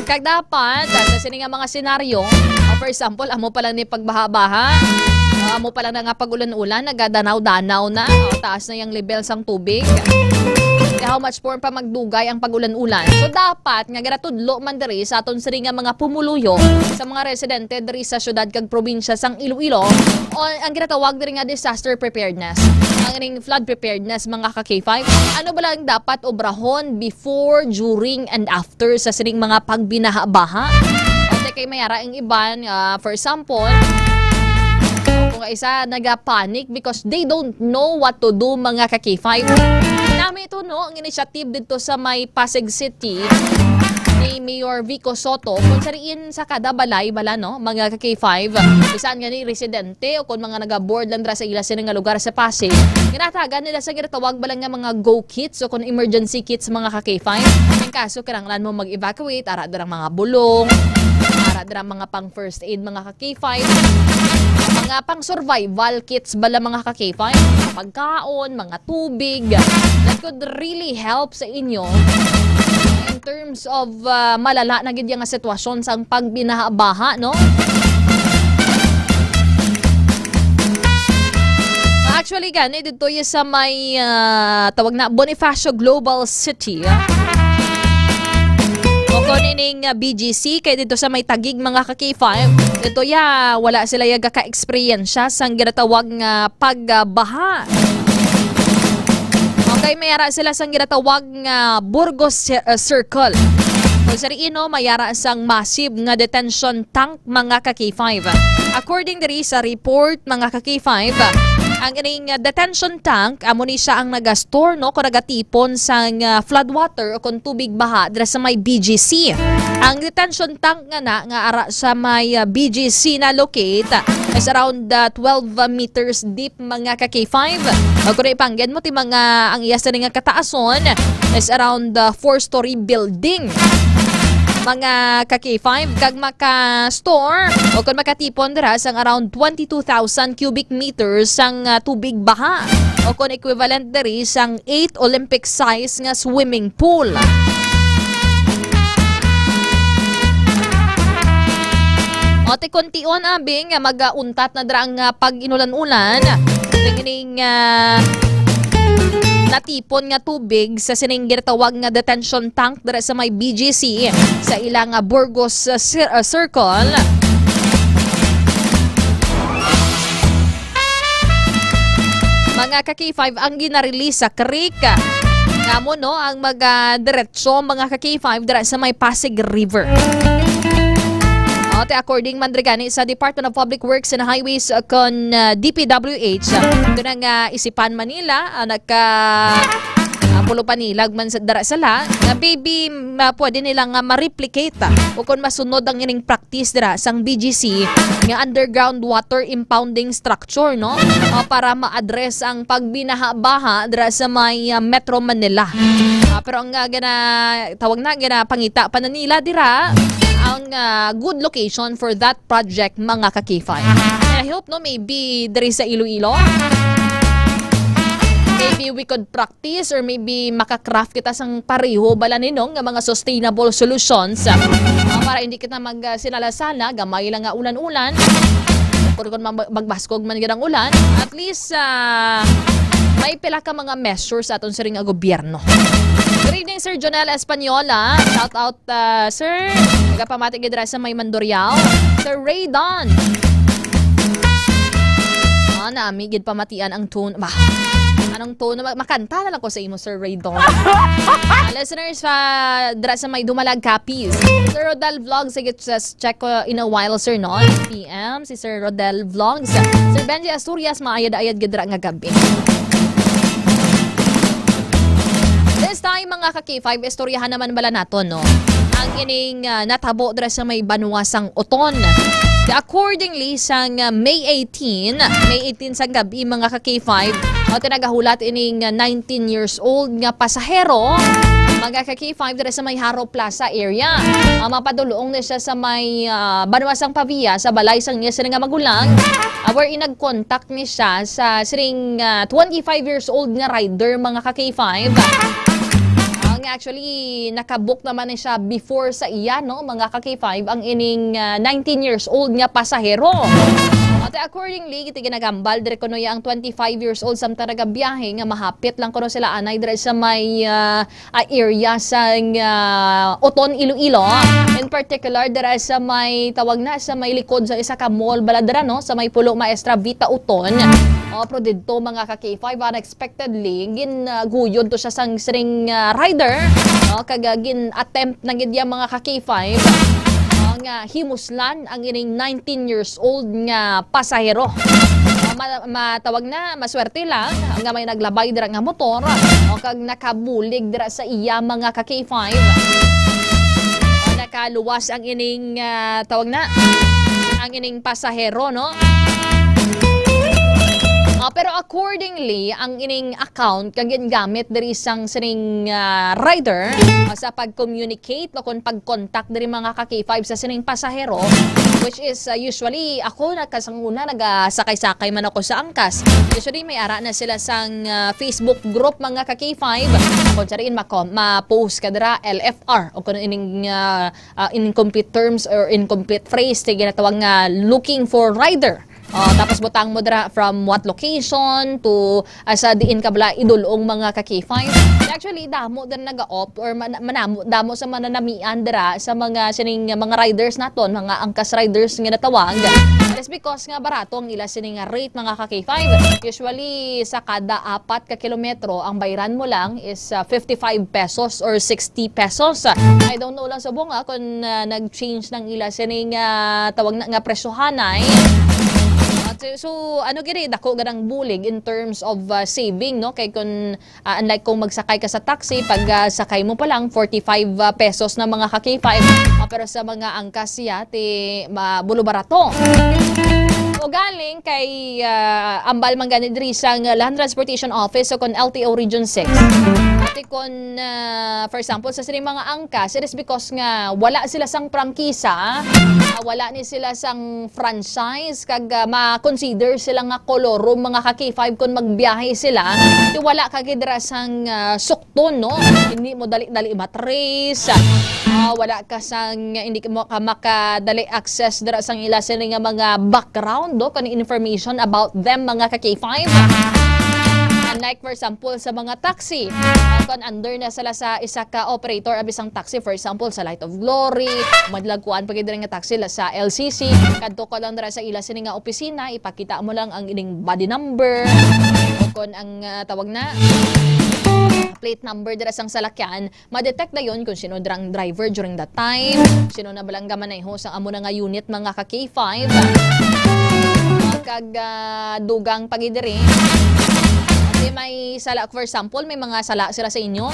Kag dapat sa sini nga mga senaryo, for example, amo pa lang ni pagbaha-baha, amo pa lang na nga pag-ulan-ulan, nagadanaw-danaw na, taas na yung level sang tubig. How much more pa magdugay ang pag-ulan-ulan. So dapat nga ginatudlo man diri sa aton sini nga mga pumuluyo sa mga residente diri sa syudad kag probinsya sang Iloilo o ang ginatawag diri nga disaster preparedness. Ang ring flood preparedness mga ka-K5. Ano ba lang dapat obrahon before, during, and after sa sining mga pagbinaha-baha? O kay mayara ang iban, for example, kung isa nag-panic because they don't know what to do mga ka-K5. Nami ito no, ang initiative dito sa may Pasig City ni Mayor Vico Soto kung sariin sa kada balay bala no, mga ka-K5 isaan nga ni residente o kung mga nag-board lang dra sa ila sila nga lugar sa Pasig, ginatagan nila sa ginatawag bala nga mga go kits o kung emergency kits mga ka-K5. Ang kaso kinahanglan mo mag-evacuate, ara darang mga bulong, ara darang mga pang first aid mga ka-K5, mga pang survival kits bala mga ka-K5, pagkaon, mga tubig that could really help sa inyo in terms of malala na gid nga sitwasyon sa pagbinaha-baha no. Actually gani dito sa may tawag na Bonifacio Global City. Kunining BGC kay dito sa may Tagig mga ka-K5 dito wala sila yaga ka-experiensya sang ginatawag nga pagbaha. Okay, mayara sila sang ginatawag nga Burgos Circle. Kung sariino, mayara sang massive nga detention tank mga ka-K5. According diri sa report mga ka-K5, ang ining detention tank amo ni siya ang naga-store no kung nagatipon sang floodwater o kung tubig baha dira sa may BGC. Ang detention tank nga ara sa may BGC na locate is around 12 meters deep mga ka-K5. Kung ipanggen mo ti mga ang iya sa nga kataason is around 4-story building. Mga ka-K5 kag maka-store o kung makatipon dira sang around 22,000 cubic meters sang tubig baha o kung equivalent diri sang 8 Olympic size nga swimming pool. O ti kontion abing mag-untat na dira ang pag-inulan-ulan ning natipon nga tubig sa sining ginatawag nga detention tank dira sa may BGC sa ilang Burgos Circle. Mga ka-K5 ang ginarelease sa creek ngamo no ang mag-diretso mga ka-K5 dira sa may Pasig River. According mandrigani sa Department of Public Works and Highways kon DPWH, ito nang isipan Manila pulo panilag man sa dara sala nga baby pwede nilang ma-replicate o kung masunod ang ining practice dira sang BGC nga underground water impounding structure no para ma-address ang pagbinaha-baha dira sa may Metro Manila. Pero ang tawag na gina pangita pa na nila dira ang good location for that project mga ka-K5. And I hope no maybe diri sa Iloilo maybe we could practice or maybe makakraft kita sang pareho bala ninong nga mga sustainable solutions para hindi kita magsinala-sala gamay lang nga ulan-ulan kung magbaskog man gid ang ulan at least may pila ka mga measures aton sa ring gobyerno. Good evening Sir Jonel Española, shout out sir nagapamati gid sa may Mandoriao, Sir Ray Don nami gid pamatian ang tune ba. Anong tono? Makanta na lang ko sa imo, Sir Raydon. Listeners, dra sa may Dumalag Capiz. Sir Rodel Vlogs, sige, check ko in a while, Sir, no? PM, si Sir Rodel Vlogs. Sir Benji Asturias, maayad-ayad gidra nga gabi. This time, mga ka-K5, istoryahan naman bala naton, no? Ang ining natabo dra sa may Banuasang Oton. Accordingly, sang May 18 sa gabi, mga ka-K5, tinagahulat ining 19 years old nga pasahero, mga ka-K5 dira sa may Haro Plaza area. Mapadulong na siya sa may Banuasang Pavia sa balay sang niya sila nga magulang. Wherein nag-contact ni siya sa siring 25 years old nga rider, mga ka-K5. Actually, nakabook naman na siya before sa iya, no? Mga ka-K5, ang ining 19 years old nga pasahero. At accordingly, iti ginagambal, dire kuno ang 25 years old sa talaga biyahe nga mahapit lang kuno sila anay dire sa may area sa Oton, Iloilo. In particular, dire sa may tawag na sa may likod sa isa ka mall baladra, no? Sa may Pulo Maestra Vita Oton. Pero dito, mga ka-K5, unexpectedly, ginaguyod to siya sang sring rider. Kagagin attempt na gidya mga ka-K5 nga himuslan ang ining 19 years old nga pasahero. Matawag na, maswerte lang nga may naglabay dira nga motor o kag nakabulig dira sa iya, mga ka-K5. Nakaluwas ang ining tawag na ang ining pasahero, no? Pero accordingly, ang ining account kagin gamit diri isang sining rider sa pag-communicate o kung pag-contact diri mga ka-K5 sa sining pasahero, which is usually ako nakasanguna nagasakay-sakay man ako sa angkas. Usually may ara na sila sang Facebook group, mga ka-K5 kung sariin ma-post ka dira LFR o kung ining incomplete terms or incomplete phrase ginatawag nga looking for rider. Tapos butang mo dira from what location to sa diin kabla idulong, mga ka-K5. Actually, damo din nag-opt or damo sa mananamian dira sa mga sining mga riders naton, mga angkas riders nga natawag. That's because nga barato ang ila sining rate, mga ka-K5. Usually sa kada 4 ka kilometro ang bayran mo lang is 55 pesos or 60 pesos. I don't know lang sa bunga kung nag-change ng ila sining tawag na nga presyohanay. So ano gini dako ganang bulig in terms of saving, no? Kay kun unlike kung magsakay ka sa taxi, pag sakay mo pa lang 45 pesos na, mga ka-K5, pero sa mga angkas siya bulo barato. O galing kay ambal man gani diri sang Land Transportation Office o kon LTO Region 6. Ati kon for example sa sining mga angkas, it is because nga wala sila sang prangkisa, wala ni sila sang franchise kag ma-consider sila nga kolorum, mga ka-K5 kung magbiyahe sila, di wala kagidra sang sukton, no? Hindi mo dali-dali matrace, wala ka sang hindi mo ka makadali access dira sang ila sila nga mga background, do kan information about them, mga ka-K5. Unlike for example sa mga taxi, kung under na sila sa isa ka operator abisang taxi, for example sa Light of Glory, madlagkuan pag nga taxi sa LCC, kadto ko lang dira sa ila sini nga opisina, ipakita mo lang ang ining body number o kung ang tawag na plate number dira sang salakyan, ma-detect na yon kung sino drang driver during that time, sino na balangga manayho sang amo na nga unit, mga ka-K5. Kag dugang pagidiri may may sala, for example, may mga sala sila sa inyo.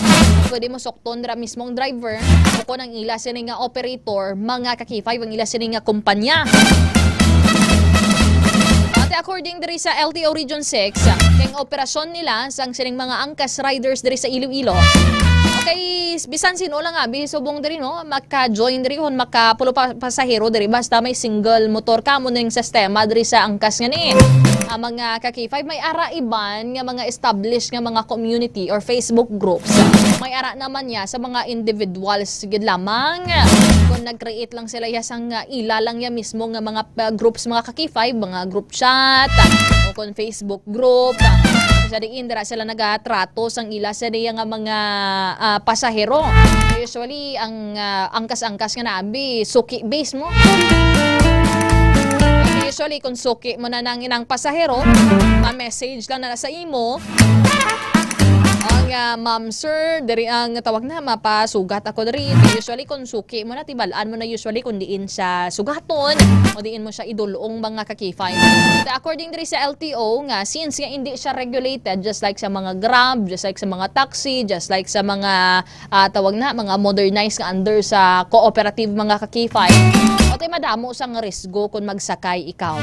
Pwede mo sukton dra mismong driver o kung ang ila sila nga operator, mga kakify, ang ila sila nga kumpanya. At according diri sa LTO Region 6, kayong operasyon nila sang sining mga angkas riders diri sa Iloilo. Okay, bisan sino lang nga, bisubong diri no, maka-join diri hon, makapulo pasahero diri basta may single motor ka mo ning sistema diri sa angkas nga ni. Mga ka-K5 may ara iban nga mga established nga mga community or Facebook groups. May ara naman niya sa mga individuals gid lamang. Kung nag-create lang sila ya sang ila lang ya mismo nga mga groups mga ka-K5, mga group chat o kung Facebook group. Sa diin dira sila nagatrato sang ila sa diya nga mga pasahero. Usually ang angkas-angkas nga nabi suki base mo. Usually kung suki mo na nang inang pasahero, ma-message lang na sa imo. Ang ma'am sir, dari ang tawag na mapasugat ako dari. Usually kung suki mo na tibalaan mo na usually kung diin sa sugaton o diin mo siya idulong mga ka-K5. According dari sa LTO nga since nga hindi siya regulated just like sa mga Grab, just like sa mga taxi, just like sa mga tawag na mga modernized nga under sa cooperative mga ka-K5. O tayo madamo sang risgo kung magsakay ikaw.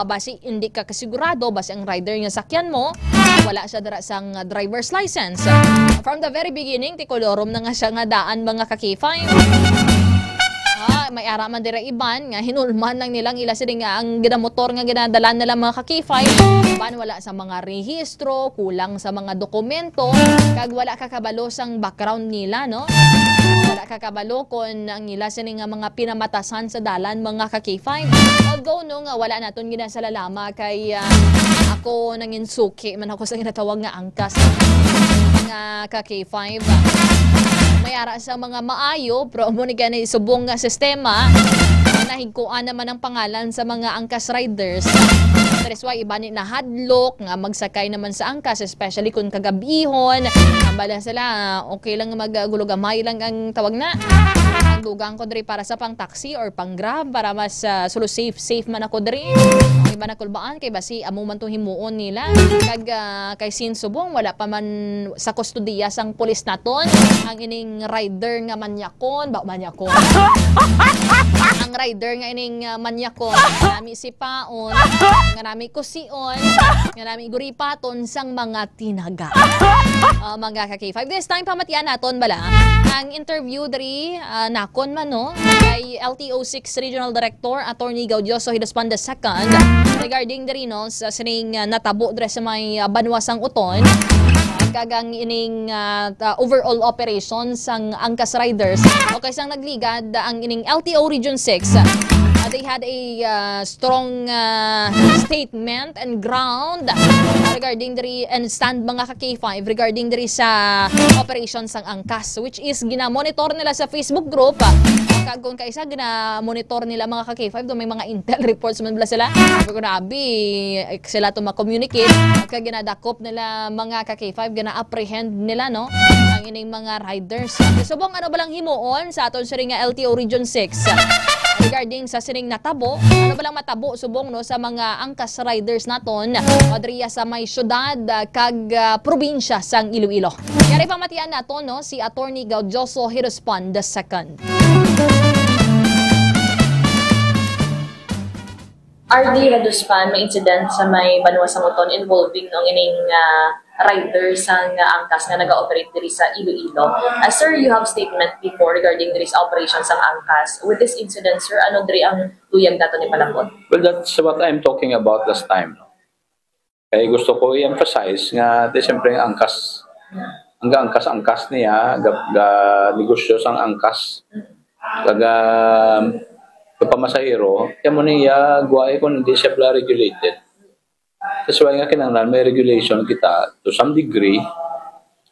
Basi hindi ka kasigurado, basi ang rider nga sakyan mo wala siya dara sang driver's license. From the very beginning, tikolorom na nga siya nga daan mga ka-K5. May araman dira iban nga hinulman lang nilang ila sila nga ang ginamotor nga ginadalan nila mga ka-K5. Ban wala sa mga rehistro, kulang sa mga dokumento, kag wala kakabalo sang background nila, no? Wala kakabalo kung ang ila sila nga mga pinamatasan sa dalan mga ka-K5. Although no nga wala naton ginasalalama kay ako nangin suki man ako sa ginatawag nga angkas nga ka-K5. May ara sa mga maayo, pero mo ni ganay subong nga sistema, nahigkuan naman ang pangalan sa mga angkas riders. That's why iba ni na hadlock nga magsakay naman sa angkas, especially kung kagabihon. Ambala sila, okay lang maggulo-gamay lang ang tawag na. Ang dugang ko diri para sa pang taxi or pang Grab para mas solo safe man ako diri. Iba na kulbaan kay basi amo man tong himuon nila. Kag kay sin subong wala pa man sa kustodiya sang pulis naton ang ining rider nga manyakon, ang rider nga ining manyakon, nami sipaon, nga nami kusion, nga nami guripaton sang mga tinaga. Mga ka-K5. This time pamatian naton bala ang interview diri nakon man no kay LTO 6 Regional Director Attorney Gaudioso Hidospan II regarding diri no sa sining natabo diri sa may banwasang uton kagang ining overall operation sang angkas riders o kay sang nagligad ang ining LTO Region 6. They had a strong statement and ground regarding diri and stand mga ka-K5 regarding diri sa operations sang angkas which is gina-monitor nila sa Facebook group. Kagong kaisa gina-monitor nila mga ka-K5 do may mga intel reports man bala sila. Grabe sila to ma-communicate kag ginadakop nila mga ka-K5 gina-apprehend nila no ang ining mga riders. Subong ano ba lang himuon sa aton sa nga LTO Region 6 regarding sa sining natabo, ano ba lang matabo subong no sa mga angkas riders naton adriya sa may syudad kag probinsya sang Iloilo. Yari pamatian naton no si Attorney Gaudioso Hidospan II. RD Hidospan, may incident sa may banwasang uton involving ng ining riders sang angkas nga naga-operate diri sa Iloilo. Sir, you have statement before regarding diri sa operations sang angkas. With this incident, sir, ano diri ang tuyang dato ni palambot? Well, that's what I'm talking about last time. Kaya gusto ko i-emphasize nga di siyempre ang angkas, ang angkas niya, negosyo sang angkas, kaga pamasahero, kaya mo niya guway kung hindi siya regulated. That's why nga kinanglan may regulation kita to some degree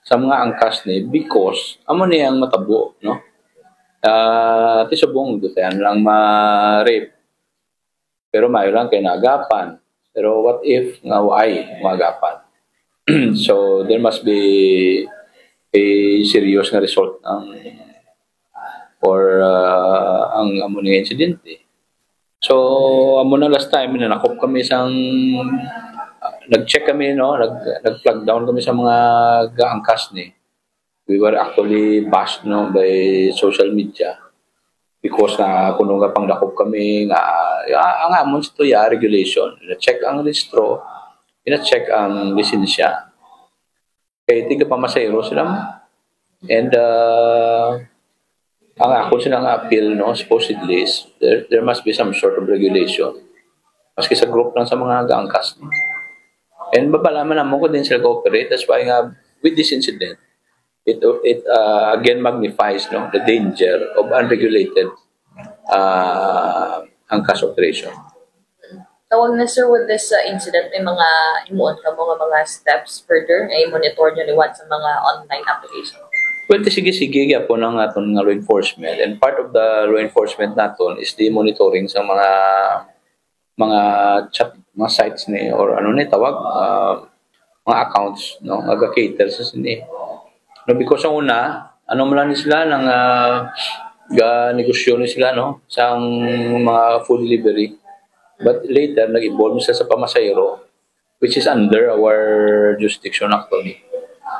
sa mga angkas ni because amo niyang matabo, no? Tisubong dito yan lang ma-rape. Pero mayo lang kay naagapan. Pero what if nga why maagapan? So there must be a serious nga result or ang amo niya insidente. So, amo na last time, nanakop kami isang nag-check kami, no? Nag-plug down kami sa mga gaangkas ni. We were actually bashed, no, by social media because na kuno nga pangdakop kami nga ang amon sa tuya regulation. Na-check ang registro, ina-check ang lisensya. Kaya tiga pamasayro sila. And ang ako silang appeal, no, supposedly there must be some sort of regulation. Maski sa group lang sa mga gaangkas. And babalaman naman ko din sila cooperate. That's why nga with this incident, it again magnifies, no, the danger of unregulated angkas operation. Tawag na sir, with this incident, may mga imuon ka mga steps further ay monitor nyo liwat sa mga online application? Well, sige po ng aton nga law enforcement, and part of the law enforcement naton is the monitoring sa mga chat, mga sites ni or ano ni tawag mga accounts, no, aga-cater sa sini. No, because ang una, ano man sila nang negosyo ni sila, no, sa mga food delivery. But later nag-evolve sila sa pamasayro, which is under our jurisdiction actually.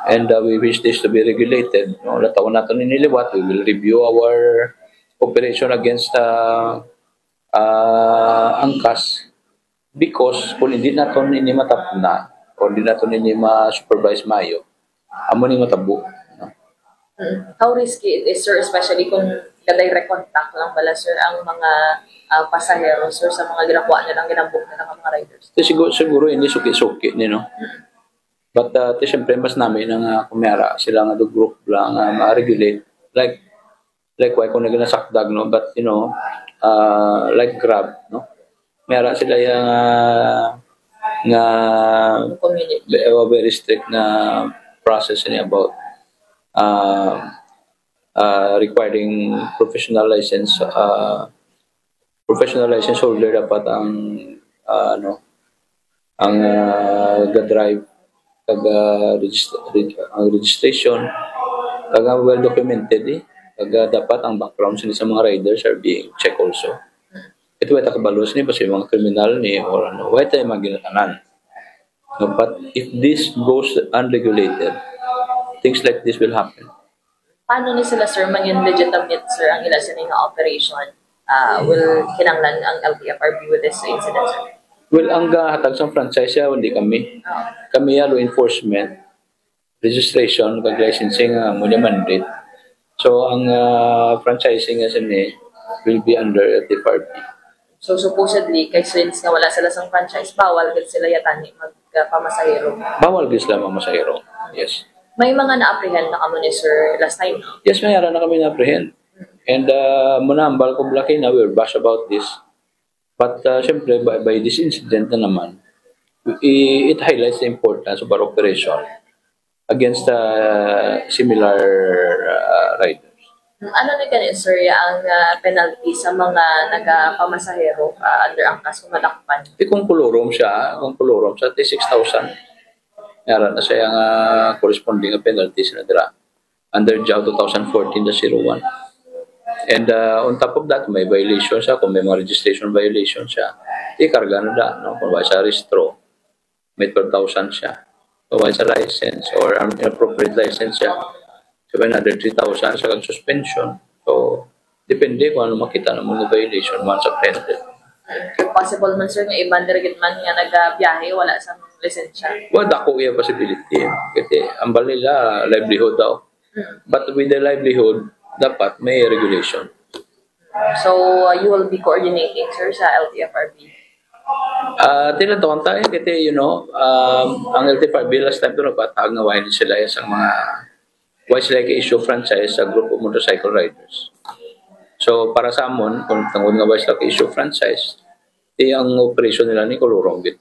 And we wish this to be regulated. No, natawag natin niliwat, we will review our operation against angkas because kung hindi natin ini matapna o hindi natin ini ma-supervise mayo, amo ni matabo. How risky it is, sir, especially kung direct contact lang pala, sir, ang mga pasahero, sir, sa mga ginakuha nilang ginambok nilang mga riders? Siguro hindi suki-suki ni, no? But siyempre mas namin nga kumera sila nga do group lang ma-regulate like why kung naginasakdag, no, but you know like Grab, no, mera sila yung nga very strict na process niya about requiring professional license holder dapat ang ga-drive registration well documented dapat ang background sa mga riders are being checked also. Ito ay takabalos ni kasi mga kriminal ni or ano why tayo maginatanan. No, but if this goes unregulated, things like this will happen. Paano ni sila, sir, maging legitimate, sir, ang ila sa nga operation? Will kinanglan ang LTFRB with this incident, sir? Well, ang hatag sa franchise ya, hindi kami. Kami ya, law enforcement, registration, licensing, muna mandate. So, ang franchising as will be under LTFRB. So, supposedly, kay since nga wala sila sa franchise, bawal gid sila yatani magpamasahero? Bawal gid sila mamasahero, yes. May mga na-apprehend na kamo ni sir last time, no? Yes, mayroon na kami na-apprehend. And munambal ko blaki na we're bash about this. But syempre, by this incident na naman, it highlights the importance of our operation against similar riders. Ano na ganun, sir, ang penalty sa mga nagpamasahero under angkas kung madakpan? Kung kulurom siya, 6,000. Meron na siya ang corresponding penalties na dira under JAW 2014-01. And on top of that, may violation siya. Kung may mga registration violation siya, ikarga na da. No? Kung ba siya restro, may 12,000 siya. Kung ba siya license or inappropriate license siya, so another 3,000 siya kang suspension. So, depende kung ano makita ng mga violation once apprehended. Possible man, sir, ng ibang dirigit man nga nagbiyahe, wala sa lisensya? Well, dako yung possibility. Kasi ambal nila, livelihood daw. But with the livelihood, dapat may regulation. So, you will be coordinating, sir, sa LTFRB? Tinatawag tayo kasi, ang LTFRB last time doon, patag na wahin sila sa mga wise like issue franchise sa group of motorcycle riders. So, para sa amon, kung tangod nga wise like issue franchise, ang operation nila ni Kuluronggit.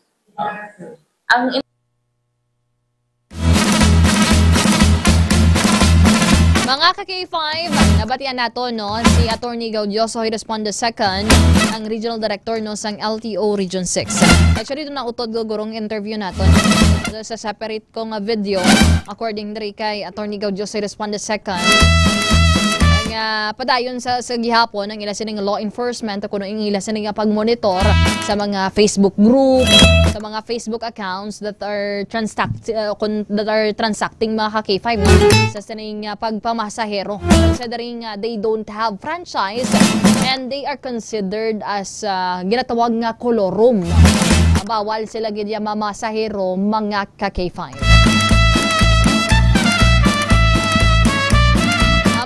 Mga ka-K5, nabatian nato no si Attorney Gaudioso Hirespon II, ang Regional Director no sang LTO Region 6. Actually, ito na utod gurong interview nato. Sa separate kong video, according diri kay Attorney Gaudioso Hirespon II. padayon sa gihapon ang ila sining law enforcement kuno ang ila sining pagmonitor sa mga Facebook group, sa mga Facebook accounts that are transacting mga ka-K5 sa sining pagpamasahero, considering they don't have franchise and they are considered as ginatawag nga kolorum. Bawal sila gid mamasahero mga ka-K5.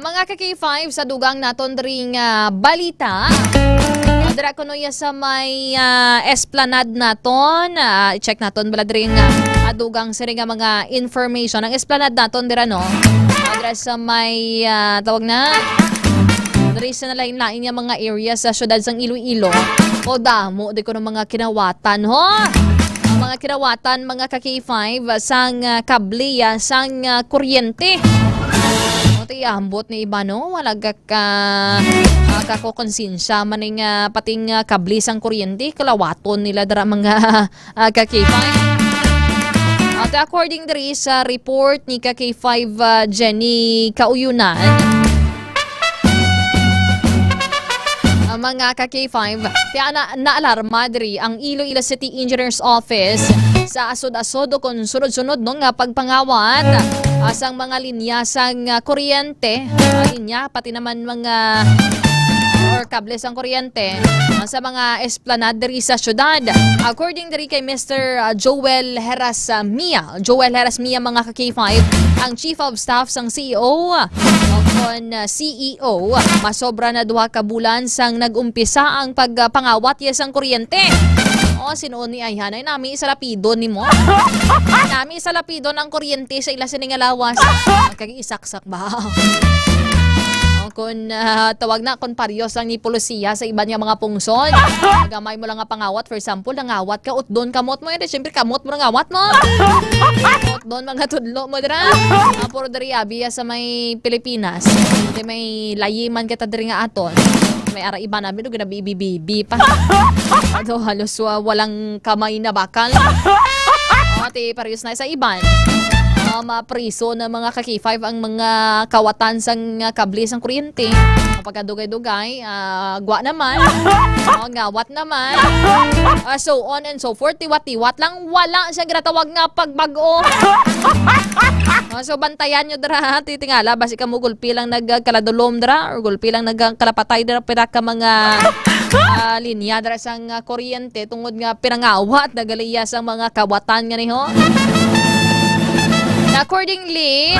Mga ka-K5 sa dugang naton ring balita. Dira kuno ya sa may esplanade naton. I-check naton bala ring dugang siring mga information. Ang esplanade naton dira no. Dira sa may tawag na diri sa nalain-lain nga mga areas sa syudad sang Iloilo. O damo di kuno mga kinawatan ho. Mga kinawatan mga ka-K5 sang kable sang kuryente. Ambot ni iba no, wala kakokonsensya maning pating kablis ang kuryente, kalawaton nila dara mga ka-K5. At according diri sa report ni ka-K5 Jenny Kauyunan, mga ka-K5, kaya naalarma diri ang Iloilo City Engineers Office sa asod-asod o kung sunod-sunod no, nga pagpangawat asang mga linya sang kuryente, linya pati naman mga or kables ang kuryente sa mga esplanade diri sa syudad. According diri kay Mr. Joel Herasmia mga ka-K5, ang Chief of Staff sang CEO kon CEO, masobra na 2 ka bulan sang nag-umpisa ang pagpangawat sang kuryente. O sinuon ni Ayhanay nami sa lapido nimo. Nami sa lapido ng kuryente sa ila sining lawas. Kag-isaksak ba? Kung tawag na kon paryos lang ni polisiya sa iba niya mga pungsod. Gamay mo lang nga pangawat, for example, nangawat ka utdon kamot mo, syempre kamot mo nangawat mo. Utdon mga tudlo mo dira. Puro diri abiya sa may Pilipinas. Di may layiman kita diri nga aton. May ara iba namin do ginabibibi pa. Ato halos walang kamay na bakal. Ati paryos na sa iban. Mapriso na mga ka-K5 ang mga kawatan sang kable sang kuryente. Kapag dugay-dugay, gwa naman, ngawat naman, so on and so forth, tiwat-tiwat lang, wala siya ginatawag nga pagbago. So bantayan nyo dara, titingala, basi ka mo gulpi lang nagkaladulom dara, or gulpi lang nagkalapatay dara, pira ka mga linya dara sang kuryente, tungod nga pinangawat, nagaliya sang mga kawatan nga niho. Accordingly,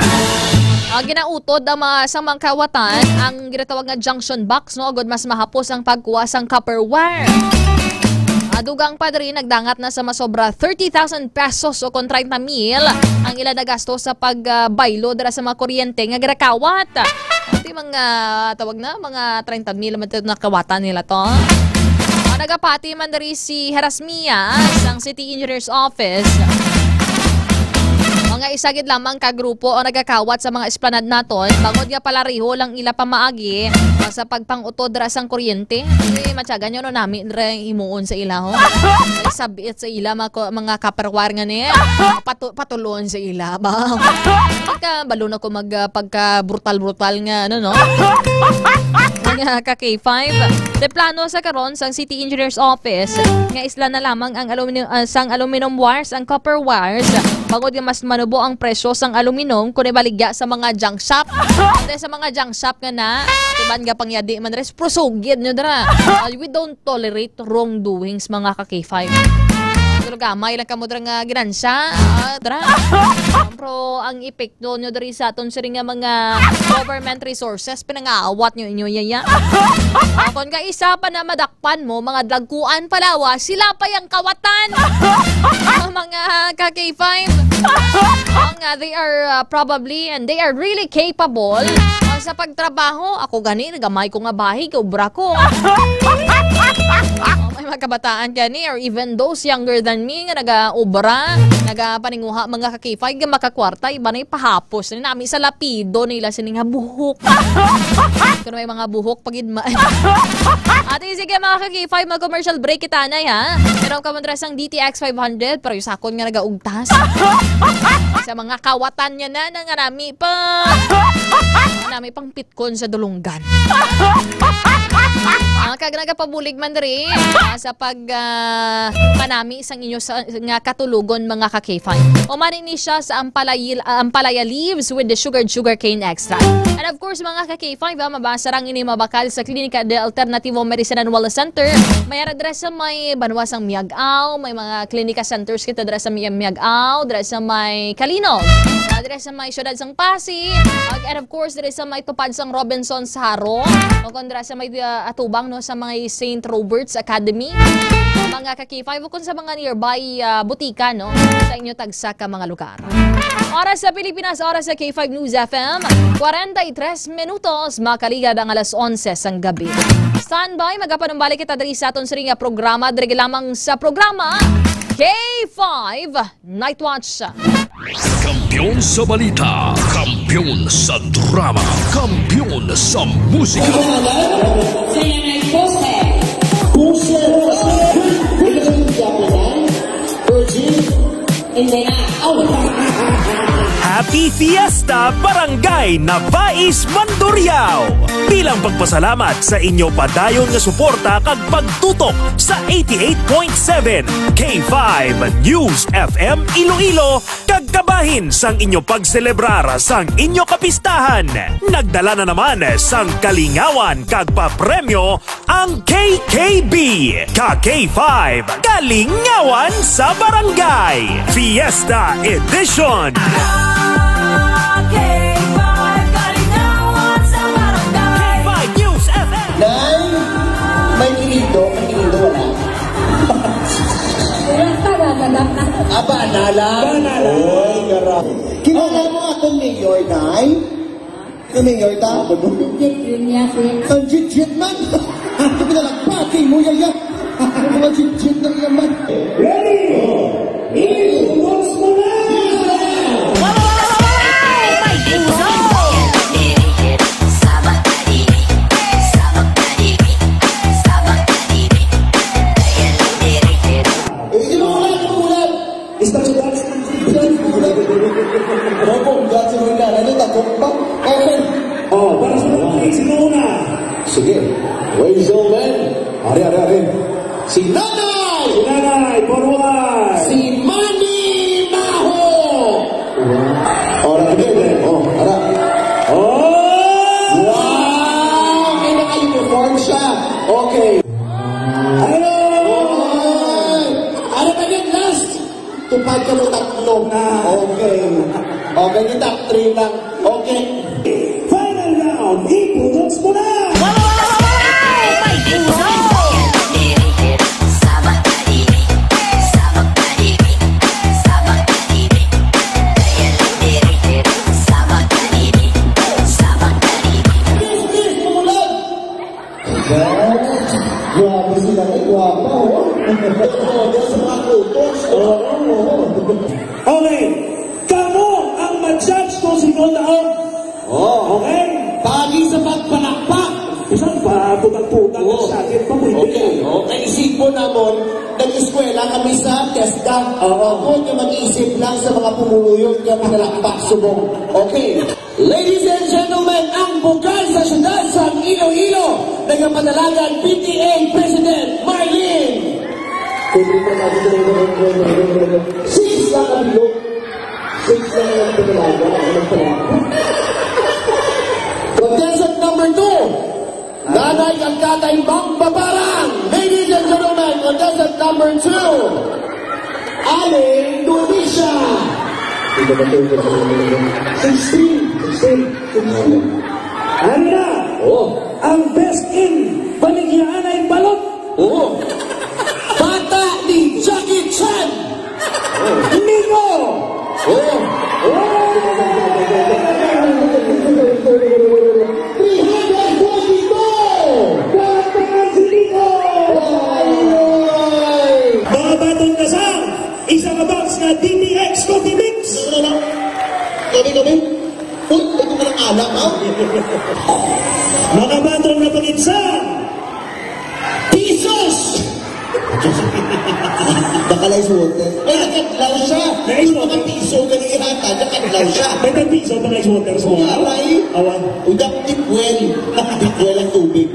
ginautod ang sa mga kawatan ang ginatawag nga junction box no, agad mas mahapos ang pagkuha sang copper wire. Dugang pa diri nagdangat na sa masobra 30,000 pesos o kon 30,000 ang ila nagasto sa pagbaylo dira sa mga kuryente nga ginakawat. Iti mga tawag na mga 30,000 man na kawatan nila to. Nagapati man diri si Herasmia sang City Engineers Office. Mga isagid lamang ka grupo o nagakawat sa mga esplanade naton, bangod nga palariho lang ila pamaagi sa pagpangutod dira sang kuryente. Matyagan nyo no nami dira imuon sa ila ho. Sabit sa ila mga kaperwar nga niya. Patulon sa ila ba. Balo na ko pagka brutal nga ano no. Mga ka-K5. De plano sa karon sang City Engineers Office nga isla na lamang ang aluminum wires, ang copper wires. Bangod nga mas manubo ang presyo sang aluminum kung ibaligya sa mga junk shop. Ate sa mga junk shop nga na, tiban nga pangyadi man res prosugid nyo dara. We don't tolerate wrongdoings mga ka-K5. Pero gamay lang kamo dara nga ginansya. Dara. Pero ang epekto nyo diri sa aton siri nga mga government resources pinangaawat nyo inyo yaya. Kung ka isa pa na madakpan mo, mga dagkuan palawa, sila pa yung kawatan. Mga ka-K5. They are probably and they are really capable sa pagtrabaho. Ako gani, nagamay ko nga bahay, kaubra ko. May mga kabataan gani or even those younger than me nga naga-obra, naga-paninguha mga ka-K5 nga makakwarta, iba na ipahapos. Nami sa lapido nila sining nga buhok. Kung may mga buhok pagidma. At sige mga ka-K5, mag-commercial break kita na ha. Pero kamandras ang DTX 500 pero yung sakon nga nagaugtas. Sa mga kawatan niya na nangarami pa. Nangarami pang pitkon sa dulunggan. Kag nagapabulig man rin sa panami isang inyo sa nga katulugon mga ka-K5. Umanin ni siya sa ampalaya leaves with the sugar cane extract. And of course mga ka-K5, mabasa rang ini mabakal sa Klinika de Alternativo Medicine and Wellness Center. May adres sa may Banwasang Miag-Aw, may mga klinika centers kita adres sa Miag-Aw, adres sa may Kalinog, adres sa may Syudad sang Pasig, and of course adres sa may Tupad sang Robinson sa Haro, o adres sa may Atubang no sa mga St. Robert's Academy, mga ka-K5 kung sa mga nearby butika no sa inyo tagsa ka mga lugar. Oras sa Pilipinas, oras sa K5 News FM, 43 minutos, makaligad ang alas 11 sang gabi. Standby, magapanumbalik kita diri sa aton sa programa, diri lamang sa programa K5 Night Watch. Kampiyon sa balita, kampiyon sa drama, kampiyon sa musika. Happy Fiesta Barangay Navais Mandurriao! Bilang pagpasalamat sa inyo padayon nga suporta kag pagtutok sa 88.7 K5 News FM Iloilo kag kabahin sang inyo pagselebrar sang inyo kapistahan. Nagdala na naman sang kalingawan kag papremyo ang KKB Ka-K5 Kalingawan sa Barangay Fiesta Edition. May kinido, wala. Aba, nala. Oy, garap. Kilala mo akong mayor, Nay? Yung mayor ta? Jit yun niya, sis. Ang jit man. Ito pinalagpati mo, yaya. Mga jit na naman. Ready? Iwas mo na! Oh, para sa mga sino una? Sige. Ladies and gentlemen, ari. Si Nanay! Si Nanay, forward! Si Manny Maho! Oh, again. Oh, ara. Oh! Wow! May naka-uniform siya. Okay. Hello! Ano ba yun last? Tupad ka mo tatlo na. Okay. Okay, yung top 3 lang. Okay. Final round, ipunos mo na! Grabe sila may guwapa, oh. Sa mga kutos. Okay. Kamu ang ma-judge kung sino taon. Oh, okay? Pagi sa pagpanakpak. Isang pa, putang-putang sa akin pa mo. Okay, okay. Isipon namon, nag-eskwela kami sa TESDA. Huwag niyo mag-iisip lang sa mga pumuluyong niya pinalakpak subong. Okay. Ladies and gentlemen, ang bukal sa syudad sa Iloilo, nagpapadalagan PTA President Marlene. Sis lang ang bilog. Sis lang ang pinalaga. Contestant number 2, Nanay Kangkatay Mang Babarang. Ladies and gentlemen, contestant number 2, Aling Dunisha. 16. Ano na? Ang best in Baligyan ay balot. Bata ni Jackie Chan. Nico. pangalan, ha? Mga batong napag-insan! Pisos! Nakalay sa water. Ay, nakadlaw siya. May mga piso ganihata, nakadlaw siya. May piso pa na water sa mga aray. Awan. Udak tipwel. Tipwel ang tubig.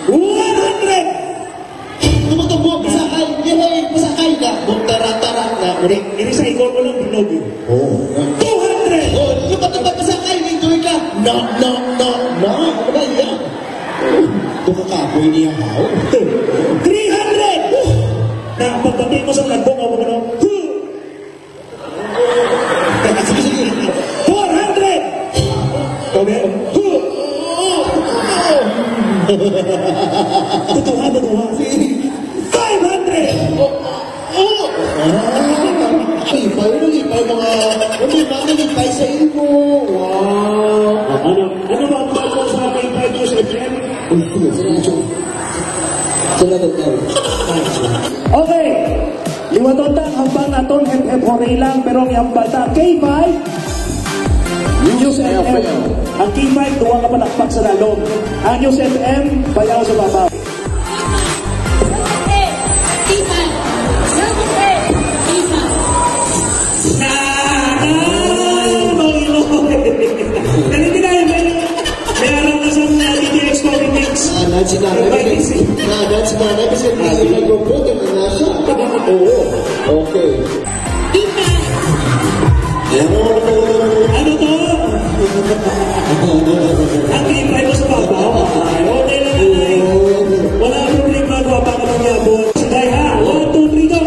100! Tumutubog, pasakay. Pasakay na. Tara-tara na. Ini sa ikon mo lang binog. Oo. 200! Oh, yung patubag pasakay, enjoy ka. No. Ano ba yan? Ito kakapoy niya, how? 300! Na pagpapit mo sa lagbong ako ano? 400! Okay? Tutuha. 500! Lipay mga... Lipay sa ilmo. Wow! Ano ba ang bago sa K5 News FM? Okay. Liwatotang hambang naton hep hore lang pero ang bata K5 News FM. Ang K5 duwa ka palakpak sa lalong. Ang News FM bayaw sa babaw. That's nanay kasi nag-report yung na siya. Oo. Okay. Ano to? Ang K5 mo sa babaw. Okay lang ay. Wala problema ko pa ka magyabot. Sige ha. 1, 2, 3, go.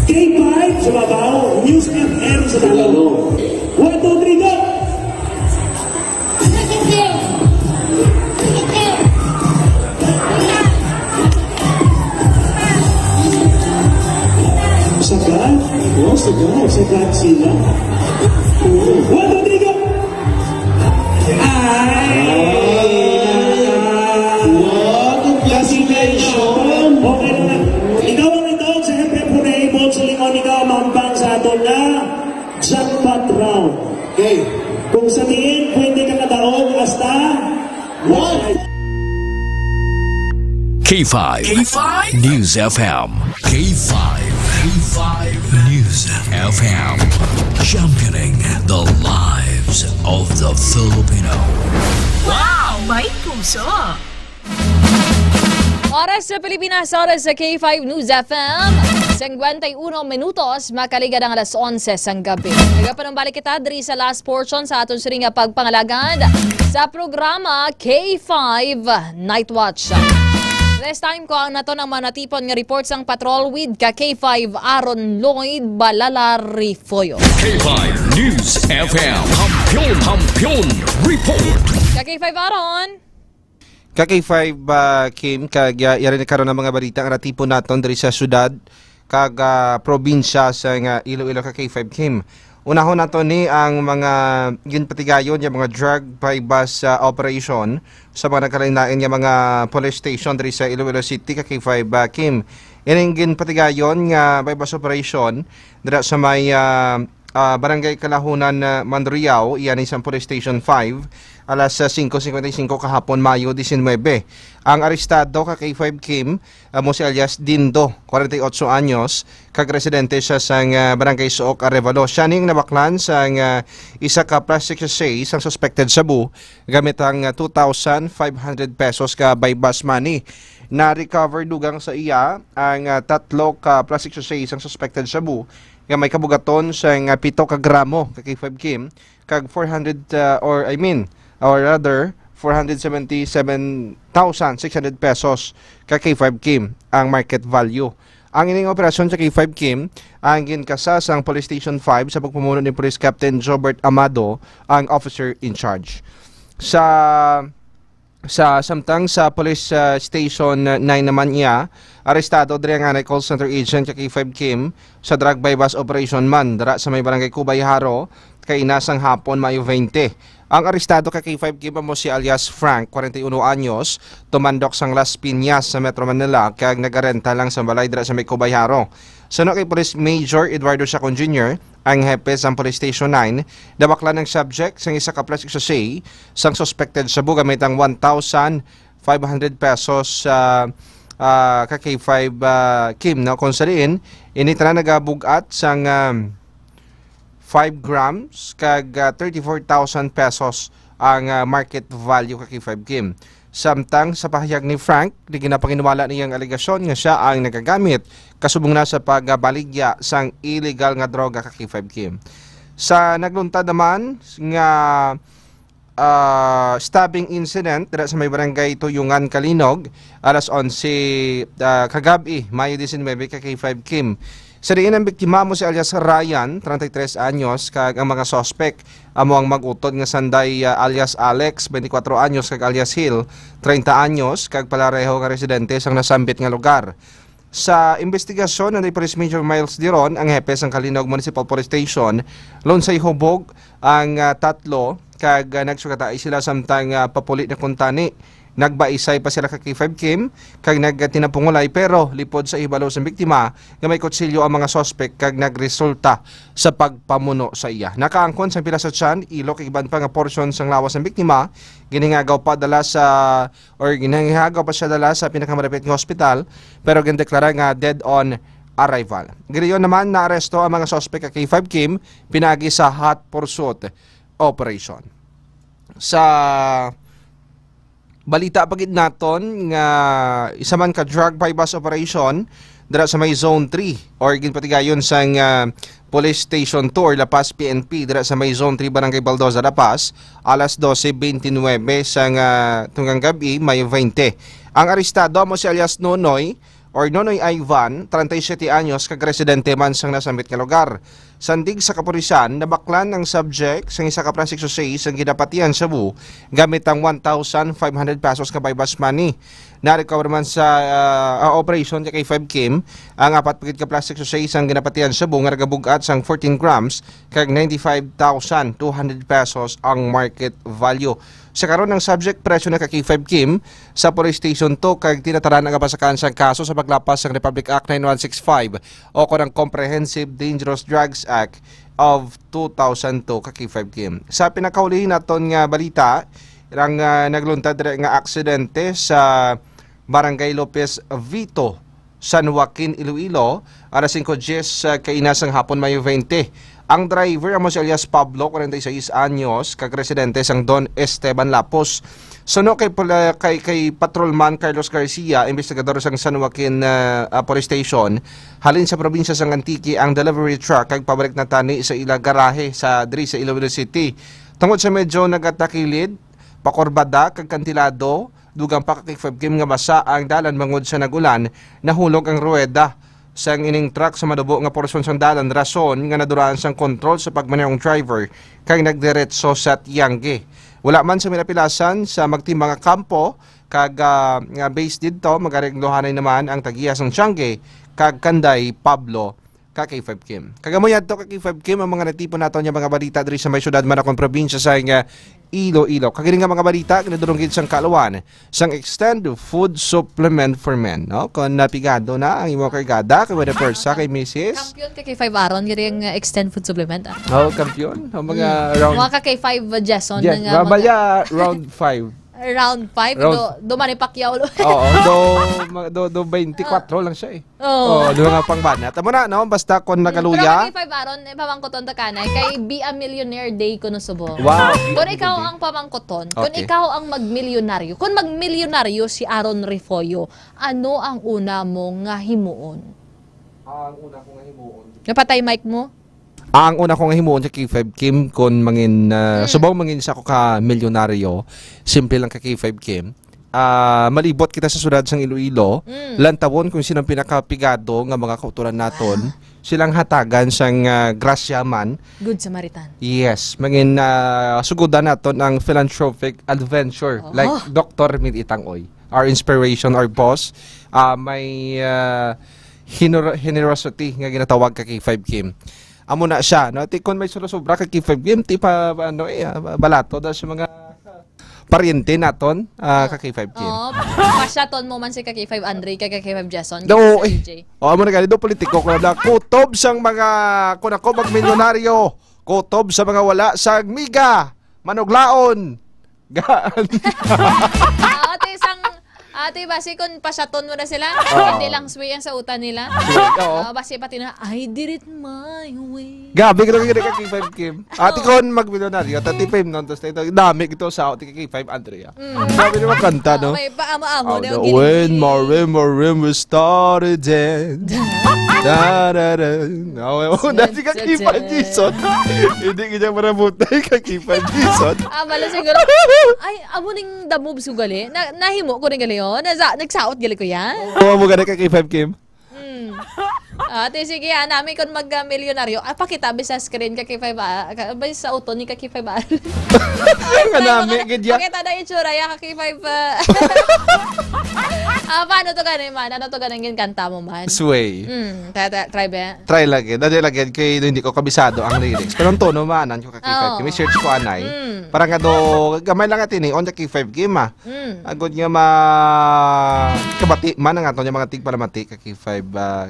K5 sa babaw, News FM sa dalaw. 1, 2, 3, go! Sagad? Oo, sagad. Sagad sila. 1, 2, 3, go! Congratulations! Okay na. Ikaw ang ikaw sa F.F. sa lingon ikaw mambang sa aton na jackpot round. Okay. Kung sabihin, pwede ka kadaog hasta what? K5 News FM. K5 News FM. Championing the lives of the Filipino. Wow! May puso! Oras sa Pilipinas, oras sa K5 News FM. 51 minutos, makaliga ng alas 11 sang gabi. Nagapanumbalik kita diri sa last portion sa aton siring pagpangalagad sa programa K5 Night Watch. This time ko ang nato ng manatipon nga report sang patrol with ka K5 Aaron Lloyd Balalarifoyo. K5 News FM. Kampiyon report. Ka K5 Aaron. K5 Kim, kag yari na karon ng mga balita ang natipon naton diri sa syudad kag probinsya sa Iloilo ka K5 Kim. Unahon nato ni ang mga ginpatigayon yung mga drug by bus operation sa mga nagkalain-lain yung mga police station diri sa Iloilo City ka K5 Kim. Ining ginpatigayon nga by bus operation dira sa may Barangay Kalahunan, Mandurriao, iyan isang police station 5 alas 5:55 kahapon Mayo 19. Ang arestado ka K5 Kim mo si alias Dindo, 48 anyos, kag residente siya sa Barangay Suok, Arevalo. Siya ning nabaklan sa isa ka plastic sachet sang suspected sabu gamit ang 2,500 pesos ka by bus money. Na-recover dugang sa iya ang 3 ka plastic sachet sang suspected sabu nga may kabugaton sa 7 ka gramo ka K5 Kim kag 400 or rather 477,600 pesos ka K5 Kim ang market value. Ang ining operasyon sa K5 Kim ang ginkasas ang Police Station 5 sa pagpumuno ni Police Captain Jobert Amado, ang officer in charge. Samtang sa Police Station 9 naman niya, arestado diri ang call center agent kay K5 Kim sa drug bypass operation man dara sa may barangay Cubay Haro kay inasang hapon Mayo 20. Ang arestado kay K5 Kim mo si alias Frank, 41 anyos, tumandok sang Las Piñas sa Metro Manila kag nagarenta lang sa balay dira sa may Cubay Haro. Suno kay Police Major Eduardo Chacon Jr., ang hepe sa Police Station 9, dabakla ng subject sang isa ka plastic sachet sang suspected sa buga may tang 1,500 pesos ka K5 Kim, no? Kung saliin, initra nagabugat sang 5 grams kag 34,000 pesos ang market value ka K5 Kim. Samtang sa pahayag ni Frank, di ginapanginwala niyang aligasyon nga siya ang nagagamit kasubong na sa pagbaligya sang illegal nga droga ka K5 Kim. Sa nagluntad naman nga stabbing incident dira sa may barangay Tuyungan, Kalinog, alas 11 kagabi, Mayo 19 ka K5 Kim. Sa diin ang biktima mo si alias Ryan, 33 anyos, kag ang mga suspect amo ang mag-utod nga sanday alias Alex, 24 anyos, kag alias Hill, 30 anyos, kag palareho nga residente sang nasambit nga lugar. Sa investigasyon ng Police Major Miles Diron, ang hepe sang Kalinog Municipal Police Station, lunsay hubog ang tatlo, kag nagsugataay sila samtang papulit na kuntani. Nagbaisay pa sila ka K5 Kim kag nagtinapungulay pero lipod sa ibalo sa biktima nga may kutsilyo ang mga suspect kag nagresulta sa pagpamuno sa iya. Nakaangkon sa pila sa tiyan, ilok iban pa nga portion sang lawas ng biktima, giningagaw pa siya dala sa pinakamalapit nga hospital pero gindeklara nga dead on arrival. Giriyon naman na aresto ang mga suspect ka K5 Kim pinagi sa hot pursuit operation. Sa balita pagid naton nga isa man ka drug bypass operation dira sa may zone 3 or ginpatigayon sang Police Station 2 or La Paz PNP dira sa may zone 3 Barangay Baldoza, La Paz, alas 12:29 sang tunggang gabi, Mayo 20. Ang arestado mo si alias Nonoy or Nonoy Ivan, 37 anyos, kag residente man sang nasambit nga lugar. Sandig sa kapulisan, nabaklan ang subject sa isa ka plastic sachet sang ginapatian sa bu gamit ang 1,500 pesos ka bypass money. Na-recover man sa operation kay 5 Kim ang 4 ka plastic sachet sang ginapatian sa bu nga nagabugat sang 14 grams kag 95,200 pesos ang market value. Sa karon ng subject, presyo na kay 5 Kim sa Police Station 2 kag tinataran ang kapasakan sa kaso sa paglapas ng Republic Act 9165 o ng Comprehensive Dangerous Drugs Act of 2002 kay 5 Kim. Sa pinakahuli naton nga balita, ang nagluntad nga aksidente sa Barangay Lopez Vito, San Joaquin, Iloilo, alas 5:10 kainasang hapon, Mayo 20. Ang driver amo si alias Pablo, 46 anyos, kag residente sang Don Esteban Lapos. Suno kay Patrolman Carlos Garcia, investigador sang San Joaquin Police Station, halin sa probinsya sang Antique ang delivery truck kag pabalik na tani sa ila garahe sa diri sa Iloilo City. Tungod sa medyo nagatakilid, pakurbada kag kantilado, dugang pa kay 5 Kim nga basa ang dalan mangod sa nagulan, nahulog ang ruweda sang ining truck sa madubo nga porsyon sang dalan, rason nga naduraan sang kontrol sa pagmanayong driver kag nagdiretso sa Tiangge. Wala man sa minapilasan sa magtimbang nga kampo kag nga base didto magareglohanay naman ang tagiya sang Tiangge kag Kanday Pablo ka K5 Kim. Kagamoy adto ka K5 Kim ang mga natipon naton nga mga balita diri sa may syudad man akong probinsya sa Iloilo. Kagiri nga mga balita kinadurong gid sang kaalawan sang extended food supplement for men, no? Kon napigado na ang imong kargada kay wala persa kay Mrs. Kampiyon ka kay 5 aron giri ang extend food supplement. Oh, kampiyon. Ang mga round mga ka kay 5 Jason yes, nga babaya round 5. Round 5 do Manny Pacquiao. Oo, do 24 lang siya eh. Oo. Do nga pang banat. Amo na no, basta kon nagaluya. Pero kay 5 aron pamangkoton ta kanay kay Be a Millionaire Day kuno subong. Wow. Kung ikaw ang pamangkoton, kung ikaw ang magmilyonaryo, kung magmilyonaryo si Aaron Refollo, ano ang una mong nga himuon? Ang una kong nga himuon. Napatay mic mo? Ang una kong himuon sa K5 Kim kon mangin subong mangin sa ako ka milyonaryo, simple lang ka K5 Kim. Malibot kita sa syudad sang Iloilo, lantawon kung sinong pinakapigado nga mga kauturan naton, silang hatagan sang grasyaman. Good Samaritan. Yes, mangin sugudan naton ang philanthropic adventure like Dr. Mit Itangoy. Our inspiration, our boss, may generosity nga ginatawag ka K5 Kim. Amo na siya, no? Tikon may sobra ka K5 Kim, ti pa balato dahil sa mga pariente naton ka K5 Kim. Pasyaton mo man si ka K5 Andre, ka K5 Jason. No, amo na ganito politiko ko na kutob sang mga kun ako magmilyonaryo, kutob sa mga wala sang miga, manuglaon. Gaan. Ate, basi kung pasyaton mo na sila, hindi lang sway ang sa utan nila. Basi pati na, I did it my way. Gabi ka lang ka K5 Kim. Ate kon magmilyonaryo, tati fame nun, tapos ito, dami ito sa K5 Andrea. Sabi niyo magkanta, no? May paamo-amo na yung when Marim was started then. Dati ka K5 Jason. Hindi kanya marabutay ka K5 Jason. Bala siguro, ay, amo ning the moves ko gali. Nahimo ko rin gali yun. Nagsaot gali ko yan. Oo, mo gani ka K5 Kim. Ate, sige, namin kung mag-milyonaryo. Pakitabi sa screen ka K5 sa auto ni ka K5 Nga namin, gadya. Pakita na yung tsura, ka K5 paano to ganin man? Ano to ganin kanta mo man? Sway. Try ba? Try lagi. Dali lagi kay hindi ko kabisado ang lyrics. Pero ang tono maanan ko ka K5 Kim. May search ko anay. Parang nga do, gamay lang atin on the K5 Kim Agod nga kabati man ang ato niya mga tigpalamati ka K5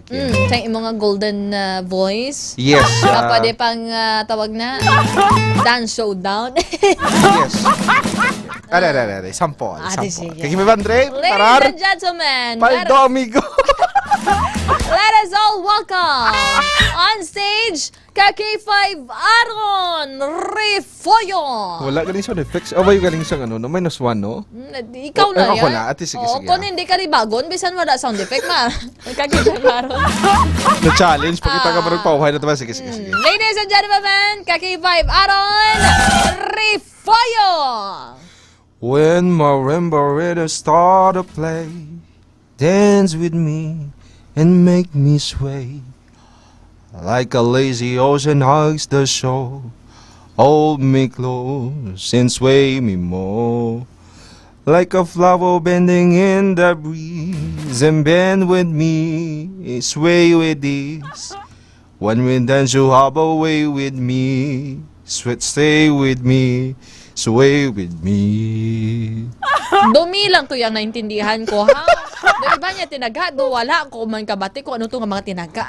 Kim. Yung mga golden voice. Yes. Pwede pang tawag na dance showdown. Yes. Sample. Kaya Andre, ladies and gentlemen, Paldo amigo. Let us all welcome on stage K5 Aaron Refoyo. Wala galing sound effects. O ba yung galing siyang ano, no? Minus one, no? Ikaw na yan. Ako na, ate sige. Kung hindi ka ribagon, bisan wala sound effect ma. K5 Aaron. The challenge, pagkita ka marang pauhay na naman. Sige. Ladies and gentlemen, K5 Aaron Refoyo. When marimba rhythm start to play, dance with me and make me sway. Like a lazy ocean hugs the shore, hold me close and sway me more. Like a flower bending in the breeze, and bend with me, sway with this. When we dance you hop away with me, sweat stay with me, sway with me. Dumi lang to yung naintindihan ko, ha? Di ba niya tinaga? Do wala ko man kabati kung ano to nga mga tinaga.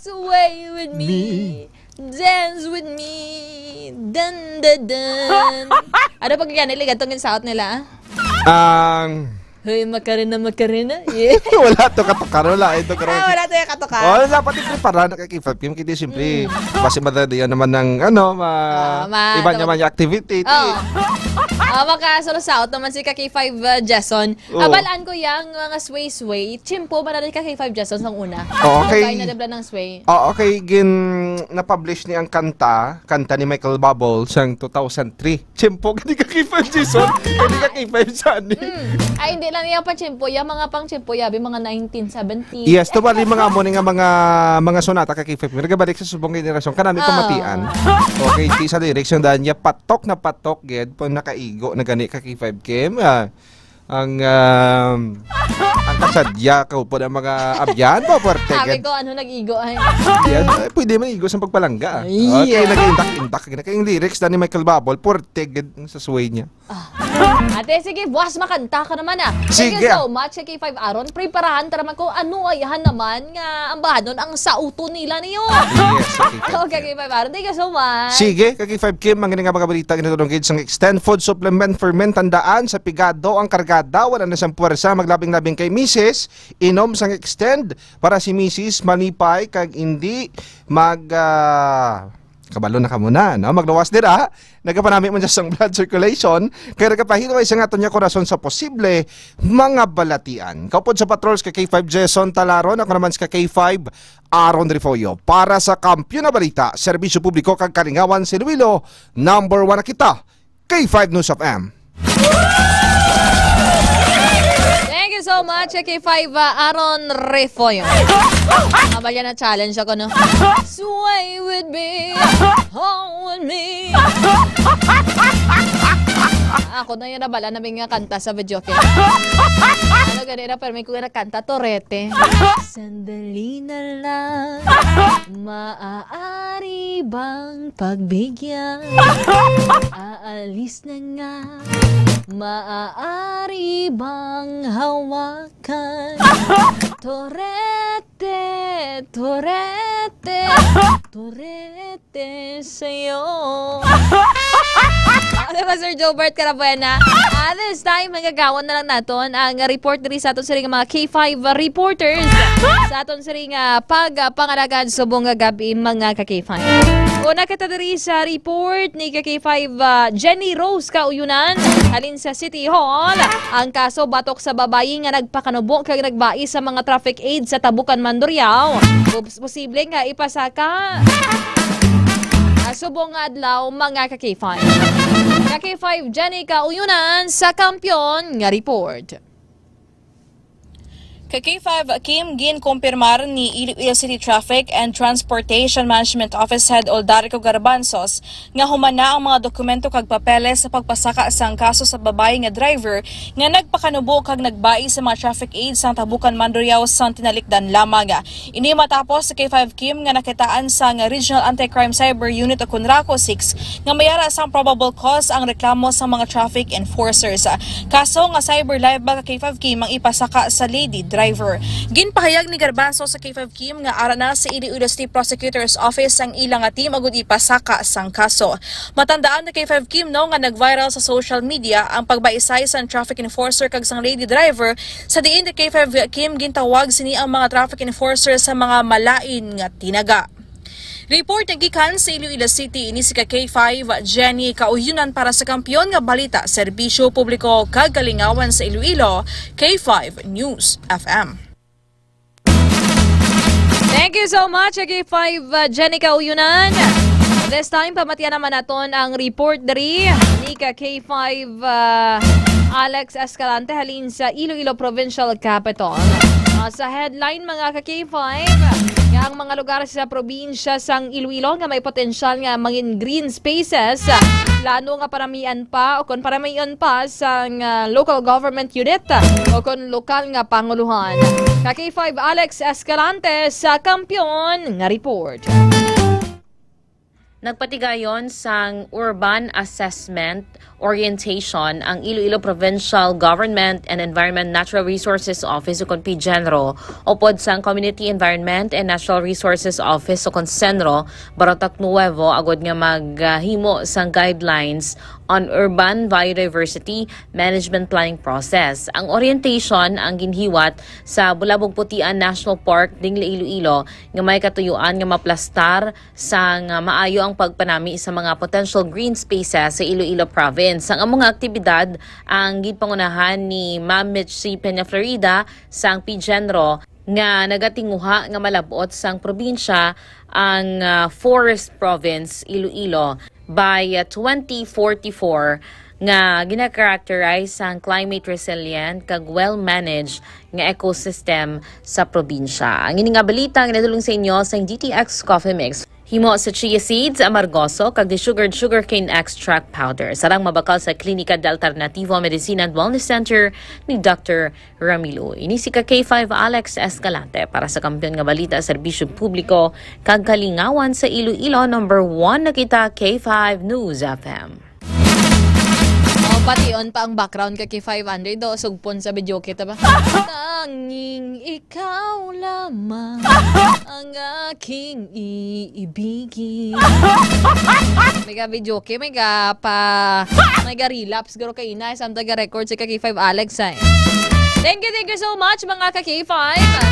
Sway with me, dance with me, dun dun dun. Ano pag yan, iligat tong saot nila? Hey, Macarena. Yeah. Wala to katukar. Wala ito karon. Wala to yung katukar. Wala dapat i-prepare na kay K5 Kim. Kaya siyempre, kasi madali yan naman ng ano, iba naman yung activity. Makasalo-saot naman si K5 Jason. Abalaan ko yung mga sway. Chimpo, manali ka K5 Jason ng una. Okay. Na debla ng sway. Okay, na-publish ni ang kanta ni Michael Bubble sang 2003. Chimpo, hindi ka K5 Jason. Hindi ka K5 Sunny. Ay, hindi lang yung pang-chimpo. Yung mga pang-chimpo, yabi mga 1970. Yes, tubali mga mo nga mga sonata kay K5. Nagabalik sa subong generasyon. Kanami pamatian. Okay, sa lyrics yung daan niya, patok na patok, ged, pag nakaigo na gani ka K5 Kim. Ang kasadya ka po ng mga abyan po, puwerte. Sabi ko, ano nag-igo ay? Yes, pwede man igo sa pagpalangga. Okay, nag-intak. Yung lyrics na ni Michael Bubble, puwerte sa sway niya. Ate, sige, buwas makanta ka naman Thank you so much, K5 Aaron. Preparahan ka naman ko, ano ayahan naman nga ang bahanon ang sauto nila niyo. Yes, okay, K5 Aaron. Thank you so much. Sige, K5 Kim, ang nga mga balita ginatulong kids ang Extend Food Supplement Ferment, tandaan sa pigado ang kargada, wala na siyang puwersa, maglabing-labing kay Mrs. Inom sang Extend para si Mrs. malipay kag hindi Kabalo na ka muna, no? Maglawas dira, nagapanami man sa blood circulation, kaya nagapahilo ay sa nga niya korason sa posible mga balatian. Kaupod sa patrols ka K5 Jason Talaron, ako naman sa K5 Aaron Rifoyo. Para sa Kampiyon na Balita, Serbisyo Publiko kag Kalingawan sa Iloilo, number 1 na kita, K5 News of M. Thank you so much, K5 Aaron Refoyo. Kabalya na challenge ako, no? Sway with me, hold with me. Ako na yun nabala namin nga kanta sa video kaya. Ano ganina, pero may kuya na kanta, Torete. Sandali na lang, maaari bang pagbigyan? Aalis na nga, maaari bang hawakan? Torete, Torete, Torete sa'yo. Diba, Sir Jobert Carabuena? This time, magagawan na lang natin ang report diri sa aton siring mga K5 reporters sa aton siring pagpangalagan subong gabi mga ka-K5. Una kita diri sa report ni ka-K5 Jenny Rose Kauyunan halin sa City Hall. Ang kaso batok sa babayi nga nagpakanubo kag nagbai sa mga traffic aid sa Tabukan, Mandurriao. Posible nga ipasaka subong adlaw mga ka-K5. Ka-K5 Jenny Kauyunan sa Kampiyon nga report. K5 Kim Gin kumpirmar ni Iloilo City Traffic and Transportation Management Office Head Oldarico Garbanzos nga humana ang mga dokumento kag papeles sa pagpasaka sang kaso sa babae nga driver nga nagpakanubo kag nagbai sa mga traffic aids sang Tabukan, Mandurriao sa tinalikdan lamang. Ini matapos sa K5 Kim nga nakitaan sang Regional Anti-Crime Cyber Unit o Kunrako 6 nga mayara sang probable cause ang reklamo sa mga traffic enforcers. Kaso nga cyber live ba K5 Kim ang ipasaka sa lady driver. Ginpahayag ni Garbanzo sa K5 Kim nga ara na sa Iloilo State Prosecutor's Office ang ilang team agud ipasaka sang kaso. Matandaan na K5 Kim no nga nag-viral sa social media ang pagbaisay sang traffic enforcer kag sang lady driver sa diin ni K5 Kim gintawag sini ang mga traffic enforcer sa mga malain nga tinaga. Report ng gikan sa Iloilo City ini si K5 Jenny Kauyunan para sa Kampiyon nga Balita, Serbisyo Publiko kag Kalingawan sa Iloilo, K5 News FM. Thank you so much, K5 Jenny Kauyunan. This time, pamatiyan naman naton ang report dari ni K5 Alex Escalante halin sa Iloilo Provincial Capital. Sa headline mga ka-K5, nga ang mga lugar sa probinsya sang Iloilo nga may potensyal nga mangin green spaces, lalo nga paramian pa o kung paramian pa sang local government unit o kung lokal nga panguluhan. Ka-K5 Alex Escalante sa Kampiyon nga report. Nagpatigayon sang Urban Assessment Orientation ang Iloilo Provincial Government and Environment Natural Resources Office o PGenro upod sang Community Environment and Natural Resources Office o Senro Barotac Nuevo agud nga maghimo sang guidelines on urban biodiversity management planning process. Ang orientation ang ginhiwat sa Bulabog Putian National Park ding Iloilo nga may katuyuan nga maplastar sang maayo ang pagpanami sa mga potential green spaces sa Iloilo Province. Ang mga aktibidad ang gipangunahan ni Ma'am Mitch C. Peña Florida sang PGenro nga nagatinguha nga malabot sang probinsya ang Forest Province Iloilo by 2044 nga gina-characterize ang climate resilient kag well-managed nga ecosystem sa probinsya. Ang ini nga balita nga natulong sa inyo sa GTX Coffee Mix. Himo sa chia seeds, amargoso, kag de-sugared sugarcane extract powder. Sarang mabakal sa Klinika de Alternativo Medicine and Wellness Center ni Dr. Ramilo. Ini si K5 Alex Escalante para sa Kampiyon nga Balita, Serbisyo Publiko, kag Kalingawan sa Iloilo, number 1 na kita, K5 News FM. Pati on pa ang background kay 500 do sugpon sa video kita ba? Tanging ikaw lamang ang aking iibigin. Mega video kay mega relapse garo kay ina isang taga record si K5 Alex ay. Thank you so much mga K5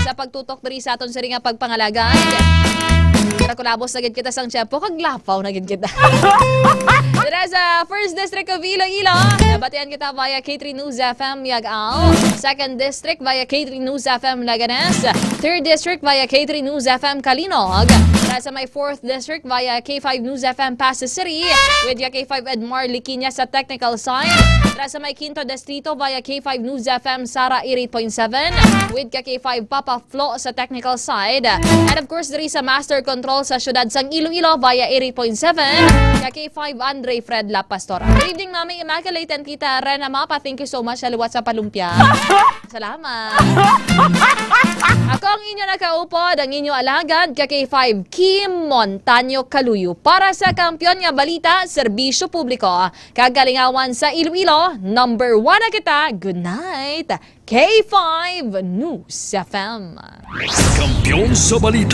sa pagtutok diri sa aton sa ring pagpangalagay. Para kulabos na gid kita sang tiyempo, kag lapaw na gid kita. Dira sa 1st District of Iloilo, nabatian kita via K3 News FM Yagao. 2nd District via K3 News FM Laganes. 3rd District via K3 News FM Kalinog. Dira sa may 4th District via K5 News FM Pasay City. With ya K5 Edmar Liquiña sa technical side. Dira sa may 5th Distrito via K5 News FM Sara 88.7. With ka K5 Papa Flo sa technical side. And of course, diri sa Master Control sa syudad sang Iloilo via 88.7. Ka K5 Andre Fred La Pastora. Good evening, Mami Immaculate and Tita Rena Mapa. Thank you so much sa luwat sa palumpia. Salamat. Ako ang inyo nakaupod, ang inyo alagad, ka K5 Kim Montaño Caluyo. Para sa kampiyon nga balita, serbisyo publiko. Kagalingawan sa Iloilo, number 1 na kita. Good night. K5 News FM. Kampiyon sa balita.